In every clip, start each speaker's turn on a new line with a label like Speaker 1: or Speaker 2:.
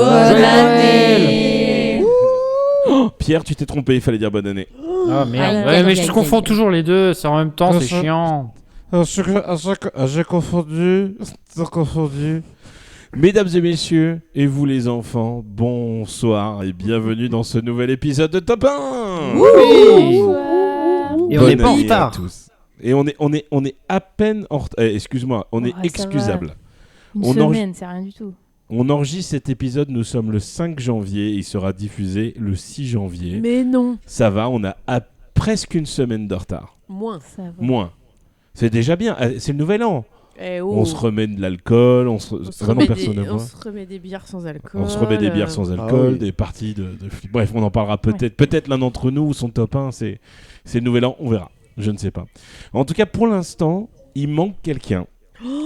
Speaker 1: Bonne année.
Speaker 2: Oh, Pierre, tu t'es trompé, il fallait dire bonne année.
Speaker 3: Ah merde.
Speaker 1: Aïe,
Speaker 3: Ouais,
Speaker 1: aïe,
Speaker 3: mais
Speaker 1: aïe,
Speaker 3: je confonds
Speaker 1: aïe.
Speaker 3: toujours les deux, c'est en même temps, c'est
Speaker 4: Ça-
Speaker 3: chiant.
Speaker 4: J'ai confondu. J'ai confondu.
Speaker 2: Mesdames et messieurs, et vous les enfants, bonsoir et bienvenue dans ce nouvel épisode de Top 1.
Speaker 3: Et on n'est pas en
Speaker 2: année à
Speaker 3: retard.
Speaker 2: tous. Et on est à peine en retard. Excuse-moi, on est
Speaker 1: Ouais, ça
Speaker 2: excusable.
Speaker 1: Une
Speaker 2: On
Speaker 1: semaine, c'est rien du tout.
Speaker 2: On enregistre cet épisode, nous sommes le 5 janvier, il sera diffusé le 6 janvier.
Speaker 5: Mais non,
Speaker 2: Ça va, on a presque une semaine de retard.
Speaker 5: moins.
Speaker 1: Ça va.
Speaker 2: Moins. C'est déjà bien, c'est le nouvel an.
Speaker 5: Eh oh.
Speaker 2: On se remet de l'alcool,
Speaker 5: On se
Speaker 2: vraiment
Speaker 5: remet
Speaker 2: personne ne
Speaker 5: des, on
Speaker 2: voit.
Speaker 5: se remet des bières sans alcool.
Speaker 2: On se remet des bières sans alcool,
Speaker 4: oui.
Speaker 2: des parties de Bref, on en parlera peut-être. Peut-être l'un d'entre nous, son top 1, c'est le nouvel an, on verra. Je ne sais pas. En tout cas, pour l'instant, il manque quelqu'un.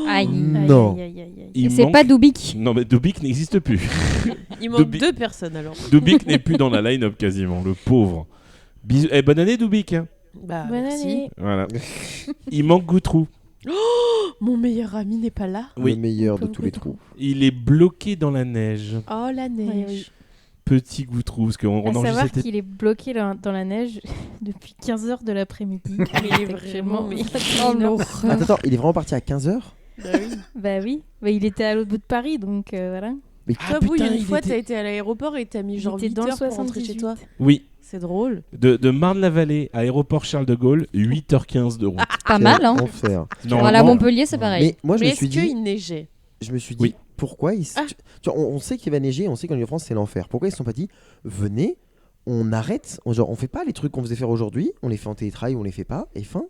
Speaker 1: Aïe.
Speaker 4: Non.
Speaker 1: Aïe, aïe, aïe, aïe.
Speaker 2: Il
Speaker 1: C'est
Speaker 2: manque-
Speaker 1: pas Dubik.
Speaker 2: Non, mais Dubik n'existe plus.
Speaker 5: Il manque
Speaker 2: Dubi-
Speaker 5: 2 personnes alors.
Speaker 2: Dubik n'est plus dans la line-up quasiment, le pauvre. Bisous. Bonne année, Dubik. Hein.
Speaker 5: Bah,
Speaker 1: Bonne
Speaker 5: merci.
Speaker 1: année.
Speaker 2: Voilà. Il manque Goutrou.
Speaker 5: Mon meilleur ami n'est pas là.
Speaker 2: Oui.
Speaker 4: Le meilleur de
Speaker 1: Pauvre
Speaker 4: tous les
Speaker 1: Goutrou.
Speaker 4: trous.
Speaker 2: Il est bloqué dans la neige.
Speaker 5: Oh la neige.
Speaker 1: Oui, oui.
Speaker 2: Petit Goutrou, parce qu'on
Speaker 1: À
Speaker 2: enregistre
Speaker 1: savoir
Speaker 2: cet
Speaker 1: qu'il est bloqué dans la neige depuis 15h de l'après-midi.
Speaker 5: Mais il est vraiment. Mais...
Speaker 1: Oh l'horreur.
Speaker 4: Attends, il est vraiment parti à 15h
Speaker 5: Bah oui.
Speaker 1: Bah oui, bah, il était à l'autre bout de Paris, donc voilà.
Speaker 4: Mais
Speaker 5: Toi, Bouille,
Speaker 2: putain,
Speaker 5: une
Speaker 2: il
Speaker 5: fois,
Speaker 2: était-
Speaker 5: t'as été à l'aéroport et t'as mis
Speaker 1: Il
Speaker 5: genre
Speaker 1: était
Speaker 5: 8
Speaker 1: dans le
Speaker 5: heures pour rentrer chez
Speaker 1: 78.
Speaker 5: toi.
Speaker 2: Oui,
Speaker 5: C'est drôle.
Speaker 2: de Marne-la-Vallée à aéroport Charles de Gaulle, 8h15 de route.
Speaker 1: Pas mal, hein.
Speaker 4: Enfer.
Speaker 1: Voilà, Montpellier, c'est pareil.
Speaker 4: Mais moi, je
Speaker 5: Mais
Speaker 4: me
Speaker 5: est-ce
Speaker 4: suis dit,
Speaker 5: qu'il neigeait
Speaker 2: Oui.
Speaker 4: pourquoi ils.
Speaker 5: Ah.
Speaker 4: Tu vois, on sait qu'il va neiger, on sait qu'en Ile-de-France c'est l'enfer. Pourquoi ils se sont pas dit, venez, on arrête, on fait pas les trucs qu'on faisait faire aujourd'hui, on les fait en télétravail, on les fait pas, et fin.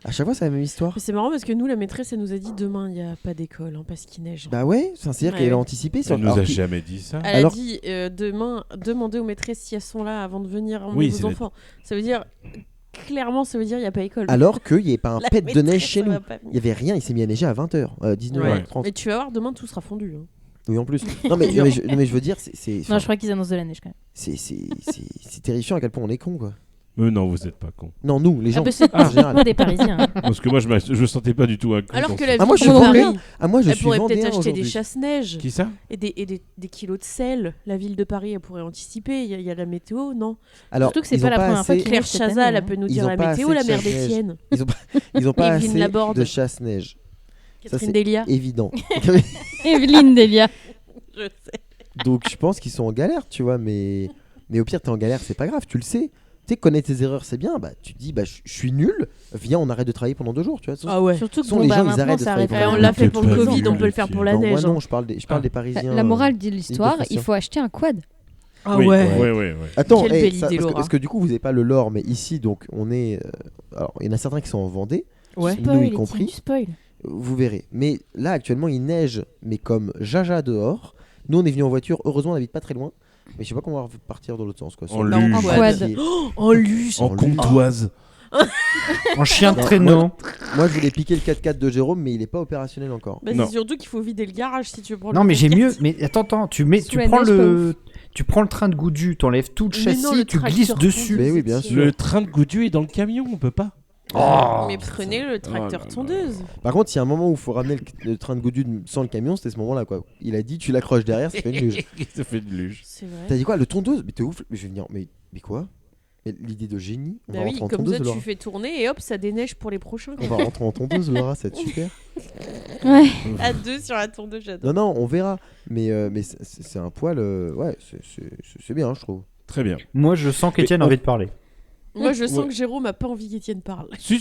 Speaker 4: À chaque fois, c'est la même histoire.
Speaker 5: Mais c'est marrant parce que nous, la maîtresse, elle nous a dit demain, il n'y a pas d'école hein, parce qu'il neige.
Speaker 4: Bah ouais, c'est-à-dire
Speaker 5: Ouais,
Speaker 4: qu'elle a
Speaker 5: oui.
Speaker 4: anticipé.
Speaker 2: Elle nous
Speaker 4: alors
Speaker 2: a
Speaker 4: qu'il-
Speaker 2: jamais dit ça.
Speaker 5: Elle
Speaker 4: Alors-
Speaker 5: a dit demain, demandez aux maîtresses si elles sont là avant de venir emmener
Speaker 2: Oui,
Speaker 5: vos
Speaker 2: c'est
Speaker 5: enfants. Ça veut dire, clairement, ça veut dire il n'y a pas école.
Speaker 4: Alors qu'il n'y avait pas un
Speaker 5: La
Speaker 4: pet de
Speaker 5: maîtresse,
Speaker 4: neige chez
Speaker 5: ça
Speaker 4: nous.
Speaker 5: va pas venir.
Speaker 4: Il y avait rien, il s'est mis à neiger à 20h, 19h30.
Speaker 5: Mais tu vas voir, demain, tout sera fondu. hein.
Speaker 4: Oui, en plus. Non, mais je veux dire, c'est
Speaker 1: Non, je crois qu'ils annoncent de la neige quand même.
Speaker 4: c'est terrifiant à quel point on est con, quoi.
Speaker 2: Non, vous êtes pas con.
Speaker 4: Non, nous, les gens.
Speaker 1: Ah, bah, c'est
Speaker 4: en général.
Speaker 1: pas des Parisiens. hein.
Speaker 2: Parce que moi, je me sentais pas du tout inclus.
Speaker 5: Alors
Speaker 2: dans
Speaker 5: que
Speaker 2: ça.
Speaker 5: la
Speaker 4: Ah, moi,
Speaker 5: ville
Speaker 4: je
Speaker 5: de
Speaker 4: suis
Speaker 5: Paris,
Speaker 4: vendéen. Ah, moi, je
Speaker 5: elle
Speaker 4: suis
Speaker 5: pourrait peut-être
Speaker 4: vendéen
Speaker 5: acheter des
Speaker 4: aujourd'hui.
Speaker 5: chasse-neige
Speaker 2: Qui ça
Speaker 5: et des kilos de sel. La ville de Paris, elle pourrait anticiper. Il y a la météo, non
Speaker 4: Alors,
Speaker 1: Surtout que c'est
Speaker 4: ils
Speaker 1: pas
Speaker 4: ont
Speaker 1: la première fois
Speaker 4: assez-
Speaker 1: qu'il
Speaker 5: Claire
Speaker 1: neige cette
Speaker 5: Chazal,
Speaker 1: année,
Speaker 5: elle peut nous
Speaker 4: Ils
Speaker 5: dire
Speaker 4: ont
Speaker 5: la
Speaker 4: pas
Speaker 5: météo,
Speaker 4: assez
Speaker 5: la
Speaker 4: de
Speaker 5: mère
Speaker 4: chasse-neige.
Speaker 5: d'Étienne.
Speaker 4: Ils ont pas
Speaker 5: Evelyne
Speaker 4: assez
Speaker 5: Laborde.
Speaker 4: de chasse-neige.
Speaker 5: Catherine
Speaker 4: c'est-
Speaker 5: Delia.
Speaker 4: Évident.
Speaker 1: Evelyne Delia.
Speaker 5: Je sais.
Speaker 4: Donc, je pense qu'ils sont en galère, tu vois, mais au pire, t'es en galère, c'est pas grave, tu le sais. Tu sais, connaître tes erreurs, c'est bien. Bah, tu te dis, bah, je suis nul, viens, on arrête de travailler pendant 2 jours, tu vois.
Speaker 5: Ah ouais.
Speaker 1: Surtout que
Speaker 4: Sont
Speaker 1: bon,
Speaker 4: les
Speaker 1: bah,
Speaker 4: gens, ils
Speaker 1: maintenant,
Speaker 4: arrêtent de
Speaker 1: ça
Speaker 4: travailler
Speaker 1: arrive.
Speaker 4: pendant
Speaker 5: on
Speaker 4: deux
Speaker 5: l'a
Speaker 4: jours.
Speaker 5: fait pour le
Speaker 2: T'es pas
Speaker 5: Covid,
Speaker 2: nul,
Speaker 5: on peut le
Speaker 2: les
Speaker 5: faire
Speaker 2: filles.
Speaker 5: pour la
Speaker 4: Non,
Speaker 5: neige.
Speaker 4: moi,
Speaker 5: hein.
Speaker 4: non, je parle des Parisiens.
Speaker 1: La morale de l'histoire,
Speaker 4: Île-de-France.
Speaker 1: il faut acheter un quad.
Speaker 5: Ah
Speaker 2: Oui,
Speaker 5: ouais.
Speaker 2: ouais.
Speaker 4: Attends,
Speaker 5: Quelle belle idée, Laura.
Speaker 4: parce que du coup, vous n'avez pas le lore, mais ici, donc, on est. Alors, il y en a certains qui sont en Vendée,
Speaker 5: Ouais.
Speaker 4: nous
Speaker 1: Spoil,
Speaker 4: y
Speaker 1: Étienne,
Speaker 4: compris.
Speaker 1: tu spoil.
Speaker 4: Vous verrez. Mais là, actuellement, il neige, mais comme jaja dehors. Nous, on est venus en voiture. Heureusement, on n'habite pas très loin. Mais je sais pas comment on va partir dans l'autre sens, quoi.
Speaker 2: En
Speaker 4: le-
Speaker 2: luge.
Speaker 1: En quad.
Speaker 5: En luge.
Speaker 2: En
Speaker 4: En
Speaker 2: comtoise.
Speaker 3: En chien de
Speaker 4: Non,
Speaker 3: traîneau.
Speaker 4: Moi, je voulais piquer le 4x4 de Jérôme, mais il est pas opérationnel encore.
Speaker 5: Bah,
Speaker 2: Non.
Speaker 5: c'est surtout qu'il faut vider le garage si tu veux prendre
Speaker 3: Non,
Speaker 5: le
Speaker 3: mais j'ai
Speaker 5: 4x4.
Speaker 3: mieux. Mais attends, tu
Speaker 1: Sous la
Speaker 3: prends
Speaker 1: neige,
Speaker 3: le train de Goudu, t'enlèves tout le
Speaker 5: Mais
Speaker 3: châssis,
Speaker 5: non, le
Speaker 3: tu
Speaker 5: tracteur
Speaker 3: glisses
Speaker 5: fondu.
Speaker 3: dessus.
Speaker 4: Mais oui, bien sûr.
Speaker 2: Le train de Goudu est dans le camion, on peut pas.
Speaker 3: Oh,
Speaker 5: Mais prenez le tracteur
Speaker 2: Oh là là.
Speaker 5: tondeuse.
Speaker 4: Par contre, s'il y a un moment où il faut ramener le train de Goudu sans le camion, c'était ce moment-là, quoi. Il a dit, tu l'accroches derrière, ça fait une luge.
Speaker 2: Ça fait de luge.
Speaker 5: C'est
Speaker 4: T'as
Speaker 5: vrai.
Speaker 4: dit quoi, le tondeuse? Mais t'es ouf. Mais je vais venir. Mais quoi? Mais l'idée de génie. On
Speaker 5: Bah
Speaker 4: va
Speaker 5: oui,
Speaker 4: rentrer en
Speaker 5: comme ça
Speaker 4: tondeuse, Laura.
Speaker 5: tu fais tourner et hop, ça déneige pour les prochains.
Speaker 4: On va rentrer en tondeuse, Laura, ça va être super.
Speaker 1: Ouais.
Speaker 5: À 2 sur la tondeuse, j'adore.
Speaker 4: Non, non, on verra. Mais c'est un poil. Ouais, c'est bien, je trouve.
Speaker 2: Très bien.
Speaker 3: Moi, je sens qu'Étienne a
Speaker 2: Mais-
Speaker 3: envie de parler.
Speaker 5: Moi, je sens
Speaker 2: Ouais.
Speaker 5: que Jérôme a pas envie qu'Étienne parle.
Speaker 2: Si,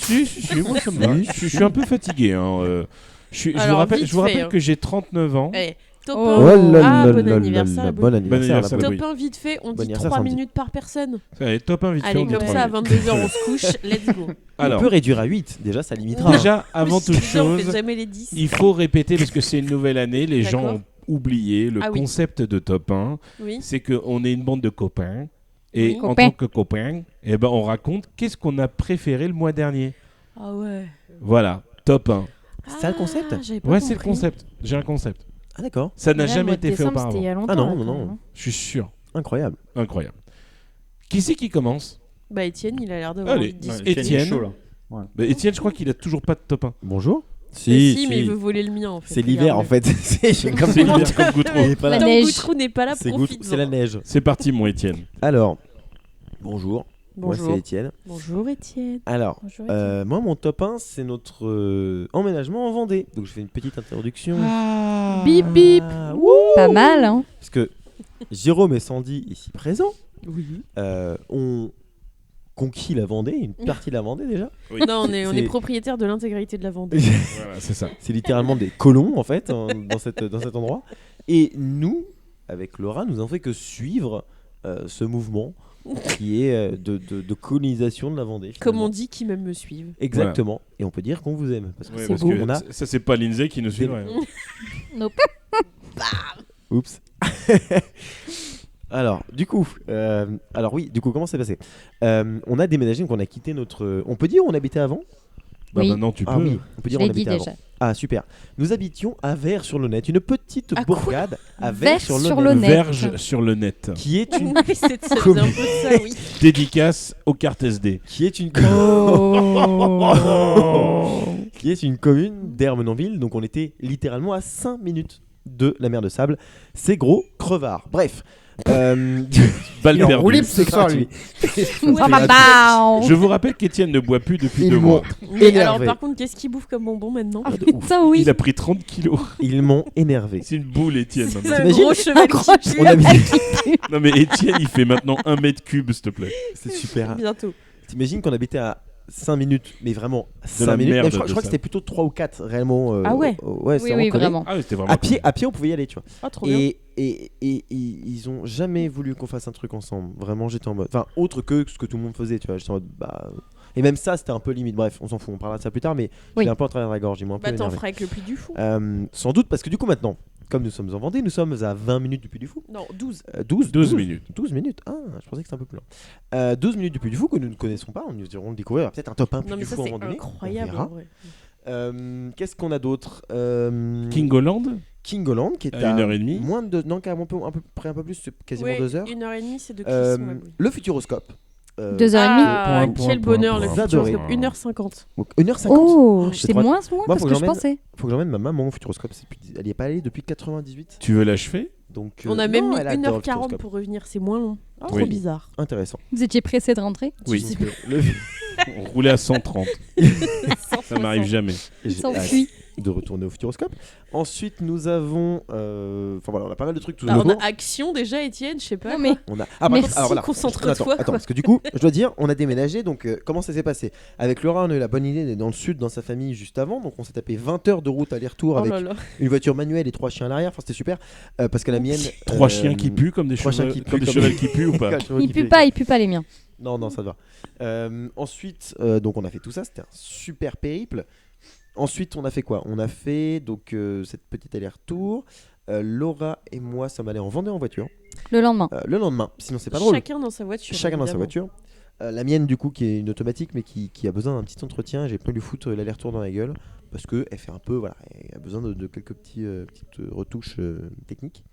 Speaker 2: moi ça me va. Je suis un peu fatigué. Hein. Je vous
Speaker 5: Alors,
Speaker 2: rappelle,
Speaker 5: vite
Speaker 2: je vous rappelle
Speaker 5: fait, hein.
Speaker 2: que j'ai 39 ans.
Speaker 5: Allez, top
Speaker 1: Oh.
Speaker 5: 1.
Speaker 4: Oh là
Speaker 5: Ah,
Speaker 4: là
Speaker 5: bon
Speaker 4: là
Speaker 5: anniversaire.
Speaker 4: là,
Speaker 5: Bon
Speaker 4: bon anniversaire.
Speaker 2: anniversaire,
Speaker 4: la
Speaker 2: oui.
Speaker 5: Top 1 vite fait, on
Speaker 4: Bon
Speaker 5: dit
Speaker 4: anniversaire,
Speaker 5: 3
Speaker 4: samedi.
Speaker 5: minutes par personne.
Speaker 2: Allez, top 1 vite fait.
Speaker 5: Allez,
Speaker 2: on dit
Speaker 5: comme
Speaker 2: 3
Speaker 5: ça, à
Speaker 2: minutes.
Speaker 5: 22h, on se couche. Let's go.
Speaker 4: On
Speaker 2: Alors,
Speaker 4: peut réduire à 8, déjà ça limitera.
Speaker 2: déjà, avant
Speaker 5: Oui,
Speaker 2: toute
Speaker 5: c'est ça, on fait
Speaker 2: chose,
Speaker 5: jamais les 10.
Speaker 2: il faut répéter parce que c'est une nouvelle année. Les gens
Speaker 5: D'accord.
Speaker 2: ont oublié le
Speaker 5: Ah oui.
Speaker 2: concept de top 1.
Speaker 5: Oui.
Speaker 2: C'est qu'on est une bande de copains. Et
Speaker 5: Oui.
Speaker 2: en
Speaker 1: Copains.
Speaker 2: tant que copains, eh ben, on raconte qu'est-ce qu'on a préféré le mois dernier.
Speaker 5: Ah ouais.
Speaker 2: Voilà, top 1.
Speaker 4: C'est ça le concept?
Speaker 5: J'avais pas
Speaker 2: Ouais, c'est le
Speaker 5: compris.
Speaker 2: concept. J'ai un concept.
Speaker 4: Ah d'accord,
Speaker 2: Ça n'a
Speaker 1: Là, le
Speaker 2: jamais
Speaker 1: mois de
Speaker 2: été fait
Speaker 1: décembre, c'était il y
Speaker 2: auparavant.
Speaker 1: a longtemps.
Speaker 4: Ah non,
Speaker 1: là,
Speaker 4: non,
Speaker 1: quand
Speaker 4: non.
Speaker 1: même, hein.
Speaker 2: Je suis sûr.
Speaker 4: incroyable.
Speaker 2: Incroyable. Qui commence?
Speaker 5: Bah, Étienne, il a l'air d'avoir
Speaker 2: Allez,
Speaker 5: envie de dire.
Speaker 2: Étienne.
Speaker 3: est chaud, là.
Speaker 2: Étienne, je crois qu'il a toujours pas de top 1.
Speaker 4: Bonjour.
Speaker 5: Si, mais il veut voler le mien en fait.
Speaker 4: C'est l'hiver en fait. C'est comme
Speaker 2: C'est l'hiver comme Goutreau.
Speaker 4: Il est pas là.
Speaker 1: La
Speaker 5: Tant
Speaker 1: neige.
Speaker 5: que Goutrou n'est pas là,
Speaker 4: C'est
Speaker 5: profite.
Speaker 4: c'est la neige.
Speaker 2: C'est parti, mon Étienne.
Speaker 4: Alors, bonjour. Moi
Speaker 5: Bonjour.
Speaker 4: c'est Étienne.
Speaker 5: Bonjour Étienne.
Speaker 4: Alors,
Speaker 1: Bonjour,
Speaker 4: moi mon top 1 c'est notre emménagement en Vendée. Donc je fais une petite introduction.
Speaker 1: Bip bip.
Speaker 4: Ah, wouh.
Speaker 1: Pas mal, hein.
Speaker 4: Parce que Jérôme et Sandy ici présents
Speaker 5: Oui.
Speaker 4: ont conquis la Vendée, une partie de la Vendée déjà.
Speaker 5: Non, on est
Speaker 4: C'est-
Speaker 5: propriétaire de l'intégralité de la Vendée.
Speaker 2: Voilà, c'est ça.
Speaker 4: C'est littéralement des colons en fait dans cet endroit. Et nous, avec Laura, nous n'avons fait que suivre ce mouvement qui est de colonisation de la Vendée.
Speaker 5: Comme
Speaker 4: finalement.
Speaker 5: on dit, qui même me suivent.
Speaker 4: Exactement. Et on peut dire qu'on vous aime. Parce que
Speaker 2: Ouais,
Speaker 4: c'est
Speaker 2: parce
Speaker 4: beau.
Speaker 2: que
Speaker 4: On a...
Speaker 2: ça, c'est pas Lindsay qui nous suivrait. hein.
Speaker 1: Nope.
Speaker 4: Oups. Alors, du coup, comment c'est passé On a déménagé, donc on a quitté notre... On peut dire où on habitait avant
Speaker 2: Bah,
Speaker 1: Oui.
Speaker 2: maintenant, tu peux.
Speaker 4: Ah oui, on peut
Speaker 1: Je
Speaker 4: dire où on
Speaker 1: l'ai dit
Speaker 4: habitait
Speaker 1: déjà.
Speaker 4: avant. Ah, super. Nous habitions à Vers-sur-le-Net, une petite
Speaker 5: À quoi
Speaker 4: bourgade à
Speaker 1: Vers-sur-le-Net.
Speaker 4: Vers-sur-le-Net,
Speaker 2: Verge sur le net.
Speaker 4: qui est une...
Speaker 5: Oui, ça faisait un peu ça, oui.
Speaker 2: Dédicace aux cartes SD.
Speaker 4: qui est une...
Speaker 1: Oh.
Speaker 4: qui est une commune d'Ermenonville, donc on était littéralement à 5 minutes de la mer de Sable. C'est gros crevard. Bref.
Speaker 2: Balle
Speaker 3: Il est
Speaker 2: perdue.
Speaker 3: enroulé ce soir, lui.
Speaker 1: Bah, bah, bah.
Speaker 2: Je vous rappelle qu'Étienne ne boit plus depuis
Speaker 4: Ils
Speaker 2: 2
Speaker 4: m'ont
Speaker 2: mois.
Speaker 5: Mais alors,
Speaker 4: énervé.
Speaker 5: par contre, qu'est-ce qu'il bouffe comme bonbon maintenant
Speaker 4: Ah, de ouf.
Speaker 1: Putain, oui.
Speaker 2: Il a pris 30 kilos.
Speaker 4: Ils m'ont énervé.
Speaker 2: C'est une boule, Étienne.
Speaker 5: C'est
Speaker 2: maintenant.
Speaker 5: un
Speaker 4: T'imagines
Speaker 5: gros cheval
Speaker 1: gros
Speaker 5: qui pue.
Speaker 4: On a mis-
Speaker 2: Non, mais Étienne, il fait maintenant 1 mètre cube, s'il te plaît.
Speaker 4: C'est super.
Speaker 5: Bientôt.
Speaker 4: T'imagines qu'on habitait à 5 minutes, mais vraiment 5
Speaker 2: la
Speaker 4: minutes.
Speaker 2: merde
Speaker 4: Mais je crois
Speaker 2: de
Speaker 4: que
Speaker 2: ça.
Speaker 4: c'était plutôt 3 ou 4 réellement.
Speaker 5: Ah ouais.
Speaker 4: Ouais, c'est
Speaker 1: Oui, oui,
Speaker 4: collé.
Speaker 1: vraiment.
Speaker 2: Ah, oui, c'était vraiment.
Speaker 4: À pied, on pouvait y aller, tu vois.
Speaker 5: Ah, trop bien.
Speaker 4: Et ils ont jamais voulu qu'on fasse un truc ensemble. Vraiment, j'étais en mode. Enfin, autre que ce que tout le monde faisait, tu vois. J'étais en mode. Bah. Et même ça, c'était un peu limite. Bref, on s'en fout, on parlera de ça plus tard, mais
Speaker 1: Oui.
Speaker 4: j'ai un peu en travers de la gorge. Ils m'ont un peu
Speaker 5: Bah, t'en
Speaker 4: énervé.
Speaker 5: feras avec le Puy du Fou.
Speaker 4: Sans doute, parce que du coup, maintenant, comme nous sommes en Vendée, nous sommes à 20 minutes du Puy du Fou.
Speaker 5: Non, 12.
Speaker 2: 12 minutes.
Speaker 4: 12 minutes. Ah, je pensais que c'était un peu plus long. 12 minutes du Puy du Fou que nous ne connaissons pas. Nous irons le découvrir. Peut-être un top 1 Puy
Speaker 5: Non, mais
Speaker 4: du
Speaker 5: ça,
Speaker 4: Fou à un
Speaker 5: c'est
Speaker 4: moment donné.
Speaker 5: incroyable
Speaker 4: On verra.
Speaker 5: en vrai.
Speaker 4: Qu'est-ce qu'on a d'autre
Speaker 2: Kingoland
Speaker 4: Kingoland qui est
Speaker 2: À
Speaker 4: à
Speaker 2: 1h30.
Speaker 4: moins de non carrément un peu près un peu plus, c'est quasiment
Speaker 5: Ouais,
Speaker 4: 2 heures.
Speaker 5: 1h30, c'est de Chris.
Speaker 4: Le Futuroscope.
Speaker 1: 2h30.
Speaker 5: Ah,
Speaker 3: Point,
Speaker 5: quel
Speaker 3: point,
Speaker 5: bonheur
Speaker 3: point,
Speaker 5: le
Speaker 4: point.
Speaker 5: Futuroscope.
Speaker 2: J'adorais.
Speaker 5: 1h50.
Speaker 4: Donc 1h50.
Speaker 1: Oh,
Speaker 4: C'est
Speaker 1: c'est
Speaker 4: trop-
Speaker 1: moins
Speaker 4: Moi,
Speaker 1: parce
Speaker 4: faut
Speaker 1: que
Speaker 4: que
Speaker 1: je pensais.
Speaker 4: Faut que j'emmène ma maman au Futuroscope. Elle y est pas allée depuis 98.
Speaker 2: Tu veux l'achever
Speaker 4: Donc
Speaker 5: On a même
Speaker 4: non,
Speaker 5: mis
Speaker 4: elle adore le
Speaker 5: 1h40
Speaker 4: Futuroscope.
Speaker 5: pour revenir, c'est moins long. Trop
Speaker 2: Oui.
Speaker 5: bizarre.
Speaker 4: Intéressant.
Speaker 1: Vous étiez pressé de rentrer
Speaker 2: Oui.
Speaker 5: Je sais pas.
Speaker 4: Le-
Speaker 2: On roulait à 130. Ça m'arrive jamais.
Speaker 4: J'ai hâte
Speaker 1: S'enfuit.
Speaker 4: de retourner au Futuroscope. Ensuite, nous avons enfin voilà, on a pas mal de trucs tout
Speaker 5: Bah, on
Speaker 4: autour.
Speaker 5: a action déjà, Étienne, je sais pas.
Speaker 1: Non, mais
Speaker 4: On a... Ah, par
Speaker 1: Merci,
Speaker 4: contre, alors voilà.
Speaker 5: concentre-toi,
Speaker 4: Attends,
Speaker 5: quoi.
Speaker 4: parce que du coup, je dois dire, on a déménagé, donc comment ça s'est passé? Avec Laura, on a eu la bonne idée d'être dans le sud, dans sa famille, juste avant, donc on s'est tapé 20 heures de route aller-retour
Speaker 5: Oh
Speaker 4: avec
Speaker 5: là là.
Speaker 4: une voiture manuelle et 3 chiens à l'arrière, enfin c'était super, parce que la mienne...
Speaker 2: 3 chiens qui puent comme des
Speaker 4: 3 chiens
Speaker 2: chevaux
Speaker 4: qui
Speaker 2: comme
Speaker 4: puent
Speaker 2: des
Speaker 4: comme-
Speaker 2: chevaux qui puent ou pas
Speaker 1: il pue pas les miens.
Speaker 4: Non, non, ça va. Ensuite, donc on a fait tout ça, c'était un super périple. Ensuite, on a fait quoi? On a fait donc cette petite aller-retour. Laura et moi sommes allés en Vendée en voiture.
Speaker 1: Le lendemain.
Speaker 4: Le lendemain, sinon c'est pas drôle.
Speaker 5: Chacun dans sa voiture.
Speaker 4: Chacun dans sa
Speaker 5: évidemment.
Speaker 4: voiture. La mienne du coup qui est une automatique mais qui a besoin d'un petit entretien. J'ai pas lui foutre l'aller-retour dans la gueule parce que elle fait un peu voilà, elle a besoin de quelques petites retouches techniques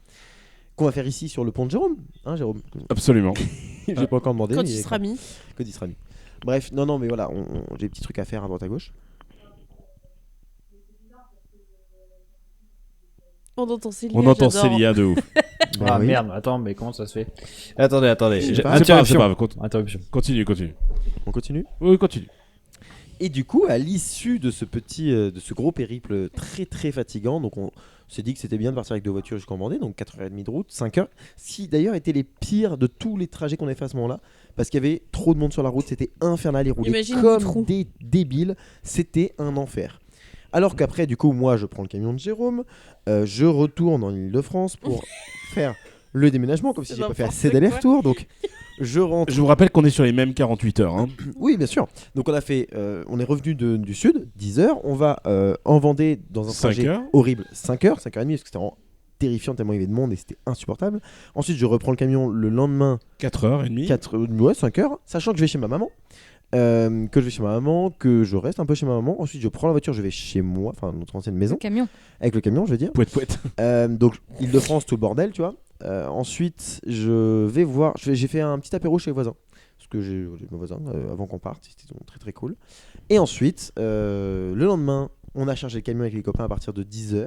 Speaker 4: qu'on va faire ici sur le pont de Jérôme, hein Jérôme.
Speaker 2: Absolument.
Speaker 4: J'ai pas encore demandé.
Speaker 5: Quand
Speaker 4: mais
Speaker 5: il sera mis.
Speaker 4: quand il sera mis. Bref, non mais voilà, j'ai des petits trucs à faire à droite à gauche.
Speaker 5: On entend Célia.
Speaker 2: On entend
Speaker 5: j'adore.
Speaker 2: Célia de ouf.
Speaker 3: Ah
Speaker 4: oui.
Speaker 3: merde, attends, mais comment ça se fait? Attendez.
Speaker 4: Je sais pas.
Speaker 2: C'est pas grave, c'est
Speaker 3: Interruption.
Speaker 2: pas grave.
Speaker 3: Interruption.
Speaker 2: Continue.
Speaker 4: On continue.
Speaker 2: Oui, continue.
Speaker 4: Et du coup, à l'issue de ce gros périple très très fatigant, donc on s'est dit que c'était bien de partir avec 2 voitures jusqu'en Vendée, donc 4h30 de route, 5 heures, ce qui d'ailleurs étaient les pires de tous les trajets qu'on ait fait à ce moment-là, parce qu'il y avait trop de monde sur la route, c'était infernal, ils roulaient
Speaker 5: Imagine
Speaker 4: comme
Speaker 5: Goutreau.
Speaker 4: des débiles, c'était un enfer. Alors qu'après, du coup, moi je prends le camion de Jérôme, je retourne en Ile-de-France pour faire le déménagement, comme si j'ai pas fait
Speaker 5: N'importe
Speaker 4: assez
Speaker 5: quoi.
Speaker 4: d'aller-retour, donc je rentre.
Speaker 2: Je vous rappelle qu'on est sur les mêmes 48 heures. Hein.
Speaker 4: Oui, bien sûr. Donc on a fait, on est revenu du sud, 10 heures. On va en Vendée dans un
Speaker 2: 5
Speaker 4: trajet
Speaker 2: heures.
Speaker 4: horrible, 5 heures, 5h30, parce que c'était vraiment terrifiant tellement il y avait de monde et c'était insupportable. Ensuite, je reprends le camion le lendemain,
Speaker 2: 4h30.
Speaker 4: 5 heures, sachant que je vais chez ma maman. Que je reste un peu chez ma maman. Ensuite, je prends la voiture, je vais chez moi, enfin notre ancienne maison,
Speaker 1: Le camion.
Speaker 4: avec le camion, je veux dire.
Speaker 2: Pouette.
Speaker 4: Donc Île-de-France, tout le bordel, tu vois. Ensuite, je vais voir. J'ai fait un petit apéro chez les voisins. Parce que j'ai mes voisins avant qu'on parte. C'était très très cool. Et ensuite, le lendemain, On a chargé le camion avec les copains à partir de 10h.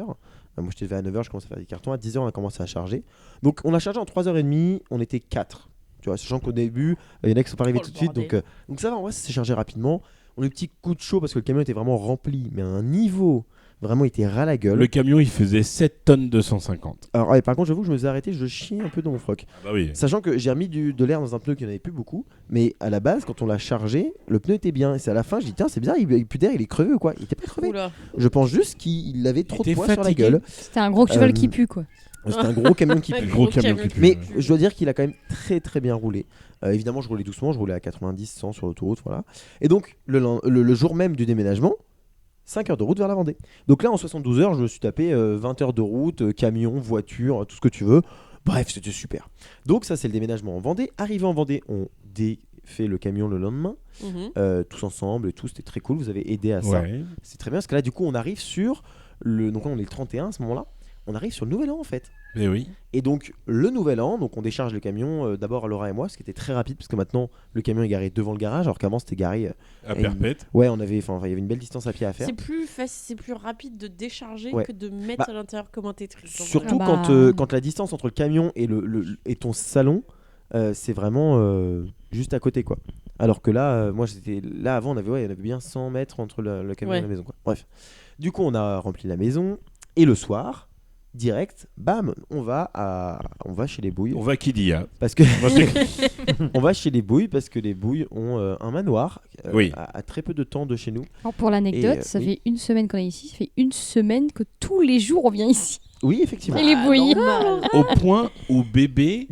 Speaker 4: Moi j'étais levé à 9h, je commençais à faire des cartons. À 10h, on a commencé à charger. Donc on a chargé en 3h30, on était 4. Tu vois, sachant qu'au début, il y en a qui sont pas arrivés
Speaker 5: Oh,
Speaker 4: tout
Speaker 5: le
Speaker 4: de suite.
Speaker 5: bordel.
Speaker 4: Donc ça va, en vrai, ça s'est chargé rapidement. On a eu un petit coup de chaud parce que le camion était vraiment rempli, mais à un niveau, vraiment, il était ras la gueule.
Speaker 2: Le camion, il faisait 7 tonnes 250.
Speaker 4: Alors, ouais, par contre, j'avoue que je me suis arrêté, je chiais un peu dans mon froc.
Speaker 2: Ah bah oui.
Speaker 4: Sachant que j'ai remis de l'air dans un pneu qui n'en avait plus beaucoup, mais à la base, quand on l'a chargé, le pneu était bien. Et c'est à la fin, je dis, tiens, c'est bizarre, il a plus d'air, il est crevé ou quoi? Il était pas crevé.
Speaker 5: Oula.
Speaker 4: Je pense juste qu'il avait trop de
Speaker 2: était
Speaker 4: poids sur la
Speaker 2: fatigué.
Speaker 4: gueule.
Speaker 1: C'était un gros cheval
Speaker 4: Euh,
Speaker 1: qui pue, quoi.
Speaker 4: C'était un gros camion qui
Speaker 5: Un
Speaker 4: pue.
Speaker 2: Gros camion qui pue.
Speaker 4: Mais
Speaker 2: ouais.
Speaker 4: je dois dire qu'il a quand même très très bien roulé. Évidemment, je roulais doucement, je roulais à 90, 100 sur l'autoroute, voilà. Et donc, le jour même du déménagement, 5 heures de route vers la Vendée. Donc là, en 72 heures, je me suis tapé 20 heures de route, camion, voiture, tout ce que tu veux. Bref, c'était super. Donc ça, c'est le déménagement en Vendée. Arrivé en Vendée, on défait le camion le lendemain,
Speaker 5: Mhm.
Speaker 4: tous ensemble et tout. C'était très cool, vous avez aidé à ça.
Speaker 2: Ouais.
Speaker 4: C'est très bien, parce que là, du coup, on arrive sur donc là, on est le 31 à ce moment-là. On arrive sur le nouvel an en fait.
Speaker 2: Mais oui.
Speaker 4: Et donc le nouvel an, donc on décharge le camion, d'abord Laura et moi, ce qui était très rapide parce que maintenant le camion est garé devant le garage, alors qu'avant c'était garé.
Speaker 2: À
Speaker 4: Et-
Speaker 2: perpète.
Speaker 4: Ouais, il y avait une belle distance à pied à faire.
Speaker 5: C'est plus rapide de décharger
Speaker 4: Ouais.
Speaker 5: que de mettre
Speaker 4: Bah,
Speaker 5: à l'intérieur comme un Tetris. en vrai.
Speaker 4: Surtout
Speaker 1: Ah bah.
Speaker 4: quand la distance entre le camion et, et ton salon, c'est vraiment juste à côté quoi. Alors que là, moi j'étais là avant, on avait bien 100 mètres entre le camion et
Speaker 5: Ouais.
Speaker 4: la maison quoi. Bref, du coup on a rempli la maison et le soir, direct, bam, on va chez les Bouilles
Speaker 2: On va qui dit hein.
Speaker 4: parce que
Speaker 2: Moi, je-
Speaker 4: on va chez les Bouilles parce que les Bouilles ont un manoir
Speaker 2: Oui.
Speaker 4: à très peu de temps de chez nous.
Speaker 1: Alors, pour l'anecdote,
Speaker 4: Et,
Speaker 1: ça
Speaker 4: oui.
Speaker 1: fait une semaine qu'on est ici, ça fait une semaine que tous les jours on vient ici.
Speaker 4: Oui, effectivement.
Speaker 1: Et les Bouilles.
Speaker 5: normal.
Speaker 2: Au point où bébé,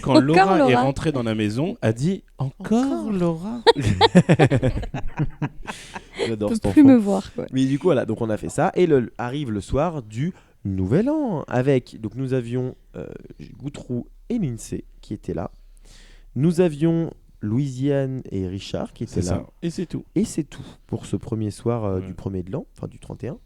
Speaker 2: quand
Speaker 1: Encore
Speaker 2: Laura est
Speaker 1: Laura.
Speaker 2: rentrée dans la maison, a dit encore Laura.
Speaker 4: J'adore
Speaker 1: Je
Speaker 4: cet
Speaker 1: peux plus
Speaker 4: enfant.
Speaker 1: me voir, quoi.
Speaker 4: Mais du coup, voilà, donc on a fait ça. Et arrive le soir du Nouvel An. Donc nous avions Goutrou et Lindsay qui étaient là. Nous avions Louisiane et Richard qui étaient
Speaker 2: C'est
Speaker 4: là.
Speaker 2: ça. Et c'est tout.
Speaker 4: Et c'est tout pour ce premier soir
Speaker 2: Ouais.
Speaker 4: du premier de l'an, enfin du 31.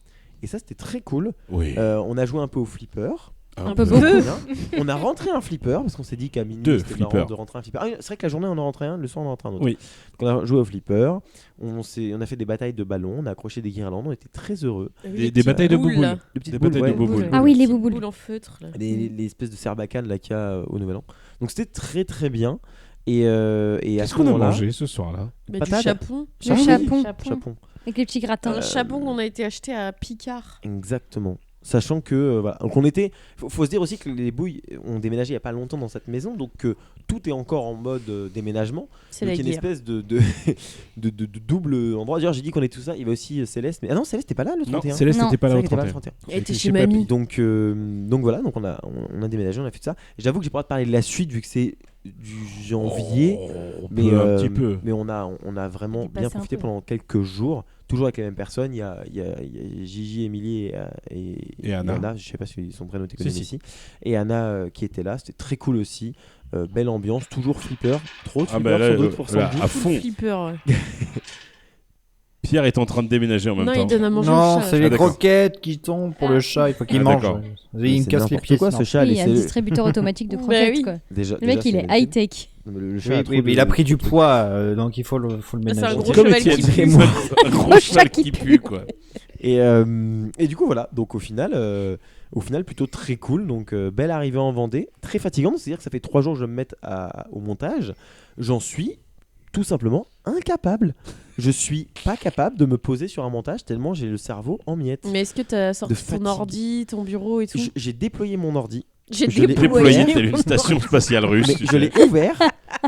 Speaker 4: Et ça, c'était très cool.
Speaker 2: Oui.
Speaker 4: On a joué un peu au flipper.
Speaker 5: un peu
Speaker 4: C'était
Speaker 5: beaucoup.
Speaker 4: bien. On a rentré un flipper parce qu'on s'est dit qu'à minuit,
Speaker 2: Deux
Speaker 4: c'était marrant
Speaker 2: flippers.
Speaker 4: de rentrer un flipper. Ah oui, c'est vrai que la journée, on en rentrait un, le soir, on en rentrait un autre.
Speaker 2: Oui.
Speaker 4: Donc on a joué au flipper. On a fait des batailles de ballons. On a accroché des guirlandes. On était très heureux.
Speaker 2: Des batailles de
Speaker 5: boules,
Speaker 2: bouboules.
Speaker 5: là.
Speaker 4: Les petites
Speaker 2: Des
Speaker 4: boules,
Speaker 2: batailles
Speaker 4: ouais.
Speaker 2: de bouboules.
Speaker 1: Ah oui, les
Speaker 5: Petites
Speaker 1: bouboules.
Speaker 5: boules en feutre. Là.
Speaker 4: Les espèces de serbacanes là qu'il y a au Nouvel An. Donc c'était très très bien. Et à
Speaker 2: Qu'est-ce
Speaker 4: ce
Speaker 2: qu'on a
Speaker 4: moment-là,
Speaker 2: mangé ce soir-là?
Speaker 5: Bah, du
Speaker 4: patate.
Speaker 5: chapon.
Speaker 1: Le chapon.
Speaker 4: Chapon.
Speaker 1: Avec les petits gratins.
Speaker 5: Un chapon qu'on a été acheté à Picard.
Speaker 4: Exactement. Sachant que voilà. Donc faut se dire aussi que les Bouilles ont déménagé il y a pas longtemps dans cette maison, donc tout est encore en mode déménagement.
Speaker 5: C'est
Speaker 4: Donc
Speaker 5: la
Speaker 4: il y a une
Speaker 5: guerre.
Speaker 4: espèce de double endroit. D'ailleurs j'ai dit qu'on est tout ça. Il y avait aussi Céleste, mais ah non, Céleste t'es pas là le
Speaker 2: Non,
Speaker 4: 31.
Speaker 2: Céleste
Speaker 1: Non.
Speaker 2: n'était pas là
Speaker 4: C'est
Speaker 2: au
Speaker 4: vrai qu'elle était
Speaker 2: 31.
Speaker 5: Elle était
Speaker 2: J'étais
Speaker 5: chez
Speaker 2: papy.
Speaker 5: mamie.
Speaker 4: Donc voilà, donc on a déménagé, on a fait tout ça. Et j'avoue que j'ai pas le droit de parler de la suite vu que c'est du janvier.
Speaker 2: Oh,
Speaker 4: Mais
Speaker 2: un petit peu.
Speaker 4: Mais on a vraiment
Speaker 1: Il est
Speaker 4: bien
Speaker 1: passé un
Speaker 4: profité
Speaker 1: peu.
Speaker 4: pendant quelques jours, toujours avec les mêmes personnes. Il y a Gigi, Émilie
Speaker 2: Et Anna.
Speaker 4: Je sais pas si son prénom était
Speaker 2: Si,
Speaker 4: connu
Speaker 2: si.
Speaker 4: ici. Et Anna qui était là, c'était très cool aussi. Belle ambiance, toujours flipper, trop de
Speaker 2: Ah
Speaker 4: flipper
Speaker 2: bah là,
Speaker 4: sur d'autres pour
Speaker 2: là,
Speaker 4: 110.
Speaker 2: à
Speaker 5: Full
Speaker 2: fond.
Speaker 5: flipper. Ouais.
Speaker 2: Pierre est en train de déménager en même
Speaker 5: Non,
Speaker 2: temps.
Speaker 5: il donne à manger
Speaker 6: Non,
Speaker 5: au chat.
Speaker 6: c'est
Speaker 2: Ah,
Speaker 6: les
Speaker 2: d'accord.
Speaker 6: croquettes qui tombent pour le chat. Il faut qu'il
Speaker 2: Ah,
Speaker 6: mange.
Speaker 2: d'accord.
Speaker 4: Mais
Speaker 6: Il me
Speaker 4: c'est
Speaker 6: casse les
Speaker 4: n'importe
Speaker 6: pieds.
Speaker 4: quoi
Speaker 6: sinon.
Speaker 4: ce chat.
Speaker 1: Oui, il y a un
Speaker 4: laissez-le.
Speaker 1: distributeur automatique de
Speaker 5: Bah
Speaker 1: croquettes,
Speaker 5: oui.
Speaker 1: quoi.
Speaker 4: Déjà,
Speaker 1: Le mec,
Speaker 4: déjà,
Speaker 1: il
Speaker 4: c'est
Speaker 1: est high-tech.
Speaker 4: Non, mais le chat
Speaker 6: Oui,
Speaker 4: a
Speaker 6: oui,
Speaker 4: trop
Speaker 6: mais
Speaker 4: de-
Speaker 6: il a pris du poids, donc il faut le
Speaker 5: Bah, c'est un
Speaker 6: ménager.
Speaker 5: gros
Speaker 2: Comme
Speaker 5: cheval
Speaker 2: Étienne,
Speaker 5: qui
Speaker 2: c'est
Speaker 5: pue.
Speaker 2: un gros cheval qui pue quoi.
Speaker 4: Et du coup voilà, donc au final plutôt très cool, donc belle arrivée en Vendée, très fatigante, c'est-à-dire que ça fait 3 jours que je me mette au montage, j'en suis tout simplement incapable. Je suis pas capable de me poser sur un montage tellement j'ai le cerveau en miettes.
Speaker 5: Mais est-ce que t'as sorti ton
Speaker 4: fatigue.
Speaker 5: ordi, ton bureau et tout
Speaker 4: J'ai déployé mon ordi,
Speaker 5: J'ai
Speaker 4: je l'ai
Speaker 2: Déployé
Speaker 4: Ouais.
Speaker 2: telle une station spatiale russe.
Speaker 4: mais
Speaker 2: tu
Speaker 4: je
Speaker 2: sais.
Speaker 4: l'ai ouvert,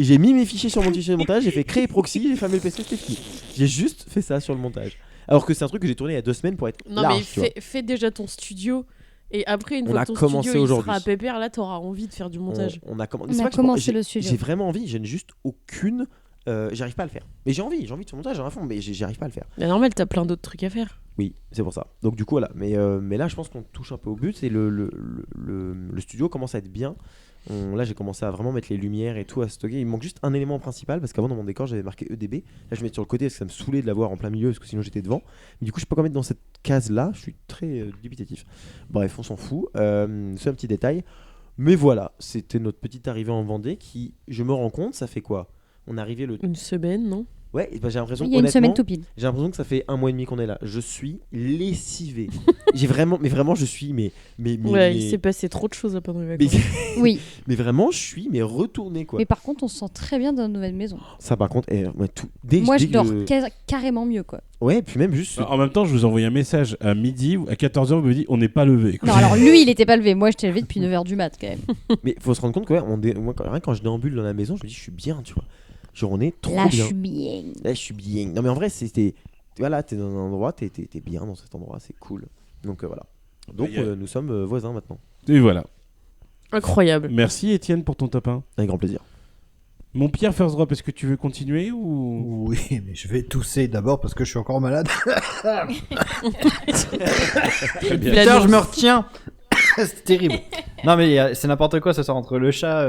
Speaker 4: j'ai mis mes fichiers sur mon fichier de montage, j'ai fait créer proxy, j'ai fermé le PC, c'était fini. J'ai juste fait ça sur le montage. Alors que c'est un truc que j'ai tourné il y a 2 semaines pour être
Speaker 5: Non,
Speaker 4: large,
Speaker 5: mais
Speaker 4: tu vois.
Speaker 5: fais déjà ton studio. Et après, une
Speaker 4: On
Speaker 5: fois
Speaker 4: a
Speaker 5: que ton
Speaker 4: commencé
Speaker 5: studio il
Speaker 4: aujourd'hui.
Speaker 5: sera pépère, là, t'auras envie de faire du montage.
Speaker 4: On a commencé.
Speaker 1: On
Speaker 4: C'est
Speaker 1: a
Speaker 4: vrai que
Speaker 1: commencé
Speaker 4: j'ai-
Speaker 1: le studio.
Speaker 4: J'ai vraiment envie, je n'ai juste aucune. J'arrive pas à le faire. Mais j'ai envie de faire montage à fond, mais j'arrive pas à le faire.
Speaker 5: Mais normal, t'as plein d'autres trucs à faire.
Speaker 4: Oui, c'est pour ça. Donc du coup voilà. Mais là, je pense qu'on touche un peu au but. C'est le studio commence à être bien. Là, j'ai commencé à vraiment mettre les lumières et tout à stocker. Il me manque juste un élément principal parce qu'avant dans mon décor, j'avais marqué EDB. Là, je mets sur le côté parce que ça me saoulait de l'avoir en plein milieu parce que sinon j'étais devant. Mais du coup, je peux pas mettre dans cette case là. Je suis très dubitatif. Bref, on s'en fout. C'est un petit détail. Mais voilà, c'était notre petite arrivée en Vendée qui, je me rends compte, ça fait quoi? On est arrivé le
Speaker 5: Une semaine, non
Speaker 4: Ouais, et bah, j'ai l'impression
Speaker 7: Il y a une
Speaker 4: honnêtement,
Speaker 7: semaine tout pile.
Speaker 4: j'ai l'impression que ça fait 1 mois et demi qu'on est là. Je suis lessivé. Mais vraiment, je suis, mais,
Speaker 5: Ouais, il s'est passé trop de choses pendant les
Speaker 4: mais,
Speaker 5: vacances.
Speaker 7: Oui,
Speaker 4: mais vraiment, je suis retourné quoi.
Speaker 7: mais par contre, on se sent très bien dans notre nouvelle maison.
Speaker 4: Ça, par contre, ouais, tout. Dès,
Speaker 7: Moi,
Speaker 4: dès
Speaker 7: je
Speaker 4: que
Speaker 7: dors carrément mieux, quoi.
Speaker 4: Ouais, puis même juste.
Speaker 2: En même temps, je vous envoie un message à midi, à 14h, vous me dites on n'est pas levé.
Speaker 7: Non, alors lui, il était pas levé. Moi, j'étais levé depuis 9h du mat, quand même.
Speaker 4: Mais faut se rendre compte que ouais, moi, rien quand je déambule dans la maison, je me dis je suis bien, tu vois. Genre on est trop
Speaker 7: Là, je
Speaker 4: bien.
Speaker 7: suis bien.
Speaker 4: Là, je suis bien. Non, mais en vrai, c'était. Voilà, t'es dans un endroit, t'es bien dans cet endroit, c'est cool. Donc voilà. Donc
Speaker 2: Bah,
Speaker 4: nous sommes voisins maintenant.
Speaker 2: Et voilà.
Speaker 5: Incroyable.
Speaker 2: Merci Étienne pour ton top 1.
Speaker 4: Avec grand plaisir.
Speaker 2: Mon Pierre First Drop, est-ce que tu veux continuer ou...
Speaker 6: Oui, mais je vais tousser d'abord parce que je suis encore malade.
Speaker 2: Très bien.
Speaker 6: Putain, je me retiens. C'est terrible. Non mais c'est n'importe quoi, ça sort entre le chat,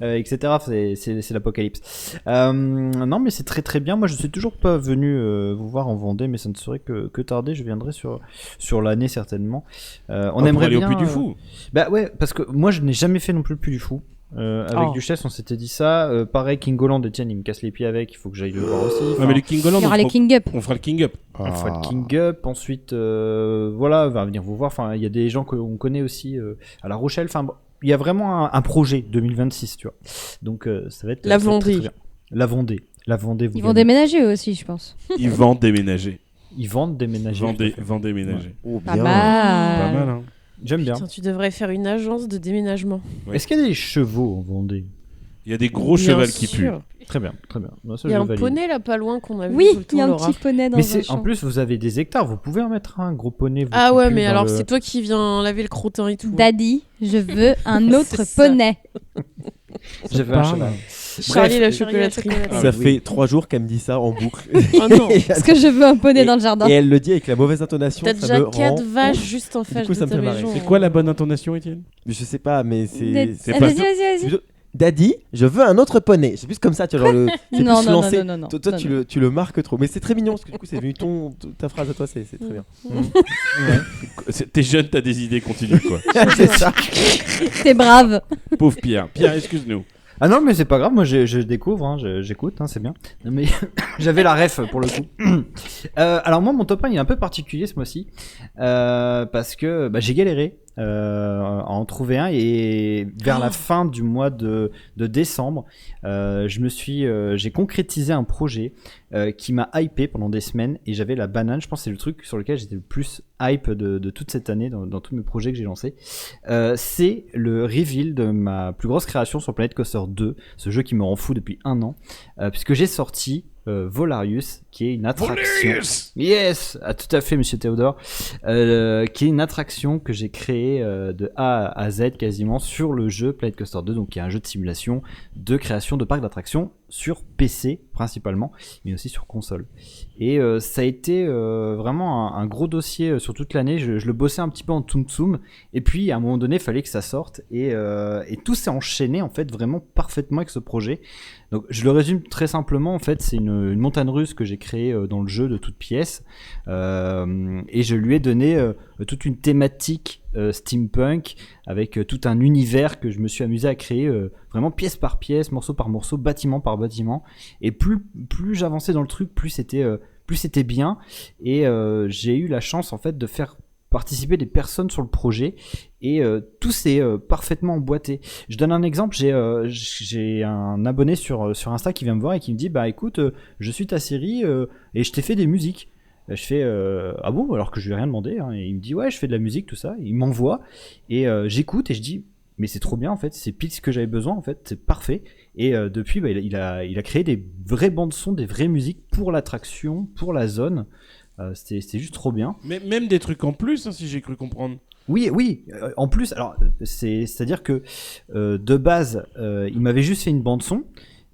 Speaker 6: etc. C'est l'apocalypse. Non mais c'est très très bien. Moi je suis toujours pas venu vous voir en Vendée, mais ça ne serait que tarder. Je viendrai sur l'année certainement. On
Speaker 2: pour
Speaker 6: aimerait
Speaker 2: aller
Speaker 6: bien.
Speaker 2: au Puy du Fou.
Speaker 6: Bah ouais, parce que moi je n'ai jamais fait non plus le Puy du Fou. Avec
Speaker 5: Oh.
Speaker 6: Duchesse, on s'était dit ça. Pareil, King Goland, Etienne, il me casse les pieds avec. Il faut que j'aille le voir aussi.
Speaker 2: Ouais, mais le King Goland,
Speaker 7: Il y aura les King Up.
Speaker 2: on fera le King Up.
Speaker 6: On fera le King Up, ensuite, voilà, va venir vous voir. Enfin, il y a des gens qu'on connaît aussi à La Rochelle. Enfin, bon, il y a vraiment un projet 2026, tu vois. Donc, ça va être
Speaker 5: La
Speaker 6: ça va être très,
Speaker 5: Vendée.
Speaker 6: très bien. La Vendée. Vous
Speaker 7: Ils vont
Speaker 6: gagnez.
Speaker 7: déménager eux aussi, je pense.
Speaker 2: Ils vendent déménager.
Speaker 6: Ils vendent déménager.
Speaker 2: Vendent déménager.
Speaker 4: Oh,
Speaker 7: Pas
Speaker 4: bien.
Speaker 2: Pas
Speaker 7: mal.
Speaker 2: mal, hein.
Speaker 6: J'aime bien.
Speaker 5: Putain, tu devrais faire une agence de déménagement.
Speaker 2: Ouais.
Speaker 6: Est-ce qu'il y a des chevaux en Vendée?
Speaker 2: Il y a des gros
Speaker 5: Bien
Speaker 2: chevals qui puent.
Speaker 5: sûr.
Speaker 6: Très bien, très bien. Moi, ça,
Speaker 5: Il y a
Speaker 6: je
Speaker 5: un
Speaker 6: valide.
Speaker 5: poney là pas loin qu'on a vu
Speaker 7: Oui,
Speaker 5: tout le temps,
Speaker 7: il y a un
Speaker 5: Laura.
Speaker 7: petit poney dans
Speaker 6: Mais
Speaker 7: un
Speaker 6: c'est
Speaker 7: champ.
Speaker 6: en plus, vous avez des hectares. Vous pouvez en mettre un gros poney. vous,
Speaker 5: Ah
Speaker 6: qui
Speaker 5: ouais,
Speaker 6: pue
Speaker 5: mais
Speaker 6: dans
Speaker 5: alors
Speaker 6: le-
Speaker 5: c'est toi qui viens laver le crottin et tout.
Speaker 7: Daddy, je veux un autre
Speaker 5: C'est ça.
Speaker 7: poney.
Speaker 6: J'avais un
Speaker 2: parle.
Speaker 6: cheval.
Speaker 5: Charlie la
Speaker 6: Bref,
Speaker 5: chocolaterie.
Speaker 2: Ah,
Speaker 4: Ça
Speaker 2: oui.
Speaker 4: fait 3 jours qu'elle me dit ça en boucle.
Speaker 5: Oh non.
Speaker 7: Parce que je veux un poney dans le jardin.
Speaker 4: Et elle le dit avec la mauvaise intonation.
Speaker 5: T'as
Speaker 4: ça
Speaker 5: déjà
Speaker 4: me
Speaker 5: 4
Speaker 4: rend
Speaker 5: vaches
Speaker 4: ouf.
Speaker 5: juste en face
Speaker 4: coup,
Speaker 5: de
Speaker 4: ça me
Speaker 5: ta
Speaker 4: fait marrer.
Speaker 5: maison.
Speaker 2: C'est quoi la bonne intonation, Étienne?
Speaker 4: Je sais pas, mais c'est.
Speaker 2: c'est
Speaker 7: Ah,
Speaker 2: pas-
Speaker 7: vas-y,
Speaker 4: c'est
Speaker 7: vas-y.
Speaker 4: plutôt- Daddy, je veux un autre poney. C'est plus comme ça, tu vois. Genre c'est
Speaker 7: Non,
Speaker 4: plus
Speaker 7: non,
Speaker 4: lancé.
Speaker 7: non, non, non.
Speaker 4: Toi,
Speaker 7: non,
Speaker 4: tu le marques trop. Mais c'est très mignon parce que du coup, c'est devenu ta phrase à toi, c'est très bien.
Speaker 2: T'es jeune, t'as des idées, continue quoi.
Speaker 4: c'est ça.
Speaker 7: T'es brave.
Speaker 2: Pauvre Pierre. Pierre, excuse-nous.
Speaker 6: Ah non, mais c'est pas grave, moi je découvre, hein, j'écoute, hein, c'est bien. Non, mais j'avais la ref pour le coup. Alors moi, mon top 1 il est un peu particulier ce mois-ci, parce que j'ai galéré à en trouver un, et vers la fin du mois de décembre, j'ai concrétisé un projet qui m'a hypé pendant des semaines, et j'avais la banane. Je pense que c'est le truc sur lequel j'étais le plus hype de toute cette année dans tous mes projets que j'ai lancés. C'est le reveal de ma plus grosse création sur Planet Coaster 2, ce jeu qui me rend fou depuis 1 an, puisque j'ai sorti Volarius, qui est une attraction. Yes, tout à fait, monsieur Théodore, qui est une attraction que j'ai créée de A à Z quasiment sur le jeu Planet Coaster 2, donc qui est un jeu de simulation de création de parcs d'attractions sur PC principalement, mais aussi sur console. Et ça a été vraiment un gros dossier sur toute l'année. Je le bossais un petit peu en tsum tsum, et puis à un moment donné, il fallait que ça sorte, et tout s'est enchaîné en fait vraiment parfaitement avec ce projet. Donc je le résume très simplement, en fait c'est une montagne russe que j'ai créée dans le jeu de toutes pièces, et je lui ai donné toute une thématique steampunk, avec tout un univers que je me suis amusé à créer vraiment pièce par pièce, morceau par morceau, bâtiment par bâtiment, et plus j'avançais dans le truc, plus c'était bien, et j'ai eu la chance en fait de faire participer des personnes sur le projet, et tout s'est parfaitement emboîté. Je donne un exemple, j'ai un abonné sur Insta qui vient me voir et qui me dit écoute, je suis ta série et je t'ai fait des musiques. Je fais ah bon, alors que je lui ai rien demandé, hein. Et il me dit ouais, je fais de la musique, tout ça. Il m'envoie, et j'écoute et je dis mais c'est trop bien en fait, c'est pile ce que j'avais besoin en fait, c'est parfait. Et depuis il a créé des vraies bandes son, des vraies musiques pour l'attraction, pour la zone. C'était juste trop bien.
Speaker 2: Mais même des trucs en plus, hein, si j'ai cru comprendre.
Speaker 6: Oui, en plus, alors c'est-à-dire que de base, il m'avait juste fait une bande son,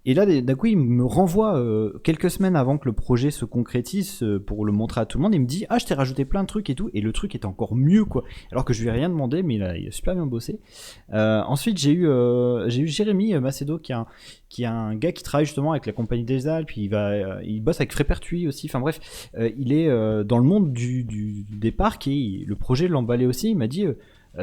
Speaker 6: et là d'un coup il me renvoie quelques semaines avant que le projet se concrétise pour le montrer à tout le monde. Il me dit je t'ai rajouté plein de trucs et tout, et le truc était encore mieux quoi. Alors que je lui ai rien demandé, mais il a super bien bossé. Ensuite j'ai eu Jérémy Macedo qui est un gars qui travaille justement avec la Compagnie des Alpes. Il bosse avec Frépertuis aussi. Enfin bref, il est dans le monde des parcs, et le projet l'emballait aussi. Il m'a dit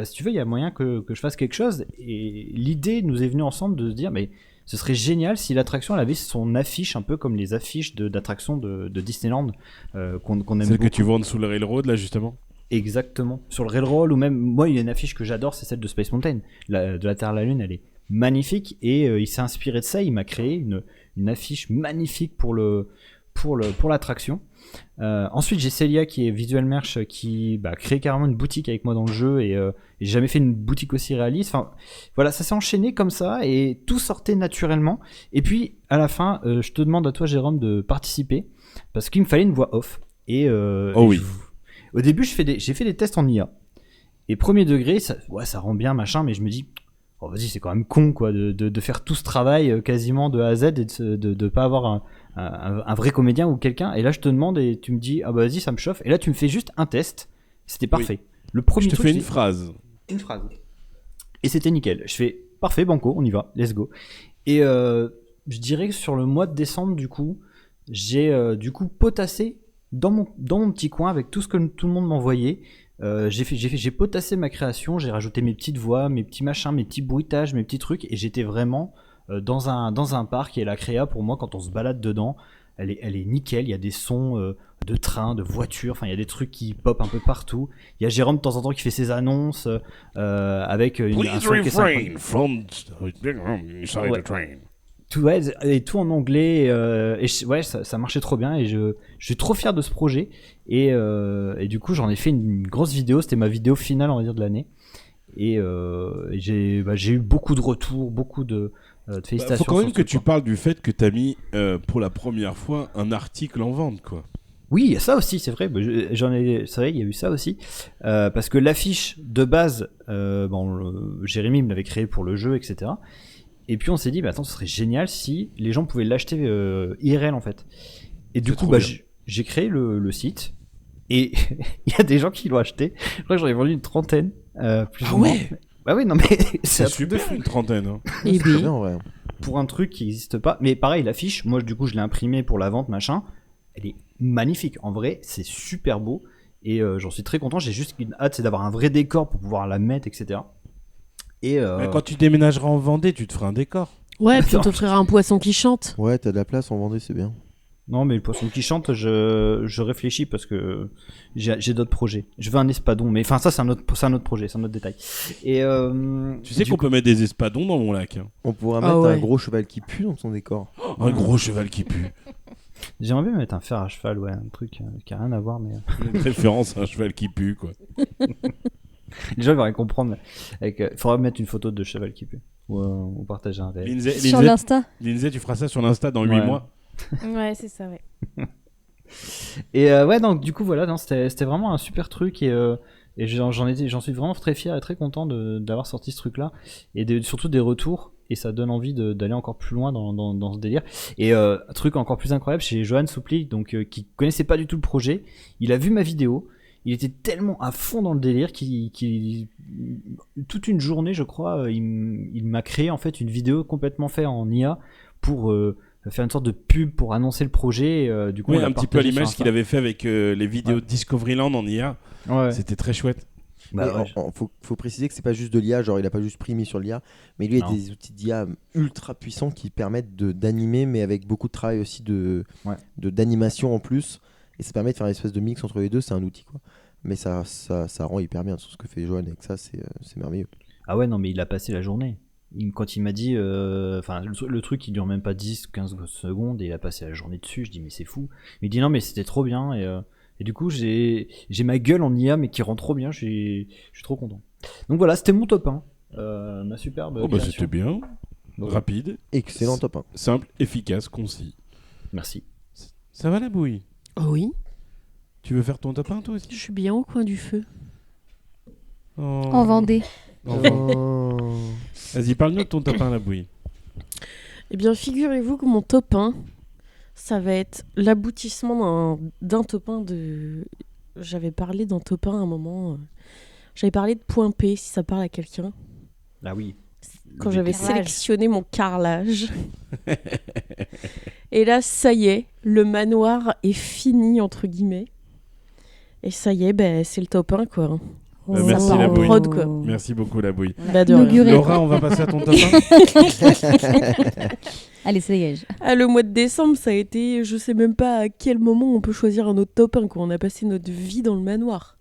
Speaker 6: si tu veux, il y a moyen que je fasse quelque chose. Et l'idée nous est venue ensemble de se dire mais ce serait génial si l'attraction elle avait son affiche un peu comme les affiches d'attractions de Disneyland qu'on aime
Speaker 2: Celle
Speaker 6: beaucoup.
Speaker 2: que tu vends sous le railroad, là, justement.
Speaker 6: Exactement. Sur le railroad ou même, moi, il y a une affiche que j'adore, c'est celle de Space Mountain. De la Terre à la Lune, elle est magnifique et il s'est inspiré de ça. Il m'a créé une affiche magnifique pour l'attraction. Ensuite, j'ai Célia qui est Visual Merch qui crée carrément une boutique avec moi dans le jeu et j'ai jamais fait une boutique aussi réaliste. Enfin, voilà, ça s'est enchaîné comme ça et tout sortait naturellement. Et puis, à la fin, je te demande à toi, Jérôme, de participer parce qu'il me fallait une voix off. Et,
Speaker 2: Oui.
Speaker 6: Au début, j'ai fait des tests en IA. Et premier degré, ça rend bien, machin, mais je me dis, oh, vas-y, c'est quand même con, quoi, de faire tout ce travail quasiment de A à Z et de pas avoir un vrai comédien ou quelqu'un. Et là, je te demande et tu me dis, ah bah vas-y, ça me chauffe. Et là, tu me fais juste un test. C'était parfait. Le premier
Speaker 2: Je te
Speaker 6: truc,
Speaker 2: fais
Speaker 6: je
Speaker 2: une
Speaker 6: dis-
Speaker 2: phrase.
Speaker 6: une phrase. Et c'était nickel. Je fais, parfait, banco, on y va, let's go. Et je dirais que sur le mois de décembre, du coup, j'ai potassé dans mon petit coin avec tout ce que tout le monde m'envoyait. J'ai potassé ma création, j'ai rajouté mes petites voix, mes petits machins, mes petits bruitages, mes petits trucs, et j'étais vraiment dans un parc. Et la créa, pour moi, quand on se balade dedans, elle est nickel. Il y a des sons de train, de voiture, enfin il y a des trucs qui pop un peu partout. Il y a Jérôme de temps en temps qui fait ses annonces avec un
Speaker 2: Please
Speaker 6: son qui est sympa.
Speaker 2: refrain from inside
Speaker 6: Ouais.
Speaker 2: the train.
Speaker 6: Et tout en anglais ça marchait trop bien et je suis trop fier de ce projet et du coup j'en ai fait une grosse vidéo, c'était ma vidéo finale on va dire de l'année et j'ai eu beaucoup de retours, beaucoup de félicitations.
Speaker 2: Faut quand même
Speaker 6: sur
Speaker 2: que
Speaker 6: ce
Speaker 2: tu
Speaker 6: point.
Speaker 2: parles du fait que t'as mis pour la première fois un article en vente, quoi.
Speaker 6: Oui, il y a ça aussi, c'est vrai. C'est vrai, il y a eu ça aussi, parce que l'affiche de base, Jérémy me l'avait créée pour le jeu, etc. Et puis on s'est dit, attends, ce serait génial si les gens pouvaient l'acheter IRL en fait. Et du
Speaker 2: C'est
Speaker 6: coup,
Speaker 2: trop bien.
Speaker 6: j'ai créé le site et il y a des gens qui l'ont acheté. Je crois que j'en ai vendu une trentaine. Plus ou moins. Bah oui, non mais
Speaker 2: C'est
Speaker 6: un truc de
Speaker 2: super,
Speaker 6: fou.
Speaker 2: une trentaine. Hein.
Speaker 5: Et
Speaker 4: Très
Speaker 5: B.
Speaker 4: bien, en vrai.
Speaker 6: Pour un truc qui n'existe pas. Mais pareil, l'affiche, moi du coup, je l'ai imprimée pour la vente, machin. Elle est magnifique. En vrai, c'est super beau. Et j'en suis très content. J'ai juste une hâte, c'est d'avoir un vrai décor pour pouvoir la mettre, etc. Et
Speaker 2: Mais quand tu déménageras en Vendée, tu te feras un décor.
Speaker 5: Ouais, puis on t'offrira un poisson qui chante.
Speaker 4: Ouais, t'as de la place en Vendée, c'est bien.
Speaker 6: non, mais le poisson qui chante, je réfléchis parce que j'ai d'autres projets. Je veux un espadon, mais enfin ça c'est un autre projet, c'est un autre détail. Et
Speaker 2: Tu sais
Speaker 6: du
Speaker 2: qu'on
Speaker 6: coup-
Speaker 2: peut mettre des espadons dans mon lac. Hein.
Speaker 4: On pourra
Speaker 5: Ah
Speaker 4: mettre
Speaker 5: ouais.
Speaker 4: un gros cheval qui pue dans son décor.
Speaker 2: Un gros cheval qui pue.
Speaker 6: J'aimerais bien mettre un fer à cheval, ouais, un truc qui a rien à voir, mais
Speaker 2: Une référence à un cheval qui pue, quoi.
Speaker 6: les gens vont rien comprendre. Faudra mettre une photo de cheval qui pue. Ou on partage un réel.
Speaker 7: Sur l'Insta.
Speaker 2: Lindsay, tu feras ça sur l'Insta dans 8
Speaker 6: Ouais.
Speaker 2: mois.
Speaker 1: Ouais, c'est ça, ouais.
Speaker 6: Et ouais, donc du coup voilà, non, c'était vraiment un super truc et j'en suis vraiment très fier et très content d'avoir sorti ce truc-là et surtout des retours et ça donne envie d'aller encore plus loin dans ce délire. Et un truc encore plus incroyable, chez Johan Soupli, donc qui connaissait pas du tout le projet, il a vu ma vidéo. Il était tellement à fond dans le délire qu'il toute une journée, je crois, il m'a créé en fait une vidéo complètement faite en IA pour faire une sorte de pub pour annoncer le projet. Du coup,
Speaker 2: Oui,
Speaker 6: on l'a
Speaker 2: un petit peu à
Speaker 6: partagé sur
Speaker 2: l'image
Speaker 6: Insta.
Speaker 2: qu'il avait fait avec les vidéos de Discoveryland en IA.
Speaker 6: Ouais.
Speaker 2: C'était très chouette.
Speaker 6: Bah
Speaker 4: Mais
Speaker 6: ouais,
Speaker 4: faut préciser que c'est pas juste de l'IA, genre il a pas juste pris mis sur l'IA, mais lui il y a
Speaker 6: Non.
Speaker 4: des outils d'IA ultra puissants qui permettent d'animer, mais avec beaucoup de travail aussi d'animation en plus, et ça permet de faire une espèce de mix entre les deux. C'est un outil quoi, mais ça rend hyper bien sur ce que fait Johan avec ça, c'est merveilleux.
Speaker 6: Ah ouais, non, mais il a passé la journée. Quand il m'a dit, enfin, le truc, il dure même pas 10 ou 15 secondes et il a passé la journée dessus. Je dis, mais c'est fou. Il dit, non, mais c'était trop bien. Et du coup, j'ai ma gueule en IA, mais qui rend trop bien. Je suis trop content. Donc voilà, c'était mon top 1. Ma superbe.
Speaker 2: Oh bah
Speaker 6: création.
Speaker 2: c'était bien,
Speaker 6: Donc,
Speaker 2: rapide,
Speaker 4: Excellent top 1.
Speaker 2: simple, efficace, concis.
Speaker 6: Merci.
Speaker 2: Ça va la bouille?
Speaker 5: Oh oui,
Speaker 2: Tu veux faire ton top 1 toi aussi?
Speaker 5: je suis bien au coin du feu.
Speaker 2: Oh.
Speaker 7: En Vendée.
Speaker 4: Oh.
Speaker 2: Vas-y, parle-nous de ton top 1 la bouille.
Speaker 5: Eh bien, figurez-vous que mon top 1, ça va être l'aboutissement d'un top 1 de... J'avais parlé d'un top 1 à un moment. J'avais parlé de point P, si ça parle à quelqu'un.
Speaker 6: Ah oui.
Speaker 5: Quand j'avais
Speaker 7: carrelage.
Speaker 5: sélectionné mon carrelage. Et là, ça y est, le manoir est fini, entre guillemets. Et ça y est, c'est le top 1, quoi.
Speaker 2: Merci
Speaker 5: part
Speaker 2: la
Speaker 5: en
Speaker 2: bouille.
Speaker 5: prod, quoi.
Speaker 2: Merci beaucoup la bouille.
Speaker 5: Bah, de rien.
Speaker 7: Inauguré.
Speaker 2: Laura, on va passer à ton top 1.
Speaker 7: Allez, ça dégage.
Speaker 5: Ah, le mois de décembre, ça a été. Je sais même pas à quel moment on peut choisir un autre top 1 quand on a passé notre vie dans le manoir.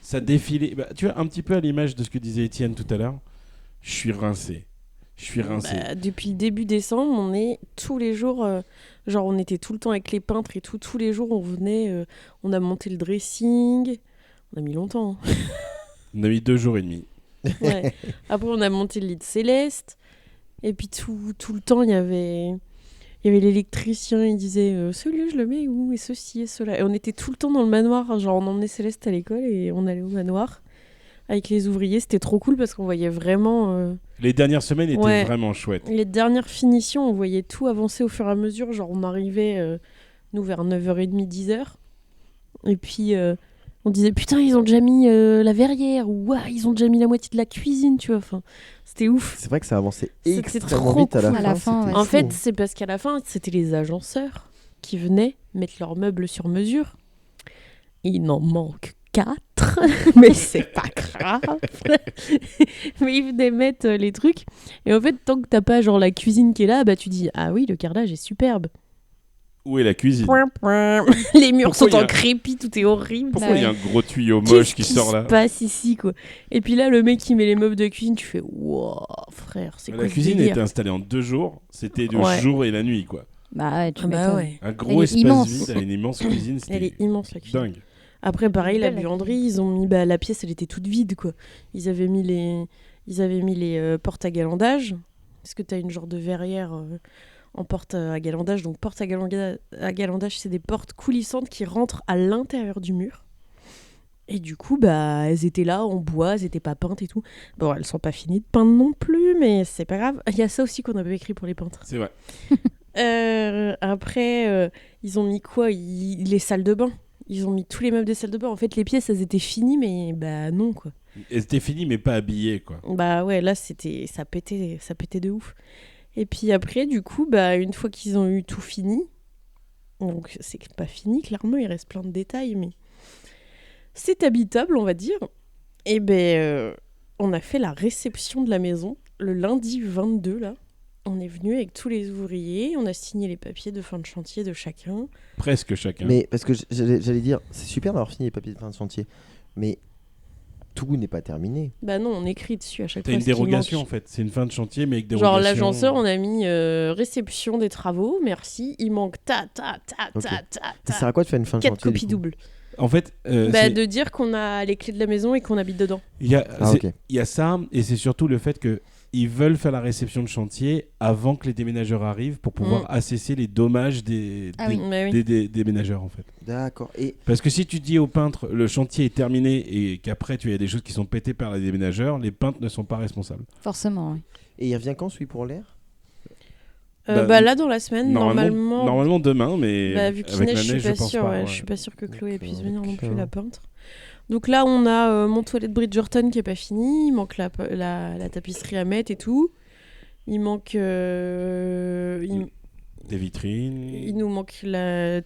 Speaker 2: Ça défilait. Bah, tu vois, un petit peu à l'image de ce que disait Étienne tout à l'heure. Je suis rincé.
Speaker 5: Bah, depuis début décembre, on est tous les jours. Genre, on était tout le temps avec les peintres et tout. Tous les jours, on venait. On a monté le dressing. On a mis longtemps. Hein.
Speaker 2: On a mis 2 jours et demi.
Speaker 5: Ouais. Après, on a monté le lit de Céleste. Et puis, tout le temps, il y avait l'électricien. Il disait celui-là, je le mets où? Et ceci et cela. Et on était tout le temps dans le manoir. Genre, on emmenait Céleste à l'école et on allait au manoir avec les ouvriers. C'était trop cool parce qu'on voyait vraiment.
Speaker 2: Les dernières semaines étaient
Speaker 5: Ouais.
Speaker 2: vraiment chouettes.
Speaker 5: Les dernières finitions, on voyait tout avancer au fur et à mesure. Genre, on arrivait, nous, vers 9h30, 10h. Et puis, on disait, putain, ils ont déjà mis la verrière. Ou, ouah, ils ont déjà mis la moitié de la cuisine, tu vois. Enfin, c'était ouf.
Speaker 4: C'est vrai que ça avançait
Speaker 5: C'était
Speaker 4: extrêmement
Speaker 5: trop
Speaker 4: vite à la
Speaker 5: cool.
Speaker 4: fin.
Speaker 7: À la fin,
Speaker 4: c'était
Speaker 7: ouais.
Speaker 5: En
Speaker 4: fou,
Speaker 5: fait,
Speaker 4: hein.
Speaker 5: c'est parce qu'à la fin, c'était les agenceurs qui venaient mettre leurs meubles sur mesure. Il n'en manque 4, mais c'est pas grave. Mais ils venaient mettre les trucs. Et en fait, tant que t'as pas genre la cuisine qui est là, bah tu dis ah oui, le carrelage est superbe.
Speaker 2: Où est la cuisine?
Speaker 5: Point, point. Les murs
Speaker 2: Pourquoi
Speaker 5: sont
Speaker 2: il y a-
Speaker 5: en crépi, tout est horrible.
Speaker 2: Pourquoi
Speaker 7: Bah
Speaker 2: il y a
Speaker 7: oui.
Speaker 2: un gros tuyau moche
Speaker 5: Qu'est-ce
Speaker 2: qui
Speaker 5: qui
Speaker 2: sort
Speaker 5: se
Speaker 2: là?
Speaker 5: passe ici quoi. Et puis là, le mec qui met les meubles de cuisine, tu fais wow, frère, c'est quoi
Speaker 2: La
Speaker 5: ce
Speaker 2: cuisine
Speaker 5: délire
Speaker 2: était installée en 2 jours. C'était le
Speaker 5: Ouais.
Speaker 2: jour et la nuit, quoi.
Speaker 7: Bah ouais, tu
Speaker 5: Ah bah
Speaker 7: m'étonnes.
Speaker 5: ouais.
Speaker 2: Un
Speaker 7: Elle
Speaker 2: gros
Speaker 7: est
Speaker 2: espace
Speaker 7: immense.
Speaker 2: vide, elle a une immense cuisine.
Speaker 5: Elle est
Speaker 2: C'était
Speaker 5: immense la cuisine.
Speaker 2: dingue.
Speaker 5: Après, pareil, la
Speaker 7: Belle, la
Speaker 5: buanderie, ils ont mis la pièce, elle était toute vide, quoi. Ils avaient mis les portes à galandage, parce que t'as une genre de verrière en porte à galandage. Donc, porte à galandage, c'est des portes coulissantes qui rentrent à l'intérieur du mur. Et du coup, bah, elles étaient là en bois, elles étaient pas peintes et tout. Bon, elles sont pas finies de peindre non plus, mais c'est pas grave. Il y a ça aussi qu'on avait écrit pour les peintres.
Speaker 2: C'est vrai.
Speaker 5: Après, ils ont mis quoi les salles de bain. Ils ont mis tous les meubles des salles de bain. En fait, les pièces, elles étaient finies, mais bah non, quoi.
Speaker 2: Et c'était fini, mais pas habillé, quoi.
Speaker 5: Bah ouais, là, ça pétait de ouf. Et puis après, du coup, bah, une fois qu'ils ont eu tout fini, donc c'est pas fini, clairement, il reste plein de détails, mais c'est habitable, on va dire. Et ben, on a fait la réception de la maison le lundi 22, là. On est venu avec tous les ouvriers, on a signé les papiers de fin de chantier de chacun.
Speaker 2: Presque chacun.
Speaker 4: Mais parce que j'allais dire, c'est super d'avoir fini les papiers de fin de chantier, mais tout n'est pas terminé.
Speaker 5: Bah non, on écrit dessus à chaque
Speaker 2: T'as
Speaker 5: fois.
Speaker 2: une
Speaker 5: ce qui
Speaker 2: dérogation, en
Speaker 5: manque.
Speaker 2: fait. C'est une fin de chantier, mais avec dérogation.
Speaker 5: Genre l'agenceur, on a mis réception des travaux, merci. Il manque
Speaker 4: Ok.
Speaker 5: ta.
Speaker 4: Ça sert à quoi de faire une fin de
Speaker 5: 4
Speaker 4: chantier du
Speaker 5: copies
Speaker 4: coup
Speaker 5: doubles.
Speaker 2: En fait,
Speaker 5: Bah, de dire qu'on a les clés de la maison et qu'on habite dedans.
Speaker 2: il y a,
Speaker 4: Ah, ok.
Speaker 2: il y a ça, et c'est surtout le fait que ils veulent faire la réception de chantier avant que les déménageurs arrivent pour pouvoir assesser les dommages des
Speaker 7: Ah oui.
Speaker 5: Bah oui.
Speaker 2: déménageurs, en fait.
Speaker 4: D'accord. Et
Speaker 2: Parce que si tu dis au peintre le chantier est terminé et qu'après tu as des choses qui sont pétées par les déménageurs, les peintres ne sont pas responsables.
Speaker 7: Forcément, oui.
Speaker 4: il revient quand celui pour l'air?
Speaker 5: Bah là, dans la semaine, normalement.
Speaker 2: Normalement demain, mais
Speaker 5: Bah, vu qu'il
Speaker 2: avec
Speaker 5: neige,
Speaker 2: la
Speaker 5: je
Speaker 2: neige,
Speaker 5: suis pas
Speaker 2: pense
Speaker 5: sûre.
Speaker 2: pas.
Speaker 5: Ouais,
Speaker 2: ouais.
Speaker 5: je suis pas sûre que Chloé puisse
Speaker 4: D'accord,
Speaker 5: venir non plus,
Speaker 4: d'accord.
Speaker 5: la peintre. Donc là, on a mon toilette Bridgerton qui est pas fini. Il manque la tapisserie à mettre et tout. Il manque.
Speaker 2: Des vitrines.
Speaker 5: Il nous manque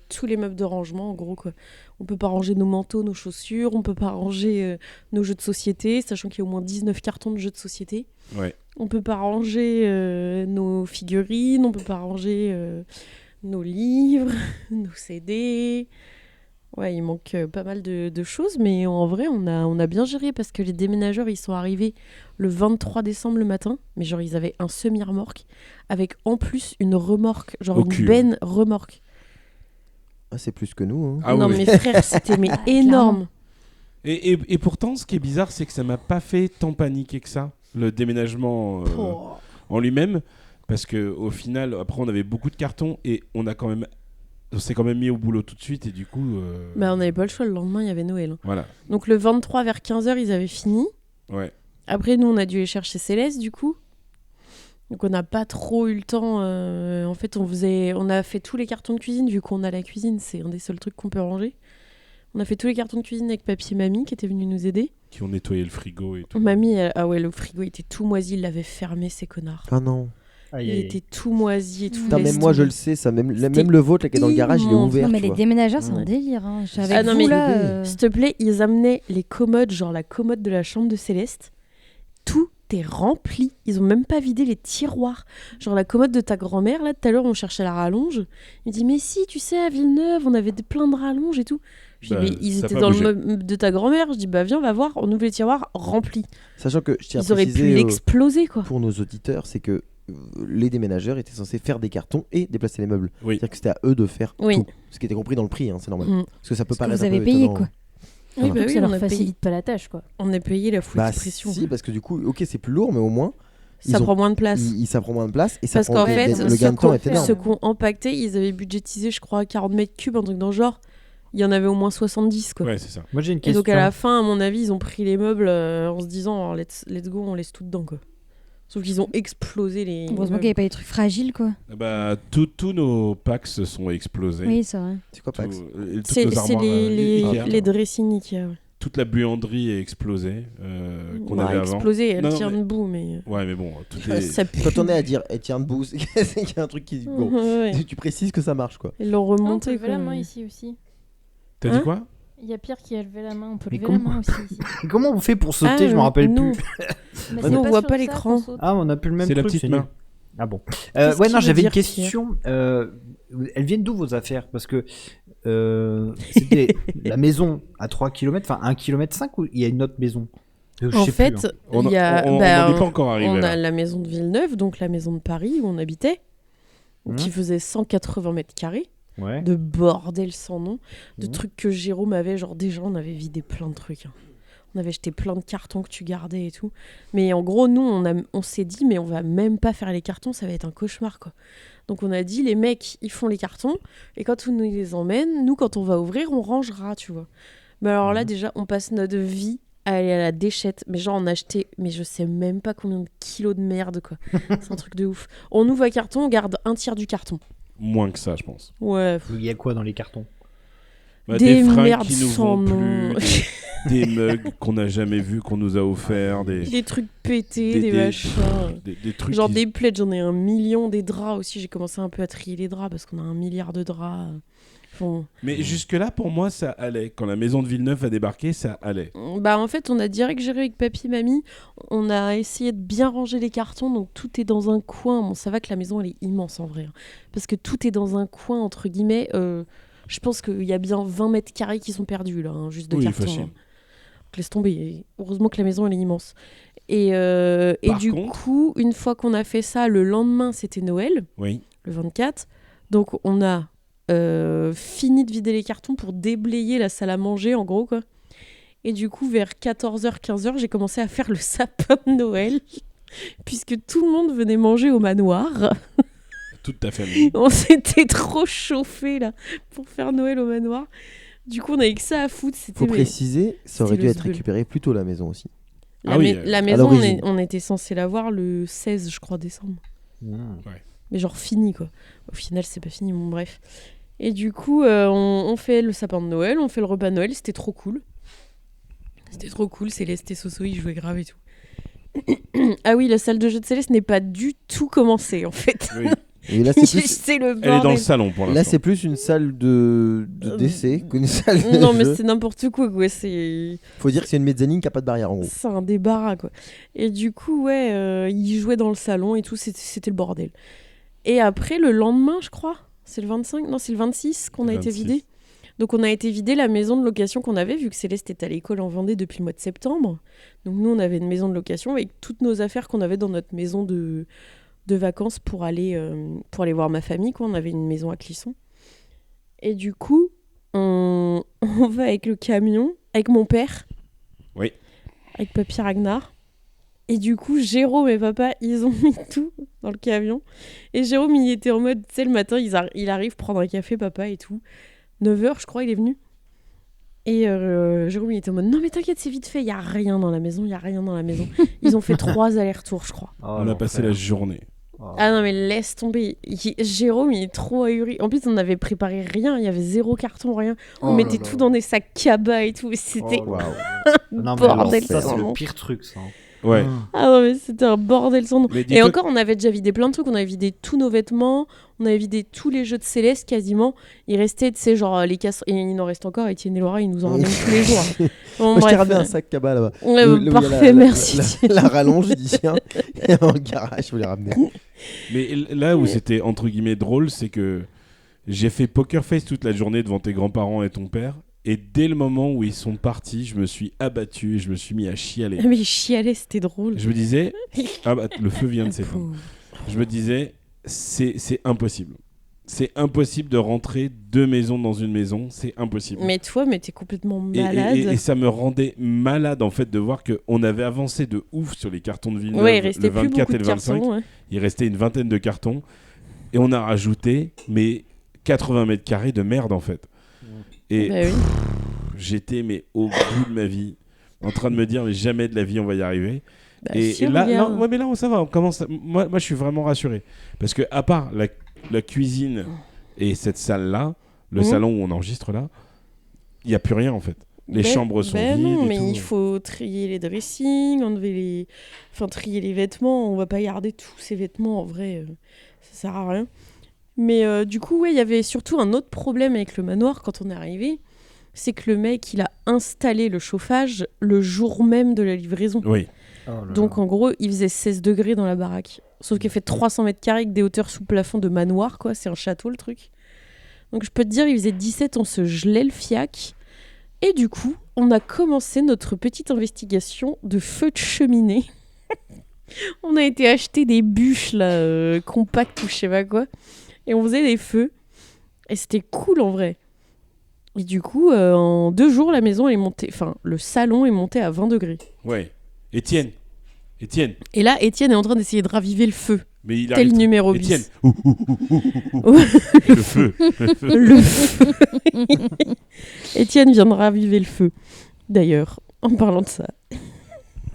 Speaker 5: tous les meubles de rangement, en gros, quoi. On peut pas ranger nos manteaux, nos chaussures, on peut pas ranger nos jeux de société, sachant qu'il y a au moins 19 cartons de jeux de société.
Speaker 2: Ouais.
Speaker 5: On peut pas ranger nos figurines, on peut pas ranger nos livres, nos CD. Ouais, il manque pas mal de choses, mais en vrai, on a bien géré parce que les déménageurs, ils sont arrivés le 23 décembre le matin, mais genre, ils avaient un semi-remorque avec en plus une remorque, genre
Speaker 2: Au
Speaker 5: une
Speaker 2: cul.
Speaker 5: benne remorque.
Speaker 4: Ah, c'est plus que nous. Hein.
Speaker 2: Ah
Speaker 5: non,
Speaker 2: oui.
Speaker 5: mais frère, c'était mais énorme.
Speaker 2: Et pourtant, ce qui est bizarre, c'est que ça m'a pas fait tant paniquer que ça, le déménagement
Speaker 5: Oh.
Speaker 2: en lui-même, parce que au final, après, on avait beaucoup de cartons et on s'est quand même mis au boulot tout de suite et du coup.
Speaker 5: Bah, on n'avait pas le choix, le lendemain, il y avait Noël. Hein.
Speaker 2: Voilà.
Speaker 5: Donc le 23 vers 15h, ils avaient fini.
Speaker 2: Ouais.
Speaker 5: Après, nous, on a dû les chercher Céleste, du coup. Donc on n'a pas trop eu le temps. En fait, on a fait tous les cartons de cuisine, vu qu'on a la cuisine, c'est un des seuls trucs qu'on peut ranger. On a fait tous les cartons de cuisine avec papy et mamie qui étaient venus nous aider.
Speaker 2: Qui ont nettoyé le frigo et tout.
Speaker 5: Mamie, ah ouais, le frigo était tout moisi, il l'avait fermé, ces connards.
Speaker 4: Ah non.
Speaker 6: Aïe,
Speaker 5: Il
Speaker 6: aïe,
Speaker 5: était tout moisi et tout.
Speaker 4: Putain,
Speaker 5: laisse
Speaker 4: même moi je
Speaker 5: tomber.
Speaker 4: le sais, ça, même
Speaker 5: C'était
Speaker 4: le vôtre là, qui est dans le garage, il est
Speaker 5: immense.
Speaker 4: ouvert.
Speaker 7: Non, mais
Speaker 4: tu
Speaker 7: les
Speaker 4: vois.
Speaker 7: déménageurs, c'est un
Speaker 4: Ouais.
Speaker 7: délire. Hein. Je suis avec
Speaker 5: Ah non,
Speaker 7: vous,
Speaker 5: mais
Speaker 7: là.
Speaker 5: s'il te plaît, ils amenaient les commodes, genre la commode de la chambre de Céleste. Tout est rempli. Ils ont même pas vidé les tiroirs. Genre la commode de ta grand-mère, là, tout à l'heure, on cherchait la rallonge. Il dit, mais si, tu sais, à Villeneuve, on avait plein de rallonges et tout. Je dis,
Speaker 2: Bah,
Speaker 5: mais ils
Speaker 2: ça a
Speaker 5: étaient
Speaker 2: pas
Speaker 5: dans
Speaker 2: bougé.
Speaker 5: le meuble de ta grand-mère. Je dis, bah viens, on va voir. On ouvre les tiroirs remplis.
Speaker 4: Sachant que je tiens
Speaker 5: Ils
Speaker 4: à
Speaker 5: auraient pu
Speaker 4: préciser
Speaker 5: l'exploser, quoi.
Speaker 4: pour nos auditeurs, c'est que les déménageurs étaient censés faire des cartons et déplacer les meubles.
Speaker 2: Oui.
Speaker 4: C'est-à-dire que c'était à eux de faire
Speaker 5: Oui.
Speaker 4: tout. Ce qui était compris dans le prix, hein, c'est normal.
Speaker 5: Mm.
Speaker 4: Parce que ça peut
Speaker 7: Parce que
Speaker 4: paraître
Speaker 7: vous
Speaker 4: un peu
Speaker 7: avez payé,
Speaker 4: étonnant.
Speaker 7: quoi.
Speaker 5: Oui,
Speaker 4: Voilà.
Speaker 5: bah
Speaker 1: Donc
Speaker 5: oui,
Speaker 1: ça
Speaker 5: on
Speaker 1: leur
Speaker 5: a payé.
Speaker 1: facilite pas la tâche, quoi.
Speaker 5: On a payé la full
Speaker 4: Bah
Speaker 5: expression.
Speaker 4: si, parce que du coup, ok, c'est plus lourd, mais au moins,
Speaker 5: Ça
Speaker 4: ils ont-
Speaker 5: prend moins de place.
Speaker 4: ça prend moins de place et ça
Speaker 5: Parce
Speaker 4: prend
Speaker 5: qu'en fait,
Speaker 4: le gain de temps est énorme.
Speaker 5: Ceux qui ont empaqueté, ils avaient budgétisé, je crois, 40 mètres cubes, un truc dans le genre. Il y en avait au moins 70, quoi.
Speaker 2: Ouais, c'est ça.
Speaker 6: Moi j'ai une
Speaker 5: Et
Speaker 6: question.
Speaker 5: donc à la fin, à mon avis, ils ont pris les meubles en se disant, oh, let's go, on laisse tout dedans, quoi. Sauf qu'ils ont explosé les.
Speaker 7: Heureusement qu'il n'y
Speaker 5: meubles.
Speaker 7: avait pas des trucs fragiles, quoi.
Speaker 2: Bah, tous nos packs se sont explosés.
Speaker 7: Oui, c'est vrai.
Speaker 4: C'est quoi Pax
Speaker 2: Toutes
Speaker 5: C'est
Speaker 2: nos
Speaker 5: c'est
Speaker 2: armoires,
Speaker 5: les
Speaker 2: Ikea.
Speaker 5: les dressings Ikea. Ouais.
Speaker 2: Toute la buanderie est explosée qu'on
Speaker 5: Ouais,
Speaker 2: avait avant.
Speaker 5: explosé, elle
Speaker 2: Non,
Speaker 5: tient
Speaker 2: mais-
Speaker 5: debout, mais.
Speaker 2: Ouais, mais bon, tout est...
Speaker 5: Ça pue.
Speaker 4: Quand on est à dire, et tiens debout, c'est qu'il y a un truc qui. Bon,
Speaker 5: Ouais, ouais.
Speaker 4: tu précises que ça marche quoi.
Speaker 5: Ils l'ont
Speaker 1: On peut
Speaker 5: remonté,
Speaker 1: lever
Speaker 5: quoi.
Speaker 1: la main ici aussi.
Speaker 2: T'as
Speaker 5: Hein
Speaker 2: dit quoi?
Speaker 1: Il y a Pierre qui a levé la main. On peut
Speaker 6: Mais
Speaker 1: lever la
Speaker 6: comment
Speaker 1: main aussi ici.
Speaker 6: Comment on fait pour sauter?
Speaker 5: Ah,
Speaker 6: Je me rappelle
Speaker 5: nous.
Speaker 6: plus.
Speaker 1: Mais
Speaker 5: nous, on
Speaker 1: c'est
Speaker 5: voit
Speaker 1: sur
Speaker 5: pas
Speaker 1: ça
Speaker 5: l'écran.
Speaker 1: qu'on saute.
Speaker 6: Ah, on a plus le même
Speaker 2: C'est la
Speaker 6: truc.
Speaker 2: petite
Speaker 6: c'est
Speaker 2: main.
Speaker 6: nul. Ah bon.
Speaker 5: Qu'est-ce
Speaker 6: Ouais, non,
Speaker 5: qu'il
Speaker 6: j'avais
Speaker 5: veut
Speaker 6: une
Speaker 5: dire,
Speaker 6: question. Elles viennent d'où vos affaires? Parce que c'était la maison à 3 km, enfin 1 km 5 ou il y a une autre maison? Je
Speaker 5: En
Speaker 6: sais
Speaker 5: fait,
Speaker 6: plus, hein.
Speaker 2: On
Speaker 5: il y a.
Speaker 2: n'en
Speaker 5: bah,
Speaker 2: est pas encore arrivé.
Speaker 5: on
Speaker 2: là.
Speaker 5: a la maison de Villeneuve, donc la maison de Paris où on habitait, qui faisait 180 mètres carrés,
Speaker 6: Ouais.
Speaker 5: de bordel sans nom, de
Speaker 6: Mhm.
Speaker 5: trucs que Jérôme avait, genre déjà on avait vidé plein de trucs. Hein. On avait jeté plein de cartons que tu gardais et tout. Mais en gros, nous, on s'est dit, mais on va même pas faire les cartons, ça va être un cauchemar, quoi. Donc on a dit, les mecs, ils font les cartons, et quand on nous les emmène, nous, quand on va ouvrir, on rangera, tu vois. Mais alors là, déjà, on passe notre vie à aller à la déchette. Mais genre, on a acheté, mais je sais même pas combien de kilos de merde, quoi. C'est un truc de ouf. On ouvre un carton, on garde un tiers du carton.
Speaker 2: Moins que ça, je pense.
Speaker 5: Ouais.
Speaker 6: Il y a quoi dans les cartons?
Speaker 2: Bah,
Speaker 5: Des
Speaker 2: fringues
Speaker 5: merdes
Speaker 2: qui nous
Speaker 5: sans
Speaker 2: vont
Speaker 5: nom.
Speaker 2: plus, des mugs qu'on n'a jamais vus, qu'on nous a offerts,
Speaker 5: Des trucs pétés, des
Speaker 2: des-
Speaker 5: machins.
Speaker 2: des trucs
Speaker 5: Genre
Speaker 2: qui-
Speaker 5: des plaids, j'en ai 1 million, des draps aussi. J'ai commencé un peu à trier les draps parce qu'on a 1 milliard de draps. Bon.
Speaker 2: Mais jusque-là, pour moi, ça allait. Quand la maison de Villeneuve a débarqué, ça allait.
Speaker 5: Bah en fait, on a direct géré avec papy, mamie. On a essayé de bien ranger les cartons, donc tout est dans un coin. Bon, ça va que la maison, elle est immense en vrai. Hein. Parce que tout est dans un coin, entre guillemets. Je pense qu'il y a bien 20 mètres carrés qui sont perdus, là, hein, juste de
Speaker 2: Oui,
Speaker 5: cartons.
Speaker 2: facile.
Speaker 5: Hein. Donc, laisse tomber. Heureusement que la maison, elle est immense. Et
Speaker 2: Par
Speaker 5: du
Speaker 2: contre-
Speaker 5: coup, une fois qu'on a fait ça, le lendemain, c'était Noël,
Speaker 2: Oui.
Speaker 5: le 24. Donc, on a fini de vider les cartons pour déblayer la salle à manger, en gros, quoi. Et du coup, vers 14h, 15h, j'ai commencé à faire le sapin de Noël, puisque tout le monde venait manger au manoir.
Speaker 2: Toute ta famille.
Speaker 5: On s'était trop chauffé là pour faire Noël au manoir. Du coup, on avait que ça à foutre. C'était
Speaker 4: Faut préciser, ça aurait
Speaker 5: c'était
Speaker 4: dû
Speaker 5: le
Speaker 4: être
Speaker 5: zbeul.
Speaker 4: récupéré plus tôt la maison aussi.
Speaker 5: la,
Speaker 2: Ah oui,
Speaker 5: la
Speaker 4: à
Speaker 5: maison,
Speaker 4: l'origine.
Speaker 5: on était censé l'avoir le 16, je crois, décembre.
Speaker 6: Mmh.
Speaker 5: Mais genre fini, quoi. Au final, c'est pas fini, bon, bref. Et du coup, on fait le sapin de Noël, on fait le repas de Noël, c'était trop cool. C'était trop cool, Céleste et Soso, ils jouaient grave et tout. Ah oui, la salle de jeu de Céleste n'est pas du tout commencée, en fait.
Speaker 2: Oui.
Speaker 4: Et là, c'est plus,
Speaker 5: C'est le
Speaker 2: Elle est dans le
Speaker 5: bordel.
Speaker 2: salon pour
Speaker 4: là,
Speaker 2: l'instant.
Speaker 4: c'est plus une salle de d'essai qu'une salle de
Speaker 5: Non, mais
Speaker 4: jeu.
Speaker 5: c'est n'importe quoi, quoi. C'est...
Speaker 4: Faut dire que c'est une mezzanine qui a pas de barrière en gros.
Speaker 5: C'est un débarras, quoi. Et du coup, ouais, ils jouaient dans le salon et tout, c'était le bordel. Et après, le lendemain, je crois, c'est le 25, non, c'est le 26 qu'on a été
Speaker 2: 26.
Speaker 5: vidé. Donc, on a été vidé la maison de location qu'on avait, vu que Céleste était à l'école en Vendée depuis le mois de septembre. Donc, nous, on avait une maison de location avec toutes nos affaires qu'on avait dans notre maison de vacances pour aller voir ma famille, quoi. On avait une maison à Clisson. Et du coup, on va avec le camion, avec mon père.
Speaker 2: Oui.
Speaker 5: Avec papy Ragnar. Et du coup, Jérôme et papa, ils ont mis tout dans le camion. Et Jérôme, il était en mode, tu sais, le matin, il arrive prendre un café, papa, et tout. 9h, je crois, il est venu. Et Jérôme, il était en mode, non mais t'inquiète, c'est vite fait, il n'y a rien dans la maison, il n'y a rien dans la maison. Ils ont fait 3 allers-retours, je crois.
Speaker 6: Oh,
Speaker 2: On a passé la journée.
Speaker 5: Ah non, mais laisse tomber. Jérôme, il est trop ahuri. En plus, on n'avait préparé rien, il y avait 0 carton, rien. On
Speaker 6: Oh
Speaker 5: mettait
Speaker 6: là
Speaker 5: tout
Speaker 6: là.
Speaker 5: dans des sacs cabas et tout. Et c'était
Speaker 6: Oh là
Speaker 4: Waouh.
Speaker 6: Non, mais alors,
Speaker 5: bordel.
Speaker 6: ça, c'est
Speaker 5: vraiment.
Speaker 6: le pire truc, ça.
Speaker 2: Ouais.
Speaker 5: Ah non, mais c'était un bordel sans nom.
Speaker 2: Mais
Speaker 5: Et
Speaker 2: dis-toi
Speaker 5: encore, on avait déjà vidé plein de trucs. On avait vidé tous nos vêtements, on avait vidé tous les jeux de Céleste quasiment. Il restait, tu sais, genre les casseroles. Et il en reste encore. Étienne et Laura, ils nous en ramènent tous les jours. Bon,
Speaker 4: Moi, je t'ai
Speaker 5: bref.
Speaker 4: ramené un sac cabas là-bas.
Speaker 5: Ouais,
Speaker 4: Où- là où il y a
Speaker 5: parfait, merci.
Speaker 4: La rallonge, j'ai dit tiens, il y a un garage, je voulais ramener.
Speaker 2: Mais là où c'était entre guillemets drôle, c'est que j'ai fait poker face toute la journée devant tes grands-parents et ton père. Et dès le moment où ils sont partis, je me suis abattu et je me suis mis à chialer.
Speaker 5: Mais il chialait, c'était drôle.
Speaker 2: Je me disais, ah bah le feu vient de s'éteindre. Je me disais, c'est impossible. C'est impossible de rentrer 2 maisons dans une maison, c'est impossible.
Speaker 5: Mais toi, mais t'es complètement
Speaker 2: Et-
Speaker 5: malade.
Speaker 2: et ça me rendait malade en fait de voir qu'on avait avancé de ouf sur les cartons de Villeneuve,
Speaker 5: Ouais, il
Speaker 2: le
Speaker 5: restait plus
Speaker 2: 24
Speaker 5: beaucoup
Speaker 2: et
Speaker 5: de
Speaker 2: le 25.
Speaker 5: cartons. Ouais.
Speaker 2: Il restait une vingtaine de cartons et on a rajouté mais 80 mètres carrés de merde en fait. Et
Speaker 5: Bah oui.
Speaker 2: j'étais mais au bout de ma vie en train de me dire mais jamais de la vie on va y arriver.
Speaker 5: Bah,
Speaker 2: et
Speaker 5: si,
Speaker 2: là,
Speaker 5: regarde.
Speaker 2: non, ouais, mais là ça va, on commence. Moi je suis vraiment rassuré parce que à part la cuisine et cette salle là, le
Speaker 5: Mhm.
Speaker 2: salon où on enregistre là, il y a plus rien en fait. Les
Speaker 5: Ben-
Speaker 2: chambres sont
Speaker 5: ben
Speaker 2: vides.
Speaker 5: non,
Speaker 2: et
Speaker 5: mais
Speaker 2: tout.
Speaker 5: il faut trier les dressings, enlever les... Enfin, trier les vêtements. On va pas garder tous ces vêtements, en vrai. Ça sert à rien. Mais du coup, ouais, il y avait surtout un autre problème avec le manoir quand on est arrivé. C'est que le mec, il a installé le chauffage le jour même de la livraison.
Speaker 2: Oui.
Speaker 5: Donc, en gros, il faisait 16 degrés dans la baraque. Sauf qu'il fait 300 mètres carrés avec des hauteurs sous plafond de manoir, quoi. C'est un château, le truc. Donc, je peux te dire, il faisait 17, on se gelait le fiac. Et du coup, on a commencé notre petite investigation de feu de cheminée. On a été acheter des bûches, là, compactes ou je sais pas quoi. Et on faisait des feux. Et c'était cool, en vrai. Et du coup, en 2 jours, la maison est montée... Enfin, le salon est monté à 20 degrés.
Speaker 2: Ouais. Étienne.
Speaker 5: Et là, Étienne est en train d'essayer de raviver le feu.
Speaker 2: Mais il
Speaker 5: Tel
Speaker 2: arrive.
Speaker 5: numéro
Speaker 2: Étienne.
Speaker 5: bis.
Speaker 2: Le feu. Le feu.
Speaker 5: Le feu. Étienne vient de raviver le feu. D'ailleurs, en parlant de ça,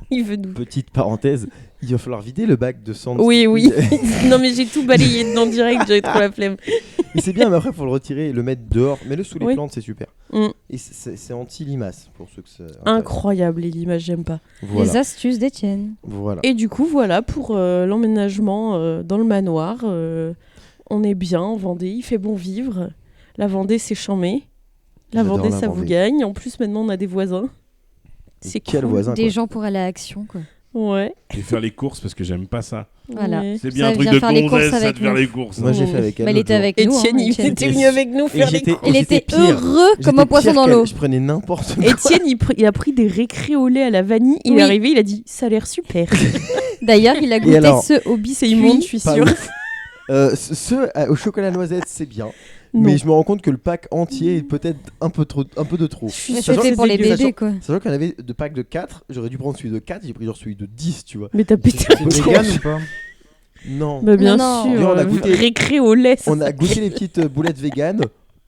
Speaker 5: il veut nous...
Speaker 4: Petite parenthèse, il va falloir vider le bac de sang.
Speaker 5: Oui. Non, mais j'ai tout balayé dedans direct, j'avais trop la flemme.
Speaker 4: Mais c'est bien, mais après, faut le retirer et le mettre dehors. Mets-le sous les
Speaker 5: Oui.
Speaker 4: plantes, c'est super.
Speaker 5: Mm.
Speaker 4: Et c'est anti-limaces, pour ceux que ça intéresse.
Speaker 5: Incroyable, les images, j'aime pas.
Speaker 7: Les
Speaker 4: Voilà.
Speaker 7: astuces d'Étienne.
Speaker 4: Voilà.
Speaker 5: Et du coup, voilà pour l'emménagement dans le manoir. On est bien en Vendée, il fait bon vivre. La Vendée, c'est chambé. La
Speaker 4: J'adore
Speaker 5: Vendée,
Speaker 4: la
Speaker 5: ça vous
Speaker 4: Vendée.
Speaker 5: gagne. En plus, maintenant, on a des voisins.
Speaker 4: Et
Speaker 5: C'est
Speaker 4: quel
Speaker 5: cool.
Speaker 4: voisin,
Speaker 7: Des
Speaker 4: quoi.
Speaker 7: gens pour aller à l'action, quoi.
Speaker 5: Ouais.
Speaker 2: Et faire les courses parce que j'aime pas ça.
Speaker 7: Voilà.
Speaker 5: Ouais.
Speaker 2: C'est bien
Speaker 7: Ça
Speaker 2: un truc
Speaker 7: vient
Speaker 2: de
Speaker 7: faire les courses
Speaker 2: gonzesse, ça
Speaker 7: avec
Speaker 2: de faire
Speaker 7: nous.
Speaker 2: les courses.
Speaker 4: Moi, j'ai
Speaker 5: Oh.
Speaker 4: fait avec elle.
Speaker 7: Bah, il
Speaker 4: l'autre
Speaker 7: était
Speaker 4: jour.
Speaker 7: avec nous.
Speaker 5: Étienne,
Speaker 7: hein,
Speaker 5: il
Speaker 7: Étienne.
Speaker 5: était venu avec nous faire les
Speaker 4: j'étais-
Speaker 5: courses.
Speaker 7: Il
Speaker 4: j'étais
Speaker 7: était
Speaker 4: pire.
Speaker 7: heureux comme
Speaker 4: J'étais
Speaker 7: un poisson
Speaker 4: pire
Speaker 7: dans
Speaker 4: qu'elle.
Speaker 7: l'eau.
Speaker 4: Je prenais n'importe quoi.
Speaker 5: Étienne, il a pris des récrés au lait à la vanille. Il
Speaker 7: Oui.
Speaker 5: est arrivé, il a dit ça a l'air super.
Speaker 7: D'ailleurs, il a goûté
Speaker 4: alors,
Speaker 7: ce au
Speaker 5: C'est
Speaker 7: biscuit.
Speaker 5: immonde, je suis
Speaker 4: Pas
Speaker 5: sûre.
Speaker 4: ouf. Au chocolat noisette, c'est bien.
Speaker 5: Non.
Speaker 4: Mais je me rends compte que le pack entier est peut-être un peu de trop.
Speaker 5: Je suis
Speaker 7: Mais
Speaker 5: sûre que
Speaker 7: c'était
Speaker 5: c'est
Speaker 7: pour les
Speaker 5: dégueulasse.
Speaker 7: bébés, quoi.
Speaker 4: Sachant qu'il y en avait de pack de 4, j'aurais dû prendre celui de 4, j'ai pris genre celui de 10, tu vois.
Speaker 5: Mais t'as pété
Speaker 4: C'est
Speaker 5: un
Speaker 6: C'est
Speaker 4: peu
Speaker 6: vegan
Speaker 4: con.
Speaker 6: ou pas?
Speaker 4: Non.
Speaker 5: Bah bien
Speaker 7: Non, non.
Speaker 5: sûr.
Speaker 4: On a goûté-
Speaker 5: Récré au lait. ça.
Speaker 4: On a goûté les petites boulettes véganes,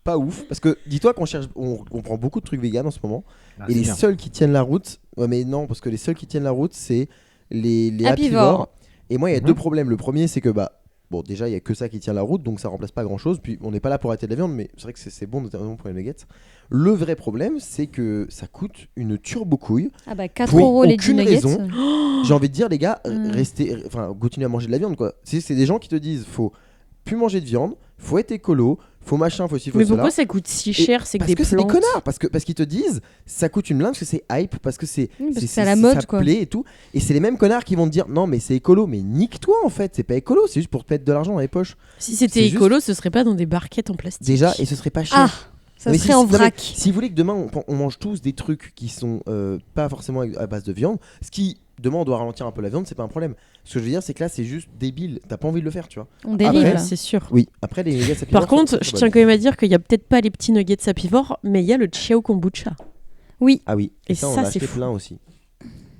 Speaker 4: pas ouf. Parce que dis-toi qu'on cherche, on prend beaucoup de trucs véganes en ce moment.
Speaker 6: Ah,
Speaker 4: et
Speaker 6: c'est
Speaker 4: les
Speaker 6: bien.
Speaker 4: seuls qui tiennent la route, ouais, mais non, parce que les seuls qui tiennent la route, c'est les
Speaker 7: Apivores.
Speaker 4: apivores. Et moi, il y a
Speaker 6: Mhm.
Speaker 4: deux problèmes. Le premier, c'est que bon, déjà, il y a que ça qui tient la route, donc ça remplace pas grand chose. Puis on n'est pas là pour arrêter de la viande, mais c'est vrai que c'est bon, notamment pour les nuggets. Le vrai problème, c'est que ça coûte une turbo-couille.
Speaker 7: Ah bah 4
Speaker 4: Pour
Speaker 7: € les
Speaker 4: aucune
Speaker 7: 10 nuggets.
Speaker 4: raison. J'ai envie de dire, les gars,
Speaker 7: Mm.
Speaker 4: restez, enfin, continuez à manger de la viande, quoi. C'est des gens qui te disent, faut plus manger de viande, faut être écolo, faut machin, faut ci, faut
Speaker 5: Mais
Speaker 4: cela.
Speaker 5: pourquoi ça coûte si cher? C'est que
Speaker 4: Parce
Speaker 5: des
Speaker 4: que c'est des
Speaker 5: plantes.
Speaker 4: connards, parce qu'ils te disent ça coûte une blinde, parce que c'est hype, parce que c'est
Speaker 7: Oui, parce que c'est à la mode,
Speaker 4: ça
Speaker 7: quoi.
Speaker 4: plaît et tout. Et c'est les mêmes connards qui vont te dire non mais c'est écolo, mais nique-toi en fait, c'est pas écolo, c'est juste pour te mettre de l'argent dans les poches.
Speaker 5: Si c'était
Speaker 4: C'est juste-
Speaker 5: écolo, ce serait pas dans des barquettes en plastique.
Speaker 4: Déjà, et ce serait pas cher.
Speaker 7: Ah, ça
Speaker 4: Mais
Speaker 7: serait
Speaker 4: si-
Speaker 7: en
Speaker 4: non, mais
Speaker 7: vrac.
Speaker 4: Si vous voulez que demain on mange tous des trucs qui sont pas forcément à base de viande, ce qui demain on doit ralentir un peu la viande, c'est pas un problème. Ce que je veux dire, c'est que là c'est juste débile, t'as pas envie de le faire, tu vois.
Speaker 7: On dérive,
Speaker 4: Après,
Speaker 7: là.
Speaker 5: C'est sûr.
Speaker 4: Oui, après les nuggets à
Speaker 5: Par
Speaker 4: piment,
Speaker 5: contre,
Speaker 4: sont-
Speaker 5: je
Speaker 4: sont
Speaker 5: tiens
Speaker 4: bonnes.
Speaker 5: quand même à dire qu'il y a peut-être pas les petits nuggets sapivores, mais il y a le Chiao Kombucha.
Speaker 4: Ah oui,
Speaker 5: Et
Speaker 4: ça on
Speaker 5: ça,
Speaker 4: a
Speaker 5: c'est
Speaker 4: acheté
Speaker 5: fou.
Speaker 4: plein aussi.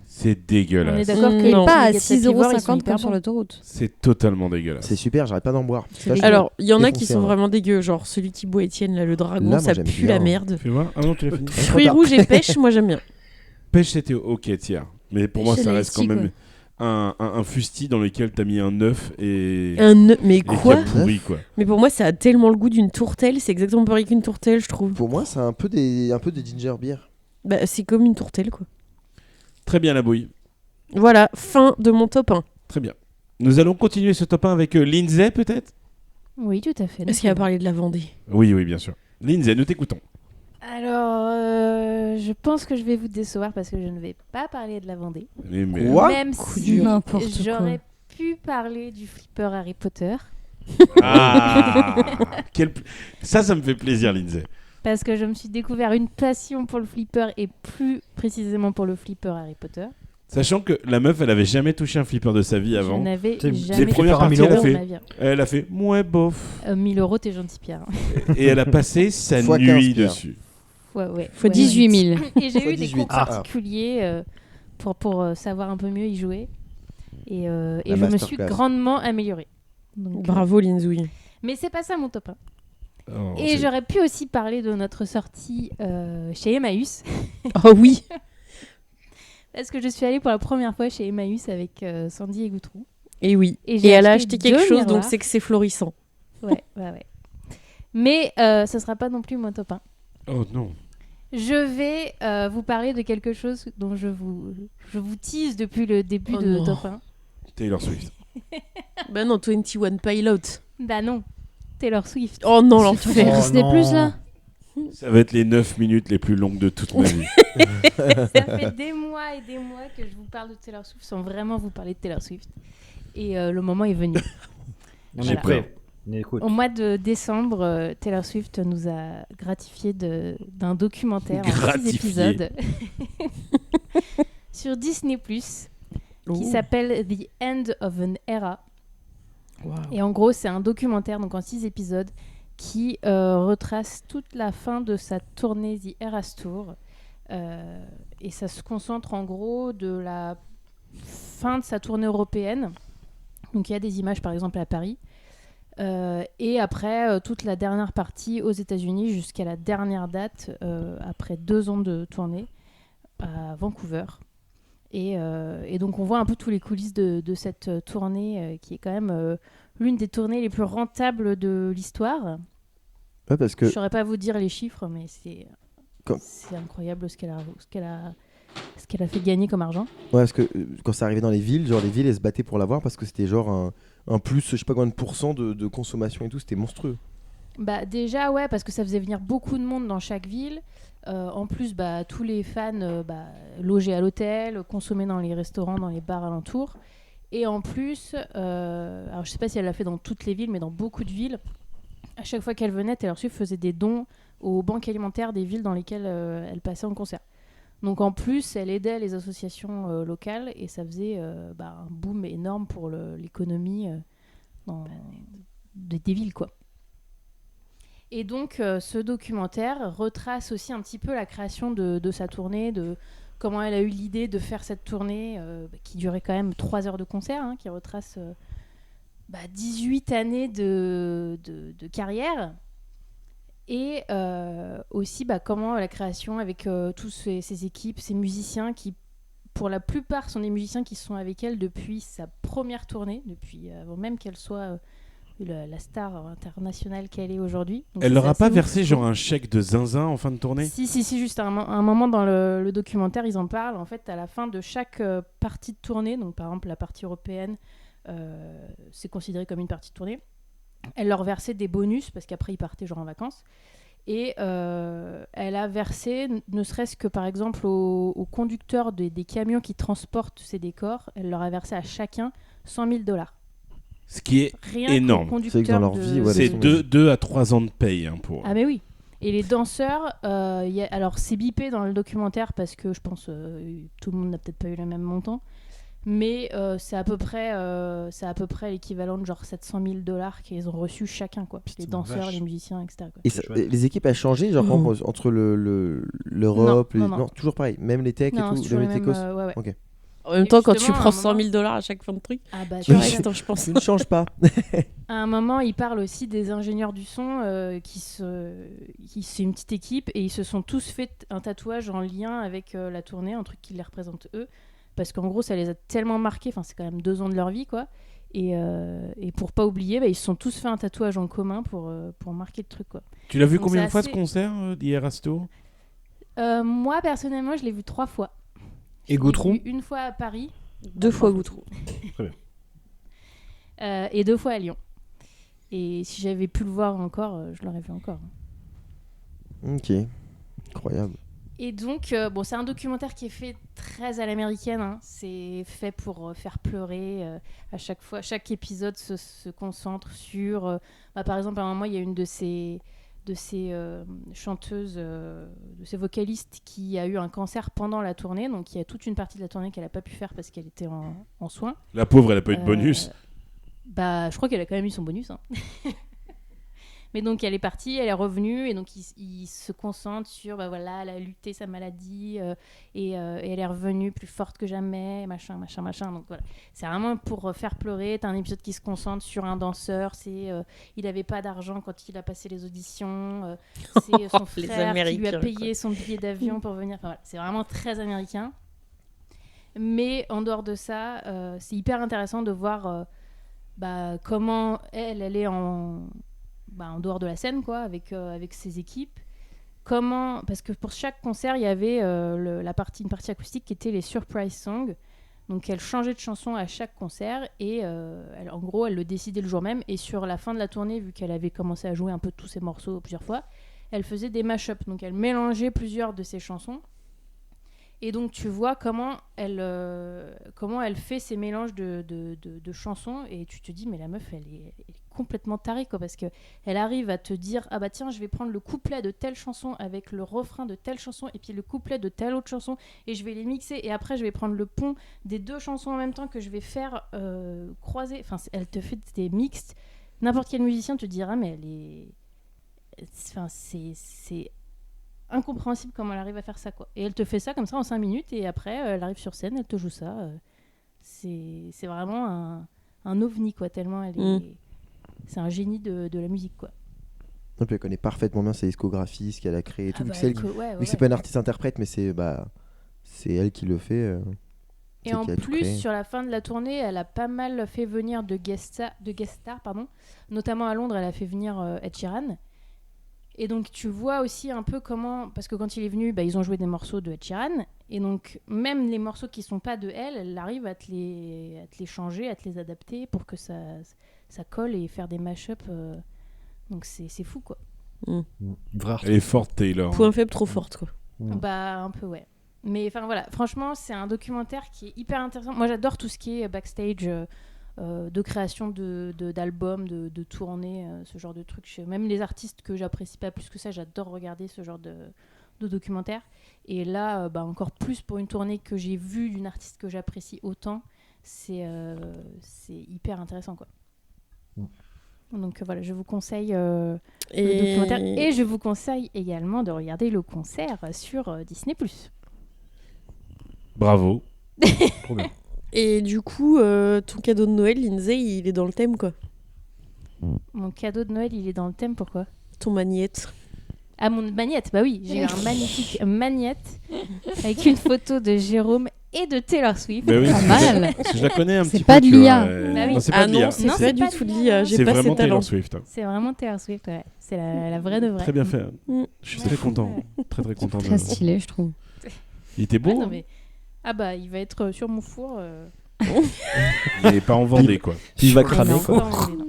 Speaker 2: C'est
Speaker 1: On est
Speaker 2: dégueulasse.
Speaker 1: d'accord que
Speaker 5: Non.
Speaker 1: les
Speaker 7: Pas à
Speaker 1: nuggets sapivores, ils
Speaker 7: 6,50
Speaker 1: sont
Speaker 7: €
Speaker 1: hyper
Speaker 7: comme sur
Speaker 1: bons.
Speaker 7: l'autoroute.
Speaker 2: C'est totalement dégueulasse.
Speaker 4: C'est super, j'arrête pas d'en boire.
Speaker 7: C'est
Speaker 4: Là, je-
Speaker 7: dégueu.
Speaker 5: Alors, il y en a qui
Speaker 4: défoncé,
Speaker 5: sont
Speaker 4: hein.
Speaker 5: vraiment dégueux, genre celui qui boit Étienne, là, le dragon,
Speaker 4: Là, moi,
Speaker 5: ça
Speaker 4: j'aime
Speaker 5: pue
Speaker 4: bien.
Speaker 5: la merde.
Speaker 2: Fais voir. Ah non, tu l'as fini.
Speaker 5: Fruits
Speaker 4: tard.
Speaker 5: rouges et pêche, moi j'aime bien.
Speaker 2: Pêche, c'était ok, tiens. Mais pour moi,
Speaker 7: Pêche
Speaker 2: ça
Speaker 7: et
Speaker 2: reste quand
Speaker 7: laïci,
Speaker 2: même un fusti dans lequel t'as mis un œuf et.
Speaker 5: Mais
Speaker 2: et qui
Speaker 5: quoi
Speaker 2: a pourri, quoi.
Speaker 5: Mais pour moi, ça a tellement le goût d'une tourtelle, c'est exactement pareil qu'une tourtelle, je trouve.
Speaker 4: Pour moi, c'est un peu des ginger beer.
Speaker 5: Bah, c'est comme une tourtelle, quoi.
Speaker 2: Très bien, la bouille.
Speaker 5: Voilà, fin de mon top 1.
Speaker 2: Très bien. Nous allons continuer ce top 1 avec Lindsay, peut-être.
Speaker 1: Oui, tout à fait.
Speaker 5: Est-ce qu'il va parler de la Vendée?
Speaker 2: Oui, bien sûr. Lindsay, nous t'écoutons.
Speaker 1: Alors, je pense que je vais vous décevoir parce que je ne vais pas parler de la Vendée.
Speaker 2: Mais-
Speaker 4: Quoi
Speaker 1: Même
Speaker 7: Coup
Speaker 1: si
Speaker 7: dur. N'importe
Speaker 1: j'aurais pu parler du flipper Harry Potter.
Speaker 2: Ah ça me fait plaisir, Lindsay.
Speaker 1: Parce que je me suis découvert une passion pour le flipper et plus précisément pour le flipper Harry Potter.
Speaker 2: Sachant que la meuf, elle avait jamais touché un flipper de sa vie
Speaker 1: Je
Speaker 2: avant.
Speaker 1: n'avais
Speaker 6: C'est-
Speaker 1: jamais
Speaker 2: les premières
Speaker 1: fait
Speaker 2: parties,
Speaker 1: ça
Speaker 2: elle a
Speaker 1: de
Speaker 2: fait.
Speaker 1: ma vie.
Speaker 2: Elle a fait ouais bof
Speaker 1: 1000 euros, t'es gentil, Pierre.
Speaker 2: et elle a passé sa
Speaker 4: Fois
Speaker 2: nuit
Speaker 4: 15, Pierre.
Speaker 2: dessus.
Speaker 1: Ouais.
Speaker 7: Faut 18 000.
Speaker 1: Et j'ai
Speaker 4: Fois
Speaker 1: eu des
Speaker 4: 18.
Speaker 1: cours
Speaker 4: Ah.
Speaker 1: particuliers pour savoir un peu mieux y jouer. Et je me suis
Speaker 4: masterclass.
Speaker 1: grandement améliorée. Donc,
Speaker 5: Bravo, Linzouille.
Speaker 1: mais c'est pas ça mon top 1.
Speaker 2: Oh,
Speaker 1: Et j'aurais pu aussi parler de notre sortie chez Emmaüs.
Speaker 5: Oh oui.
Speaker 1: Parce que je suis allée pour la première fois chez Emmaüs avec Sandy et Goutrou.
Speaker 5: Et oui.
Speaker 1: Et
Speaker 5: Et
Speaker 1: j'ai
Speaker 5: elle a
Speaker 1: acheté
Speaker 5: acheté quelque
Speaker 1: 2
Speaker 5: chose, donc
Speaker 1: miroirs.
Speaker 5: c'est que c'est florissant.
Speaker 1: Ouais. Mais ce sera pas non plus mon top 1.
Speaker 2: Oh non.
Speaker 1: Je vais vous parler de quelque chose dont je vous tease depuis le début
Speaker 5: Oh
Speaker 1: de
Speaker 5: non.
Speaker 1: top 1.
Speaker 2: Taylor Swift.
Speaker 5: Bah non, 21 Pilot.
Speaker 1: Bah non, Taylor Swift.
Speaker 5: Oh non,
Speaker 7: Sur
Speaker 5: l'enfer.
Speaker 7: Disney Plus là.
Speaker 2: Ça va être les 9 minutes les plus longues de toute ma vie.
Speaker 1: Ça fait des mois et des mois que je vous parle de Taylor Swift sans vraiment vous parler de Taylor Swift. Et le moment est venu.
Speaker 6: On
Speaker 2: J'ai
Speaker 6: est
Speaker 2: peur.
Speaker 6: prêt. On écoute.
Speaker 1: Au mois de décembre, Taylor Swift nous a gratifié d'un documentaire en 6
Speaker 2: Gratifié.
Speaker 1: épisodes sur Disney+, qui s'appelle The End of an Era. Et en gros, c'est un documentaire donc en 6 épisodes qui retrace toute la fin de sa tournée The Eras Tour. Et ça se concentre en gros de la fin de sa tournée européenne. Donc il y a des images par exemple à Paris. Et après toute la dernière partie aux États-Unis jusqu'à la dernière date, après 2 ans de tournée, à Vancouver. Et donc on voit un peu tous les coulisses de cette tournée qui est quand même l'une des tournées les plus rentables de l'histoire.
Speaker 4: Ouais, parce que
Speaker 1: Je ne saurais pas vous dire les chiffres, mais c'est
Speaker 4: Quand-
Speaker 1: incroyable ce qu'elle a fait gagner comme argent.
Speaker 4: Ouais, parce que quand ça arrivait dans les villes, genre les villes elles se battaient pour l'avoir parce que c'était genre un plus, je sais pas combien de pourcents de consommation et tout, c'était monstrueux.
Speaker 1: Bah déjà ouais, parce que ça faisait venir beaucoup de monde dans chaque ville. En plus, bah, tous les fans logeaient à l'hôtel, consommaient dans les restaurants, dans les bars alentours. Et en plus, alors je sais pas si elle l'a fait dans toutes les villes, mais dans beaucoup de villes, à chaque fois qu'elle venait, Taylor Swift faisait des dons aux banques alimentaires des villes dans lesquelles elle passait en concert. Donc en plus, elle aidait les associations locales et ça faisait un boom énorme pour l'économie des villes, quoi. Et donc, ce documentaire retrace aussi un petit peu la création de sa tournée, de comment elle a eu l'idée de faire cette tournée qui durait quand même 3 heures de concert, qui retrace 18 années de carrière. Et aussi comment la création avec tous ses équipes, ses musiciens qui, pour la plupart, sont des musiciens qui sont avec elle depuis sa première tournée, depuis avant même qu'elle soit la star internationale qu'elle est aujourd'hui. Donc
Speaker 2: Elle
Speaker 1: c'est
Speaker 2: leur a
Speaker 1: assez
Speaker 2: pas
Speaker 1: ouf.
Speaker 2: versé genre un chèque de zinzin en fin de tournée?
Speaker 1: Si, juste à un moment dans le documentaire, ils en parlent. En fait, à la fin de chaque partie de tournée, donc par exemple la partie européenne, c'est considéré comme une partie de tournée. Elle leur versait des bonus parce qu'après ils partaient genre en vacances. Et elle a versé, ne serait-ce que par exemple aux conducteurs des camions qui transportent ces décors, elle leur a versé à chacun $100,000.
Speaker 2: Ce qui est
Speaker 1: Rien
Speaker 2: énorme.
Speaker 1: qu'aux
Speaker 4: C'est que dans
Speaker 1: conducteurs
Speaker 4: leur vie, ouais,
Speaker 2: c'est
Speaker 4: sont-
Speaker 2: 2 à 3 ans de paye pour.
Speaker 1: Ah mais oui. Et les danseurs, alors c'est bipé dans le documentaire parce que je pense tout le monde n'a peut-être pas eu le même montant, mais c'est à peu près l'équivalent de genre $700,000 qu'ils ont reçu chacun, quoi.
Speaker 6: Putain,
Speaker 1: Les danseurs,
Speaker 6: vache.
Speaker 1: les musiciens, etc., quoi.
Speaker 4: Et
Speaker 6: C'est chouette.
Speaker 4: les équipes ont changé, genre par exemple, entre l'Europe,
Speaker 1: Non.
Speaker 4: toujours pareil, même les techs
Speaker 1: Non,
Speaker 4: et
Speaker 1: c'est
Speaker 4: tout,
Speaker 1: toujours
Speaker 4: même
Speaker 1: les
Speaker 4: les
Speaker 1: mêmes,
Speaker 4: techos.
Speaker 1: ouais.
Speaker 5: En même
Speaker 1: Et
Speaker 5: temps, quand tu
Speaker 1: justement, à
Speaker 5: prends
Speaker 1: un moment-
Speaker 5: $100,000 à chaque fin de truc,
Speaker 1: Ah bah
Speaker 5: tu
Speaker 1: tu
Speaker 5: restes, je pense.
Speaker 4: Tu ne changes pas.
Speaker 1: À un moment, il parle aussi des ingénieurs du son c'est une petite équipe et ils se sont tous fait un tatouage en lien avec la tournée, un truc qui les représente eux, parce qu'en gros, ça les a tellement marqués. Enfin, c'est quand même 2 ans de leur vie, quoi. Et pour pas oublier, ils se sont tous fait un tatouage en commun pour marquer le truc, quoi.
Speaker 2: Tu l'as vu
Speaker 1: Donc
Speaker 2: combien
Speaker 1: c'est
Speaker 2: de fois
Speaker 1: assez-
Speaker 2: ce concert d'Eras Tour?
Speaker 1: Moi, personnellement, je l'ai vu 3 fois.
Speaker 6: Et
Speaker 1: Je l'ai
Speaker 6: Gautron
Speaker 1: vu une fois à Paris.
Speaker 5: 2 fois Goutrou.
Speaker 1: Et 2 fois à Lyon. Et si j'avais pu le voir encore, je l'aurais vu encore.
Speaker 4: Ok, incroyable.
Speaker 1: Et donc, c'est un documentaire qui est fait très à l'américaine. Hein. C'est fait pour faire pleurer. À chaque fois, chaque épisode se concentre sur... par exemple, à un moment, il y a une de ces chanteuses, de ces vocalistes qui a eu un cancer pendant la tournée. Donc, il y a toute une partie de la tournée qu'elle n'a pas pu faire parce qu'elle était en soins.
Speaker 2: La pauvre, elle a pas eu de bonus.
Speaker 1: Je crois qu'elle a quand même eu son bonus. Hein. Mais donc elle est partie, elle est revenue et donc il se concentre sur elle a lutté sa maladie et elle est revenue plus forte que jamais, machin. Donc voilà, c'est vraiment pour faire pleurer. T'as un épisode qui se concentre sur un danseur, il avait pas d'argent quand il a passé les auditions, c'est son frère qui lui a payé son billet d'avion pour venir. Enfin, voilà, c'est vraiment très américain. Mais en dehors de ça, c'est hyper intéressant de voir comment elle est en dehors de la scène, quoi, avec ses équipes. Parce que pour chaque concert, il y avait une partie acoustique qui était les surprise songs. Donc elle changeait de chanson à chaque concert et en gros, elle le décidait le jour même. Et sur la fin de la tournée, vu qu'elle avait commencé à jouer un peu tous ses morceaux plusieurs fois, elle faisait des mash-ups. Donc elle mélangeait plusieurs de ses chansons. Et donc tu vois comment elle fait ces mélanges de chansons et tu te dis mais la meuf elle est complètement tarée, quoi, parce qu'elle arrive à te dire ah bah tiens je vais prendre le couplet de telle chanson avec le refrain de telle chanson et puis le couplet de telle autre chanson et je vais les mixer et après je vais prendre le pont des 2 chansons en même temps que je vais faire croiser. Enfin elle te fait des mixtes. N'importe quel musicien te dira mais elle est... Enfin c'est incompréhensible comment elle arrive à faire ça, quoi. Et elle te fait ça comme ça en 5 minutes et après elle arrive sur scène, elle te joue ça. C'est vraiment un ovni, quoi, tellement elle est... C'est un génie de la musique, quoi.
Speaker 4: Et puis elle connaît parfaitement bien sa discographie, ce qu'elle a créé et tout. Vu que c'est
Speaker 1: ouais.
Speaker 4: pas une artiste-interprète, mais c'est elle qui le fait.
Speaker 1: Et en plus, sur la fin de la tournée, elle a pas mal fait venir de guest stars, notamment à Londres, elle a fait venir Ed Sheeran. Et donc tu vois aussi un peu comment, parce que quand il est venu, ils ont joué des morceaux de Ed Sheeran, et donc même les morceaux qui sont pas de elle arrive à te les changer, à te les adapter pour que ça colle et faire des mash-up. Donc c'est fou, quoi.
Speaker 2: Elle est forte, Taylor.
Speaker 5: Point faible trop forte, quoi.
Speaker 1: Un peu, ouais. Mais enfin voilà, franchement c'est un documentaire qui est hyper intéressant. Moi j'adore tout ce qui est backstage de création d'albums, de tournées, ce genre de trucs. Même les artistes que j'apprécie pas plus que ça, j'adore regarder ce genre de documentaire. Et là, encore plus pour une tournée que j'ai vue d'une artiste que j'apprécie autant, c'est hyper intéressant, quoi. Donc voilà, je vous conseille le documentaire et je vous conseille également de regarder le concert sur Disney+.
Speaker 2: Bravo.
Speaker 5: Trop bien. Et du coup, ton cadeau de Noël, Lindsay, il est dans le thème, quoi.
Speaker 1: Mon cadeau de Noël, il est dans le thème, pourquoi ?
Speaker 5: Ton magnète.
Speaker 1: Ah, mon magnète, bah oui, j'ai eu un magnifique magnète avec une photo de Jérôme et de Taylor Swift.
Speaker 2: Bah oui,
Speaker 7: pas mal.
Speaker 2: Parce que je la connais un petit peu.
Speaker 7: C'est pas de l'IA.
Speaker 1: Bah oui.
Speaker 2: Non, c'est pas de l'IA.
Speaker 5: C'est pas du tout de l'IA. J'ai
Speaker 2: C'est
Speaker 5: pas
Speaker 2: vraiment
Speaker 5: ces talents.
Speaker 2: Taylor Swift.
Speaker 1: C'est vraiment Taylor Swift, ouais. C'est la vraie de vraie.
Speaker 2: Très bien fait. Je suis très content. Très très content.
Speaker 7: Très stylé, je trouve.
Speaker 2: Il était beau.
Speaker 1: Ouais, non, mais... Ah bah, il va être sur mon four.
Speaker 2: Il est pas en Vendée, quoi.
Speaker 4: Puis il va cramer,
Speaker 1: Non,
Speaker 4: quoi.
Speaker 1: pas en Vendée, non.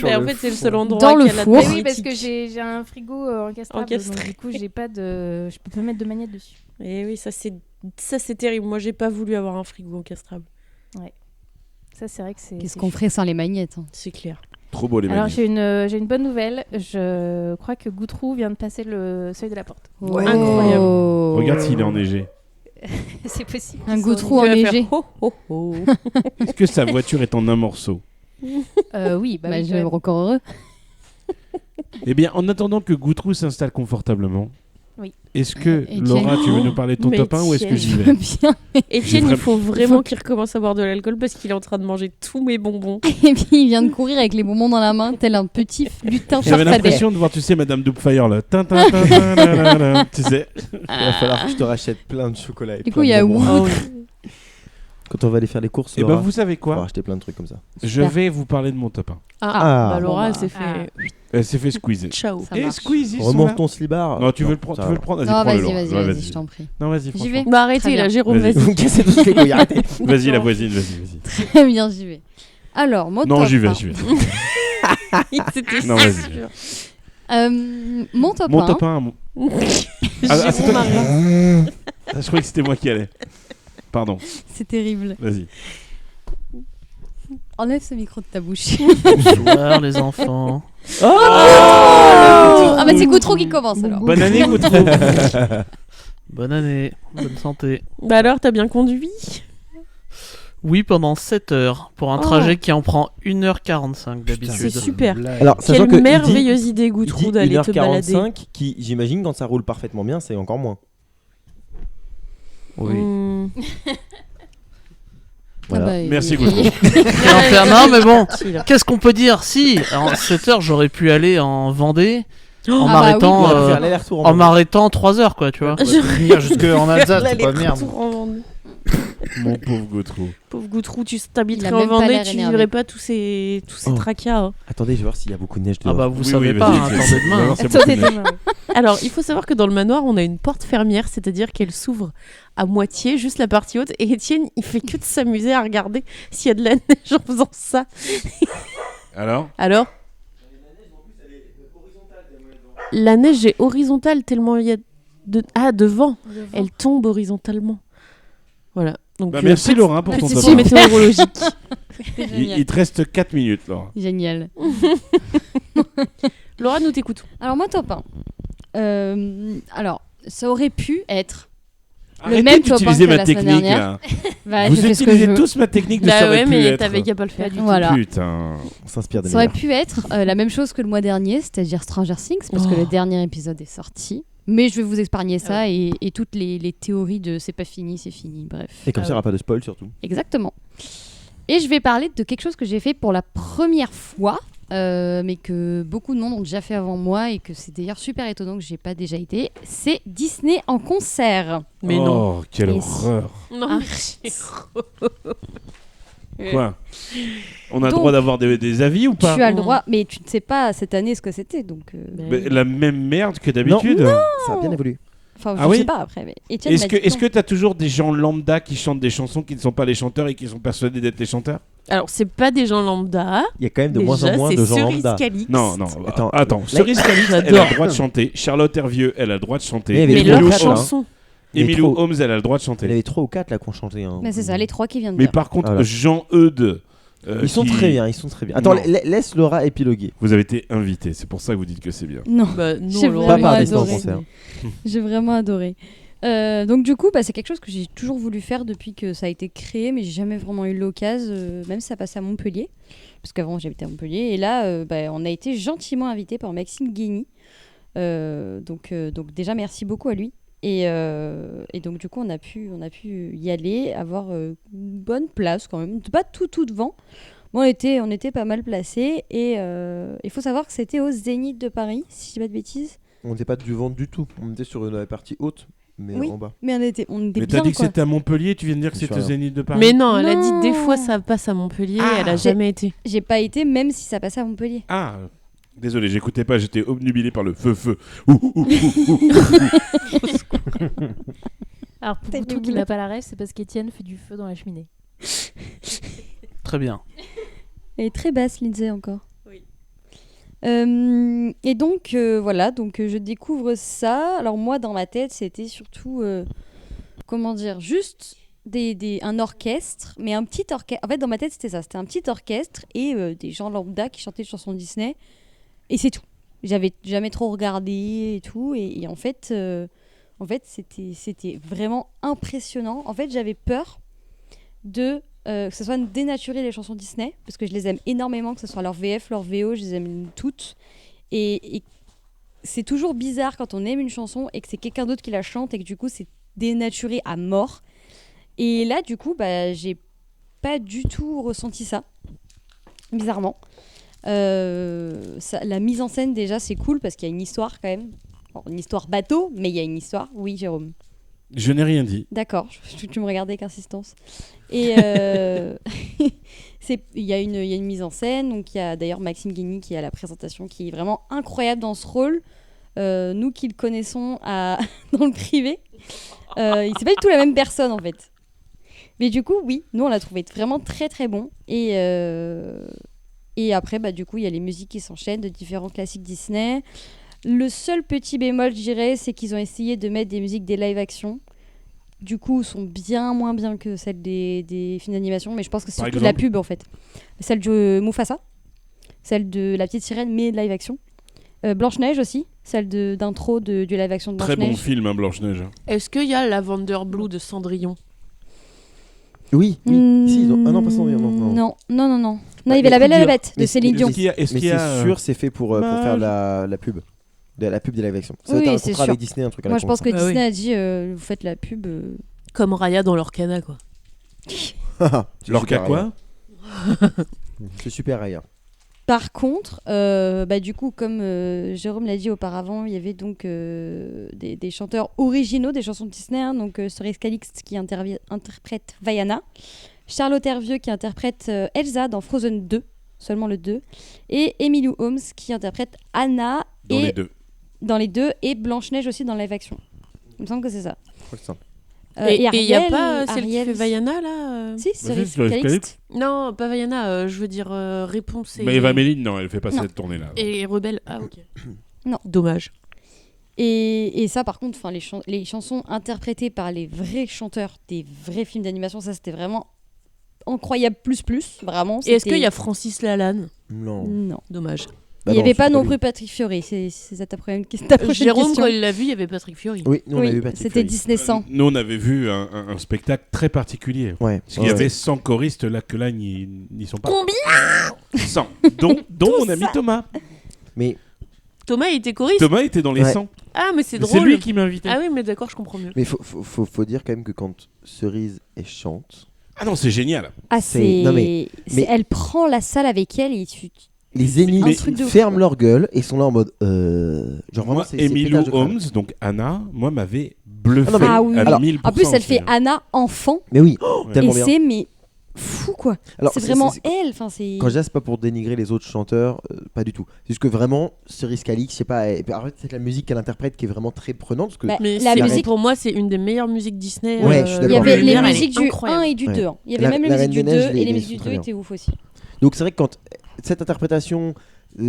Speaker 5: Mais en fait, c'est le seul endroit
Speaker 7: Dans le
Speaker 5: qui a la
Speaker 7: four.
Speaker 5: taille
Speaker 1: Oui, parce
Speaker 5: éthique.
Speaker 1: que j'ai un frigo encastrable, donc du coup, je peux pas mettre de magnète dessus.
Speaker 5: Et oui, ça c'est terrible. Moi, j'ai pas voulu avoir un frigo encastrable.
Speaker 1: Ça, c'est vrai que c'est...
Speaker 7: Qu'est-ce qu'on ferait sans les magnettes, hein.
Speaker 5: C'est clair.
Speaker 2: Trop beau les
Speaker 1: Alors,
Speaker 2: magnifiques.
Speaker 1: j'ai une bonne nouvelle. Je crois que Goutrou vient de passer le seuil de la porte.
Speaker 5: Ouais. Incroyable.
Speaker 7: Oh.
Speaker 2: Regarde s'il est enneigé.
Speaker 1: C'est possible.
Speaker 7: Un Goutrou
Speaker 5: Il va faire
Speaker 7: enneigé.
Speaker 5: ho, ho, ho.
Speaker 2: Est-ce que sa voiture est en un morceau?
Speaker 1: Oui,
Speaker 7: Bah,
Speaker 1: oui,
Speaker 7: je
Speaker 1: quand
Speaker 7: suis
Speaker 1: même.
Speaker 7: encore heureux.
Speaker 2: Eh bien, en attendant que Goutrou s'installe confortablement,
Speaker 1: Oui.
Speaker 2: est-ce que,
Speaker 7: Etienne.
Speaker 2: Laura, tu veux nous parler de ton
Speaker 5: Mais
Speaker 2: top 1 ou est-ce que j'y
Speaker 7: Je
Speaker 2: vais?
Speaker 7: veux bien.
Speaker 5: Etienne,
Speaker 2: J'ai
Speaker 5: il faut
Speaker 2: vraiment-
Speaker 5: vraiment qu'il recommence à boire de l'alcool parce qu'il est en train de manger tous mes bonbons.
Speaker 7: Et puis il vient de courir avec les bonbons dans la main, tel un petit lutin
Speaker 2: J'avais
Speaker 7: farfadais.
Speaker 2: l'impression de voir, tu sais, Madame Doubtfire là. Tin, tin, tin, tin, tin, tin, tin. Tu sais.
Speaker 4: Il va falloir que je te rachète plein de chocolat. et
Speaker 7: Du
Speaker 4: plein
Speaker 7: coup, il y
Speaker 4: de
Speaker 7: a
Speaker 4: bonbons.
Speaker 7: Wood.
Speaker 4: Quand on va aller faire les courses,
Speaker 2: Et ben
Speaker 4: Laura,
Speaker 2: vous savez
Speaker 4: on va
Speaker 2: quoi?
Speaker 4: acheter plein de trucs comme ça.
Speaker 2: Je vais vous parler de mon top 1.
Speaker 4: Ah.
Speaker 5: Bah Laura,
Speaker 1: Bon,
Speaker 5: elle
Speaker 1: bah,
Speaker 5: s'est fait.
Speaker 2: Elle s'est fait squeezer.
Speaker 5: Ciao.
Speaker 1: Ça
Speaker 2: Et
Speaker 1: marche.
Speaker 2: Squeeze, ils sont
Speaker 4: Remonte
Speaker 2: là.
Speaker 4: ton slibard.
Speaker 2: Non, tu veux le prendre,
Speaker 4: ça
Speaker 2: Vas-y,
Speaker 7: Non,
Speaker 2: prends-le,
Speaker 7: vas-y,
Speaker 2: Laura.
Speaker 7: vas-y,
Speaker 2: Ouais,
Speaker 7: vas-y, je t'en prie.
Speaker 2: Non, vas-y,
Speaker 1: J'y
Speaker 2: franchement.
Speaker 1: vais.
Speaker 5: Bah arrêtez
Speaker 7: Très
Speaker 5: là,
Speaker 7: bien.
Speaker 5: Jérôme,
Speaker 2: Vas-y.
Speaker 5: vas-y.
Speaker 4: Vous me cassez tous les couilles, arrêtez.
Speaker 2: Vas-y, la voisine, vas-y.
Speaker 7: Très bien, j'y vais. Alors, mon
Speaker 2: Non,
Speaker 7: top
Speaker 2: j'y vais,
Speaker 7: 1.
Speaker 2: j'y vais.
Speaker 5: C'était
Speaker 2: Non, vas-y.
Speaker 5: sûr.
Speaker 7: Mon top
Speaker 2: Mon
Speaker 7: 1.
Speaker 2: top 1. Ah, c'est toi qui... Ah, je croyais que c'était moi qui allais. Pardon,
Speaker 7: C'est terrible.
Speaker 2: vas-y.
Speaker 7: Enlève ce micro de ta bouche.
Speaker 8: Bonsoir les enfants.
Speaker 7: Ah, bah c'est Goutreau qui commence alors.
Speaker 2: Bonne année, Goutreau.
Speaker 8: Bonne année, bonne santé.
Speaker 5: Bah alors, t'as bien conduit?
Speaker 8: Oui, pendant 7 heures, pour un
Speaker 5: Oh.
Speaker 8: trajet qui en prend 1h45 d'habitude.
Speaker 5: C'est super.
Speaker 4: Alors, sachant
Speaker 5: Quelle
Speaker 4: que
Speaker 5: merveilleuse idée,
Speaker 4: il
Speaker 5: Goutrou,
Speaker 4: dit
Speaker 5: d'aller te balader.
Speaker 4: 1h45, qui, j'imagine, quand ça roule parfaitement bien, c'est encore moins.
Speaker 8: Oui.
Speaker 4: Voilà.
Speaker 7: Ah bah,
Speaker 2: Merci,
Speaker 7: il-
Speaker 2: Goutreau.
Speaker 8: Non, mais bon,
Speaker 5: Tranquille.
Speaker 8: qu'est-ce qu'on peut dire? Si, en 7 heures, j'aurais pu aller en Vendée en
Speaker 7: bah
Speaker 8: m'arrêtant
Speaker 7: oui,
Speaker 4: On va faire l'aller-retour
Speaker 8: en m'arrêtant 3 heures, quoi, tu vois.
Speaker 6: Venir jusque en Alsace, c'est pas merde.
Speaker 5: L'aller-retour en Vendée.
Speaker 2: Mon pauvre Goutreau.
Speaker 5: Pauvre Goutrou, tu
Speaker 7: Il
Speaker 5: t'habiterais
Speaker 7: a
Speaker 5: en
Speaker 7: même pas
Speaker 5: Vendée,
Speaker 7: l'air
Speaker 5: tu
Speaker 7: énervé.
Speaker 5: vivrais pas tous ces
Speaker 4: Oh.
Speaker 5: tracas. Hein.
Speaker 4: Attendez, je vais voir s'il y a beaucoup de neige
Speaker 8: Ah
Speaker 4: dehors.
Speaker 8: bah vous
Speaker 2: Oui,
Speaker 8: savez
Speaker 2: oui,
Speaker 8: pas,
Speaker 2: vas-y,
Speaker 8: hein,
Speaker 2: vas-y.
Speaker 8: attendez demain.
Speaker 2: Non,
Speaker 8: hein.
Speaker 2: c'est
Speaker 1: Attendez
Speaker 2: beaucoup de
Speaker 1: demain.
Speaker 5: Alors, il faut savoir que dans le manoir, on a une porte fermière, c'est-à-dire qu'elle s'ouvre à moitié, juste la partie haute. Et Étienne, il fait que de s'amuser à regarder s'il y a de la neige en faisant ça.
Speaker 2: Alors
Speaker 5: Alors La neige est horizontale tellement il y a devant. Elle tombe horizontalement. Voilà. Donc,
Speaker 2: Bah, merci Laura pour ton
Speaker 5: petit
Speaker 2: top
Speaker 5: signe
Speaker 2: 1.
Speaker 5: météorologique.
Speaker 7: C'est
Speaker 2: Il
Speaker 7: génial.
Speaker 2: te reste 4 minutes, Laura.
Speaker 7: Génial.
Speaker 5: Laura, nous t'écoutons.
Speaker 7: Alors, mon top 1. Alors, ça aurait pu être.
Speaker 2: Arrêtez
Speaker 7: même top 1
Speaker 2: d'utiliser
Speaker 7: que
Speaker 2: ma
Speaker 7: la semaine
Speaker 2: technique,
Speaker 7: dernière.
Speaker 2: là.
Speaker 7: Bah,
Speaker 2: Vous
Speaker 7: je fais ce que je
Speaker 2: utilisez
Speaker 7: veux.
Speaker 2: tous ma technique de ça
Speaker 5: Bah
Speaker 2: aurait
Speaker 5: ouais,
Speaker 2: pu
Speaker 5: mais
Speaker 2: être.
Speaker 5: t'avais qu'à pas le faire.
Speaker 7: Voilà.
Speaker 2: Putain.
Speaker 4: On s'inspire des
Speaker 7: Ça aurait
Speaker 4: meilleurs.
Speaker 7: pu être la même chose que le mois dernier, c'est-à-dire Stranger Things, parce que
Speaker 5: Oh.
Speaker 7: le dernier épisode est sorti. Mais je vais vous épargner ça et toutes les théories de c'est pas fini, c'est fini, bref.
Speaker 4: Et comme ça, il n'y aura pas de spoil surtout.
Speaker 7: Exactement. Et je vais parler de quelque chose que j'ai fait pour la première fois, mais que beaucoup de monde ont déjà fait avant moi et que c'est d'ailleurs super étonnant que j'ai pas déjà été. C'est Disney en concert.
Speaker 5: Mais non.
Speaker 2: Oh, quelle
Speaker 7: Et si-
Speaker 2: horreur.
Speaker 5: Non,
Speaker 7: Ah.
Speaker 2: Quoi On a le
Speaker 7: Donc,
Speaker 2: droit d'avoir des avis ou pas
Speaker 7: Tu as le droit, mais tu ne sais pas cette année ce que c'était, donc.
Speaker 2: Mais la même merde que d'habitude.
Speaker 4: Ça a bien évolué.
Speaker 7: Enfin,
Speaker 2: Ah
Speaker 7: je
Speaker 2: oui
Speaker 7: sais pas après. Mais Étienne
Speaker 2: Est-ce
Speaker 7: m'a
Speaker 2: que
Speaker 7: dit
Speaker 2: est-ce
Speaker 7: non.
Speaker 2: que t'as toujours des gens lambda qui chantent des chansons qui ne sont pas les chanteurs et qui sont persuadés d'être les chanteurs?
Speaker 5: Alors, c'est pas des gens lambda.
Speaker 4: Il y a quand même de
Speaker 5: Déjà,
Speaker 4: moins en moins
Speaker 5: c'est
Speaker 4: de gens
Speaker 5: Cerise
Speaker 4: lambda.
Speaker 5: Calixte.
Speaker 2: Non, non.
Speaker 4: Attends,
Speaker 2: Attends.
Speaker 4: là-
Speaker 2: Cerise Calixte, elle a
Speaker 5: J'adore.
Speaker 2: le droit de chanter. Charlotte Hervieux, elle a le droit de chanter.
Speaker 4: Mais il y avait
Speaker 5: Mais
Speaker 4: les
Speaker 5: leurs
Speaker 4: trois quatre, là, hein.
Speaker 5: chansons.
Speaker 4: Il y avait
Speaker 2: Emilou
Speaker 4: trop-
Speaker 2: Holmes, elle a le droit de
Speaker 4: Il y en
Speaker 2: chanter.
Speaker 4: avait 3 ou 4 là qui ont chanté. Hein.
Speaker 7: Mais c'est ça, les trois qui viennent de
Speaker 2: Mais
Speaker 7: dire.
Speaker 2: par contre,
Speaker 4: Voilà.
Speaker 2: Jean-Eudes.
Speaker 4: Ils sont
Speaker 2: qui-
Speaker 4: très bien, ils sont très bien. Attends,
Speaker 2: Non.
Speaker 4: laisse Laura épiloguer.
Speaker 2: Vous avez été invité, c'est pour ça que vous dites que c'est bien.
Speaker 7: Non.
Speaker 5: Bah, non,
Speaker 7: J'ai
Speaker 5: Laura.
Speaker 4: Pas
Speaker 7: vraiment
Speaker 4: par Disney en
Speaker 7: adoré.
Speaker 4: concert.
Speaker 7: J'ai vraiment adoré. Donc du coup, c'est quelque chose que j'ai toujours voulu faire depuis que ça a été créé, mais j'ai jamais vraiment eu l'occasion, même si ça passait à Montpellier, parce qu'avant j'habitais à Montpellier, et là, on a été gentiment invité par Maxime Guény. Donc déjà merci beaucoup à lui. Et donc du coup, on a pu y aller, avoir une bonne place quand même, pas tout devant. Bon, on était pas mal placés, et il faut savoir que c'était au Zénith de Paris, si je dis pas de bêtises.
Speaker 4: On n'était pas du vent du tout. On était sur la partie haute, mais
Speaker 7: Oui.
Speaker 4: en bas.
Speaker 7: Mais on était
Speaker 2: Mais
Speaker 7: bien,
Speaker 2: t'as dit que
Speaker 7: quoi.
Speaker 2: c'était à Montpellier, tu viens de dire que
Speaker 4: Je sais
Speaker 2: c'était au
Speaker 4: rien.
Speaker 2: Zénith de Paris.
Speaker 5: Mais non, elle a dit
Speaker 7: Non.
Speaker 5: des fois ça passe à Montpellier,
Speaker 2: Ah.
Speaker 5: elle a jamais été.
Speaker 7: J'ai pas été, même si ça passait à Montpellier.
Speaker 2: Ah, désolé, j'écoutais pas, j'étais obnubilé par le feu. Ouh, ouh, ouh, ouh, ouh.
Speaker 1: Alors, pour
Speaker 7: Tête
Speaker 1: tout
Speaker 7: de
Speaker 1: qui
Speaker 7: boulette.
Speaker 1: n'a pas la rêve, c'est parce qu'Étienne fait du feu dans la cheminée.
Speaker 8: Très bien.
Speaker 7: Elle est très basse, Lindsay, encore.
Speaker 5: Oui.
Speaker 7: Et donc, voilà, je découvre ça. Alors moi, dans ma tête, c'était surtout, comment dire, juste un orchestre, mais un petit orchestre. En fait, dans ma tête, c'était ça. C'était un petit orchestre et des gens lambda qui chantaient des chansons Disney. Et c'est tout. J'avais jamais trop regardé et tout. Et en fait, c'était vraiment impressionnant. En fait, j'avais peur que ce soit dénaturer les chansons Disney, parce que je les aime énormément, que ce soit leur VF, leur VO, je les aime toutes. Et c'est toujours bizarre quand on aime une chanson et que c'est quelqu'un d'autre qui la chante et que du coup c'est dénaturé à mort. Et là, du coup, j'ai pas du tout ressenti ça, bizarrement. La mise en scène, déjà, c'est cool parce qu'il y a une histoire quand même. Bon, une histoire bateau, mais il y a une histoire. Oui, Jérôme.
Speaker 2: Je n'ai rien dit.
Speaker 7: D'accord, tu me regardais avec insistance. Et il y a une mise en scène, donc il y a d'ailleurs Maxime Guigny qui est à la présentation, qui est vraiment incroyable dans ce rôle. Nous qui le connaissons dans le privé, c'est pas du tout la même personne en fait. Mais du coup, oui, nous on l'a trouvé vraiment très très bon. Et après, du coup, il y a les musiques qui s'enchaînent de différents classiques Disney. Le seul petit bémol, je dirais, c'est qu'ils ont essayé de mettre des musiques des live-action. Du coup, sont bien moins bien que celles des films d'animation, mais je pense que c'est surtout de la pub en fait. Celle de Mufasa, celle de La Petite Sirène, mais live-action. Blanche-Neige aussi, celle d'intro du live-action de Blanche-Neige.
Speaker 2: Très bon film, Blanche-Neige.
Speaker 5: Est-ce qu'il y a Lavender Blue de Cendrillon?
Speaker 4: Oui. Si, ils ont... Ah non, pas Cendrillon, non.
Speaker 7: Non, il y avait La Belle et la Bête de Céline Dion.
Speaker 4: Mais c'est sûr, c'est fait pour faire la pub. La pub des live-action. Ça va être un contrat avec Disney, un truc à la con.
Speaker 7: Moi, je pense que Disney a dit vous faites la pub.
Speaker 5: Comme Raya dans Lorcana, quoi.
Speaker 2: Lorca quoi?
Speaker 4: C'est super Raya.
Speaker 7: Par contre, du coup, comme Jérôme l'a dit auparavant, il y avait donc des chanteurs originaux des chansons de Disney, hein, donc Cerise Calixte qui interprète Vaiana, Charlotte Hervieux qui interprète Elsa dans Frozen 2, seulement le 2, et Emily Holmes qui interprète Anna dans les deux, et Blanche-Neige aussi dans live action. Il me semble que c'est ça.
Speaker 4: Je crois que c'est ça.
Speaker 5: Et il n'y a pas celle qui fait Vaiana là
Speaker 7: Si, Cerise
Speaker 2: Calixte.
Speaker 7: Calixte.
Speaker 5: Non, pas Vaiana, je veux dire Réponse et...
Speaker 2: Mais Eva Méline, non, elle fait pas cette tournée-là.
Speaker 5: Et Rebelle, ah ok.
Speaker 7: Non.
Speaker 5: Dommage.
Speaker 7: Et ça, par contre, les chansons interprétées par les vrais chanteurs des vrais films d'animation, ça c'était vraiment incroyable plus, vraiment.
Speaker 5: Et est-ce qu'il y a Francis Lalanne?
Speaker 7: Non.
Speaker 5: Dommage.
Speaker 7: Il n'y avait pas non plus Patrick Fiori, c'est ta prochaine question.
Speaker 5: Jérôme, quand il l'a vu, il y avait Patrick Fiori.
Speaker 4: Oui, nous on a vu Patrick
Speaker 7: c'était
Speaker 4: Fiori.
Speaker 7: Disney 100.
Speaker 2: Nous, on avait vu un spectacle très particulier.
Speaker 4: Ouais.
Speaker 2: Parce qu'il y avait 100 choristes là, que là, n'y sont pas.
Speaker 5: Combien?
Speaker 2: 100. Dont mon ami Thomas.
Speaker 4: Mais
Speaker 5: Thomas, il était choriste?
Speaker 2: Thomas était dans les 100.
Speaker 5: Ah, mais c'est drôle.
Speaker 2: C'est lui qui m'a invité.
Speaker 5: Ah oui, mais d'accord, je comprends mieux.
Speaker 4: Mais faut dire quand même que quand Cerise elle chante...
Speaker 2: Ah non, c'est génial.
Speaker 7: Ah,
Speaker 4: Non, mais
Speaker 7: elle prend la salle avec elle et
Speaker 4: les zéniths ferment leur gueule et sont là en mode genre
Speaker 2: moi, Emily Holmes, donc Anna, moi m'avait bluffé
Speaker 7: à 1000%. En plus, elle fait Anna enfant.
Speaker 4: Mais oui, tellement bien.
Speaker 7: C'est fou quoi. C'est vraiment elle. Enfin,
Speaker 4: quand je dis c'est pas pour dénigrer les autres chanteurs, pas du tout. C'est juste que vraiment Cerise Calixte, je sais pas. En fait, c'est la musique qu'elle interprète qui est vraiment très prenante. Parce que
Speaker 5: mais la musique pour moi, c'est une des meilleures musiques Disney.
Speaker 4: Ouais, je suis
Speaker 7: il y avait les musiques du 1
Speaker 5: incroyable.
Speaker 7: et du 2. Il y avait même les musiques du 2 et les musiques du 2 étaient ouf aussi.
Speaker 4: Donc c'est vrai que quand cette interprétation,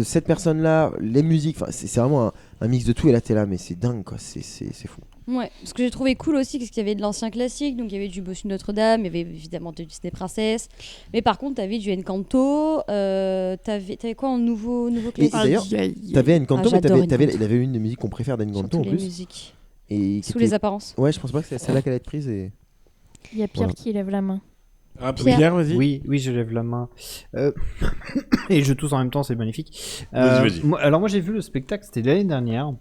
Speaker 4: cette personne-là, les musiques, c'est vraiment un mix de tout et là t'es là, mais c'est dingue quoi, c'est fou.
Speaker 7: Ouais, ce que j'ai trouvé cool aussi, c'est qu'il y avait de l'ancien classique, donc il y avait du Bossu de Notre-Dame, il y avait évidemment de Disney Princess, mais par contre t'avais du Encanto, t'avais quoi en nouveau classique?
Speaker 4: D'ailleurs, t'avais Encanto, mais il avait une des musiques qu'on préfère d'Encanto en plus.
Speaker 7: Musiques.
Speaker 4: Et
Speaker 7: sous les apparences.
Speaker 4: Ouais, je pense pas que c'est celle-là qu'elle a été prise. Et...
Speaker 1: Il y a Pierre qui lève la main.
Speaker 2: Ah, Pierre, vas-y.
Speaker 6: Oui, je lève la main. Et je tousse en même temps, c'est magnifique.
Speaker 2: Vas-y.
Speaker 6: Moi j'ai vu le spectacle, c'était l'année dernière.